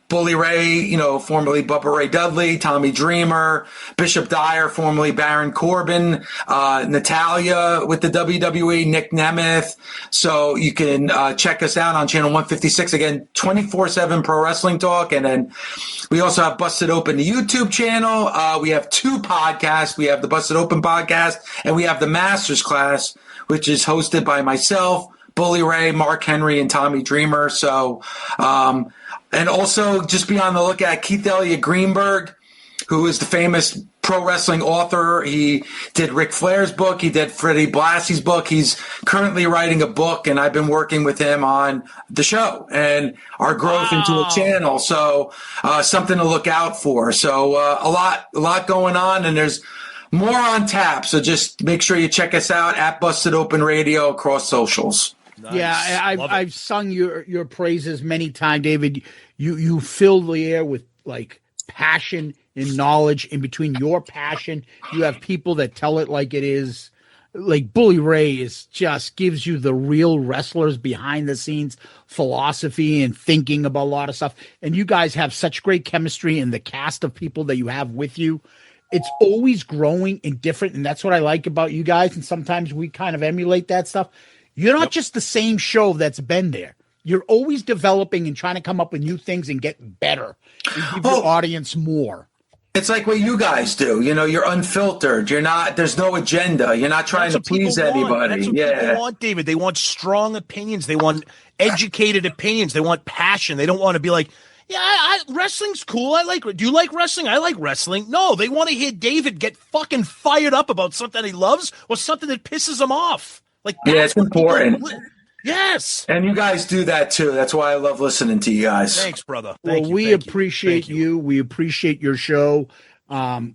Speaker 5: Bully Ray, formerly Bubba Ray Dudley, Tommy Dreamer, Bishop Dyer, formerly Baron Corbin, Natalia with the WWE, Nick Nemeth. So you can check us out on channel 156. Again, 24/7 pro wrestling talk. And then we also have Busted Open, the YouTube channel. We have 2 podcasts. We have the Busted Open podcast, and we have the Masters Class, which is hosted by myself, Bully Ray, Mark Henry, and Tommy Dreamer. So, and also just be on the lookout, Keith Elliott Greenberg, who is the famous pro wrestling author. He did Ric Flair's book. He did Freddie Blassie's book. He's currently writing a book, and I've been working with him on the show and our growth into a channel. So something to look out for. So a lot going on, and there's more on tap. So just make sure you check us out at Busted Open Radio across socials.
Speaker 3: Nice.
Speaker 4: Yeah, I've sung your praises many times, David. You fill the air with like passion and knowledge. In between your passion, you have people that tell it like it is. Like Bully Ray just gives you the real wrestlers behind the scenes philosophy and thinking about a lot of stuff. And you guys have such great chemistry, and the cast of people that you have with you, it's always growing and different. And that's what I like about you guys. And sometimes we kind of emulate that stuff. You're not just the same show that's been there. You're always developing and trying to come up with new things and get better and give your audience more.
Speaker 5: It's like what you guys do. You're unfiltered. There's no agenda. You're not trying to please anybody.
Speaker 3: That's what people want, David. They want strong opinions. They want educated opinions. They want passion. They don't want to be like, wrestling's cool. Do you like wrestling? I like wrestling. No, they want to hear David get fucking fired up about something he loves or something that pisses him off.
Speaker 5: It's important.
Speaker 3: Yes.
Speaker 5: And you guys do that too. That's why I love listening to you guys.
Speaker 3: Thanks, brother.
Speaker 4: We appreciate you. We appreciate your show.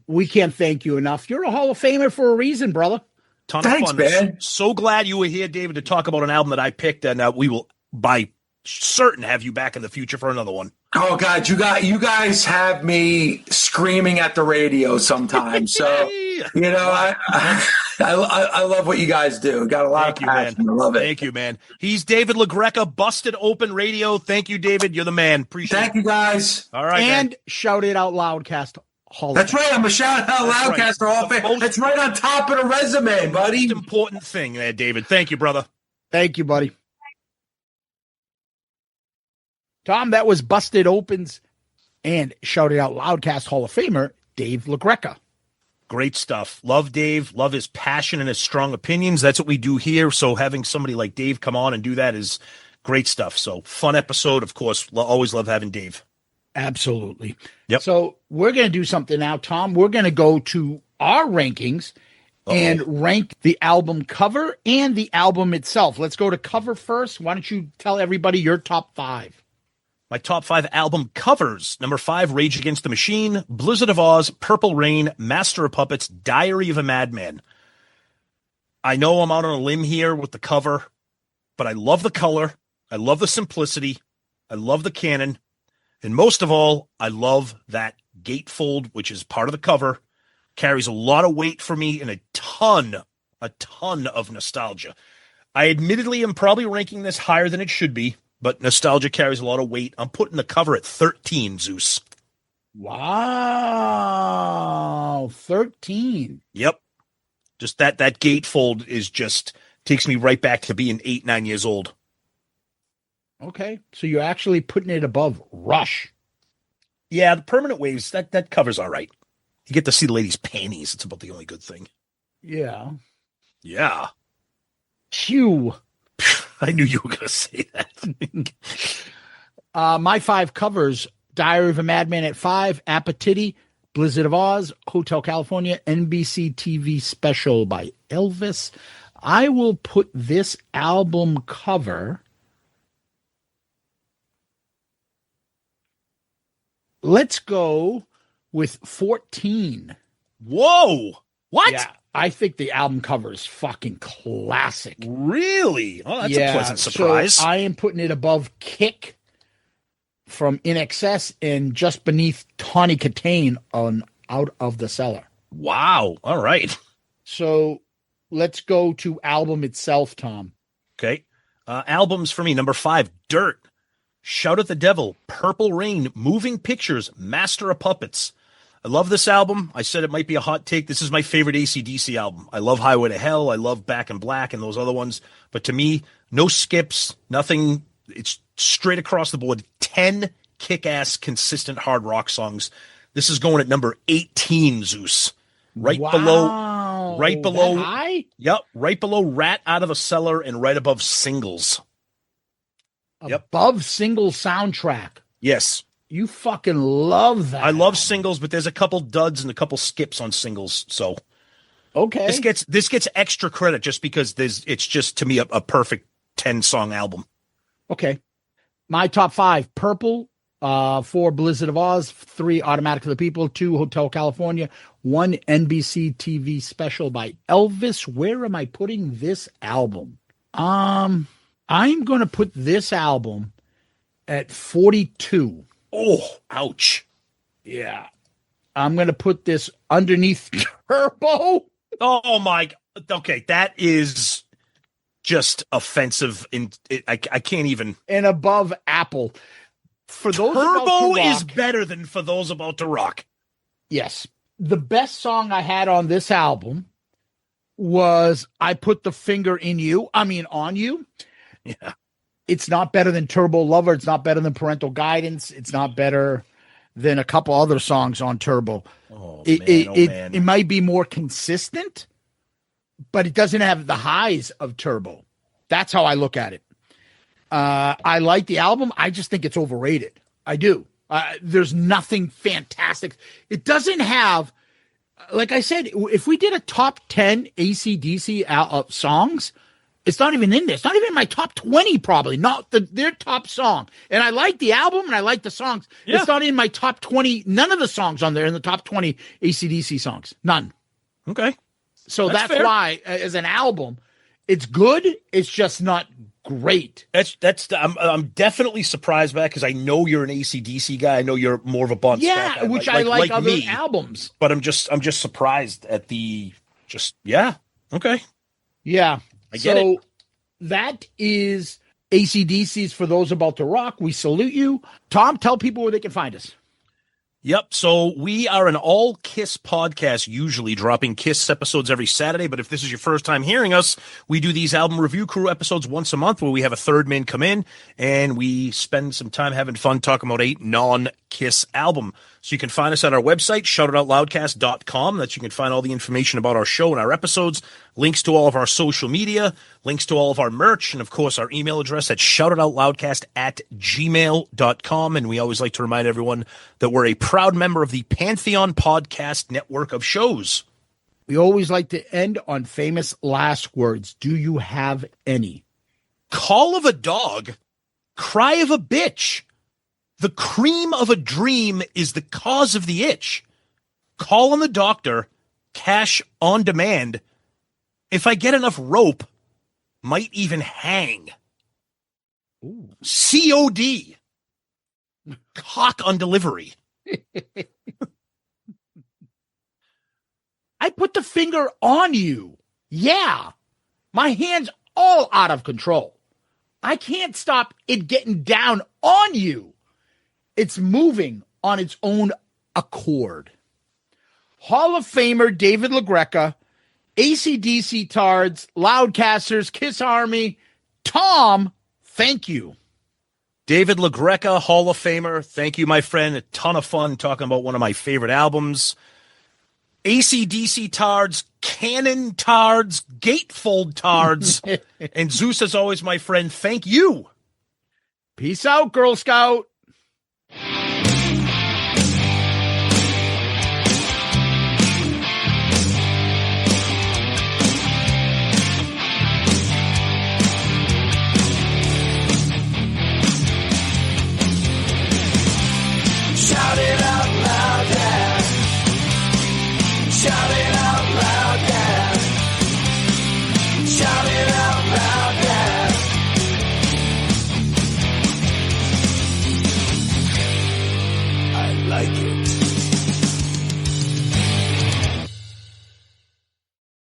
Speaker 4: We can't thank you enough. You're a Hall of Famer for a reason, brother.
Speaker 5: Thanks,
Speaker 3: of fun.
Speaker 5: man.
Speaker 3: So glad you were here, David, to talk about an album that I picked, and we will by certain have you back in the future for another one.
Speaker 5: Oh God, you guys have me screaming at the radio sometimes. So I love what you guys do. Got a lot of passion. I love it.
Speaker 3: Thank you, man. He's David LaGreca, Busted Open Radio. Thank you, David. You're the man. Appreciate it.
Speaker 5: Thank you, guys.
Speaker 3: All right,
Speaker 4: and
Speaker 3: man.
Speaker 4: Shout It Out Loudcast Hall.
Speaker 5: That's right. I'm a Shout Out Loudcast Hall of Fame. That's right on top of the resume, buddy.
Speaker 3: Most important thing there, David. Thank you, brother.
Speaker 4: Thank you, buddy. Tom, that was Busted Opens and Shout It Out Loudcast Hall of Famer Dave LaGreca.
Speaker 3: Great stuff. Love Dave. Love his passion and his strong opinions. That's what we do here. So having somebody like Dave come on and do that is great stuff. So fun episode, of course. Always love having Dave.
Speaker 4: Absolutely.
Speaker 3: Yep.
Speaker 4: So we're going to do something now, Tom. We're going to go to our rankings and rank the album cover and the album itself. Let's go to cover first. Why don't you tell everybody your top 5?
Speaker 3: My top 5 album covers. Number 5, Rage Against the Machine, Blizzard of Oz, Purple Rain, Master of Puppets, Diary of a Madman. I know I'm out on a limb here with the cover, but I love the color. I love the simplicity. I love the canon. And most of all, I love that gatefold, which is part of the cover. Carries a lot of weight for me and a ton of nostalgia. I admittedly am probably ranking this higher than it should be, but nostalgia carries a lot of weight. I'm putting the cover at 13, Zeus.
Speaker 4: Wow. 13.
Speaker 3: Yep. Just that gatefold is just takes me right back to being 8, 9 years old.
Speaker 4: Okay. So you're actually putting it above Rush.
Speaker 3: Yeah, the Permanent Waves, that cover's all right. You get to see the lady's panties. It's about the only good thing.
Speaker 4: Yeah.
Speaker 3: Yeah.
Speaker 4: Phew.
Speaker 3: I knew you were going to say that.
Speaker 4: My 5 covers: Diary of a Madman at 5, Appetiti, Blizzard of Oz, Hotel California, NBC TV Special by Elvis. I will put this album cover. Let's go with 14.
Speaker 3: Whoa. What?
Speaker 4: Yeah, I think the album cover is fucking classic.
Speaker 3: Really? Oh, that's a pleasant surprise.
Speaker 4: So I am putting it above Kick from In Excess and just beneath Tawny Katane on Out of the Cellar.
Speaker 3: Wow. All right.
Speaker 4: So let's go to album itself, Tom.
Speaker 3: Okay. Albums for me. Number 5, Dirt, Shout at the Devil, Purple Rain, Moving Pictures, Master of Puppets. I love this album. I said it might be a hot take. This is my favorite AC/DC album. I love Highway to Hell. I love Back in Black and those other ones. But to me, no skips, nothing. It's straight across the board. 10 kick-ass, consistent hard rock songs. This is going at number 18, Zeus. Right below.
Speaker 4: That high?
Speaker 3: Yep. Right below Rat Out of the Cellar and right above Singles.
Speaker 4: Above Single soundtrack.
Speaker 3: Yes.
Speaker 4: You fucking love that.
Speaker 3: I love Singles, but there's a couple duds and a couple skips on Singles. So
Speaker 4: okay,
Speaker 3: this gets extra credit just because it's just to me a perfect 10-song album.
Speaker 4: Okay, my top 5: Purple, 4 Blizzard of Oz, 3 Automatic for the People, 2 Hotel California, 1 NBC TV Special by Elvis. Where am I putting this album? I'm going to put this album at 42.
Speaker 3: Oh, ouch.
Speaker 4: Yeah. I'm going to put this underneath Turbo.
Speaker 3: Oh, my. Okay, that is just offensive. I can't even.
Speaker 4: And above Apple. For those about
Speaker 3: Turbo
Speaker 4: to rock,
Speaker 3: is better than For Those About to Rock.
Speaker 4: Yes. The best song I had on this album was I Put the Finger in You. I mean, on You.
Speaker 3: Yeah.
Speaker 4: It's not better than Turbo Lover. It's not better than Parental Guidance. It's not better than a couple other songs on Turbo.
Speaker 3: Oh,
Speaker 4: It might be more consistent, but it doesn't have the highs of Turbo. That's how I look at it. I like the album. I just think it's overrated. I do. There's nothing fantastic. It doesn't have, like I said, if we did a top 10 AC/DC songs, it's not even in there. It's not even in my top 20, probably. Not their top song. And I like the album and I like the songs. Yeah. It's not in my top 20. None of the songs on there in the top 20 AC/DC songs. None.
Speaker 3: Okay.
Speaker 4: So that's why, as an album, it's good. It's just not great.
Speaker 3: I'm definitely surprised by that because I know you're an AC/DC guy. I know you're more of a Bon Scott guy,
Speaker 4: which I like other
Speaker 3: me,
Speaker 4: albums.
Speaker 3: But I'm just surprised at okay.
Speaker 4: Yeah.
Speaker 3: I get it.
Speaker 4: That is AC/DC's For Those About to Rock. We salute you. Tom, tell people where they can find us.
Speaker 3: Yep. So we are an all Kiss podcast, usually dropping Kiss episodes every Saturday. But if this is your first time hearing us, we do these album review crew episodes once a month where we have a third man come in and we spend some time having fun talking about a non-Kiss album. So you can find us at our website, shoutitoutloudcast.com. That you can find all the information about our show and our episodes, links to all of our social media, links to all of our merch, and of course our email address at shoutitoutloudcast@gmail.com. And we always like to remind everyone that we're a proud member of the Pantheon Podcast Network of shows.
Speaker 4: We always like to end on famous last words. Do you have any?
Speaker 3: Call of a dog, cry of a bitch. The cream of a dream is the cause of the itch. Call on the doctor, cash on demand. If I get enough rope, might even hang.
Speaker 4: Ooh.
Speaker 3: C.O.D. Cock on delivery.
Speaker 4: I put the finger on you. Yeah. My hand's all out of control. I can't stop it getting down on you. It's moving on its own accord. Hall of Famer David LaGreca, ACDC Tards, Loudcasters, Kiss Army, Tom, thank you.
Speaker 3: David LaGreca, Hall of Famer. Thank you, my friend. A ton of fun talking about one of my favorite albums. ACDC Tards, Cannon Tards, Gatefold Tards, and Zeus, as always, my friend. Thank you.
Speaker 4: Peace out, Girl Scout.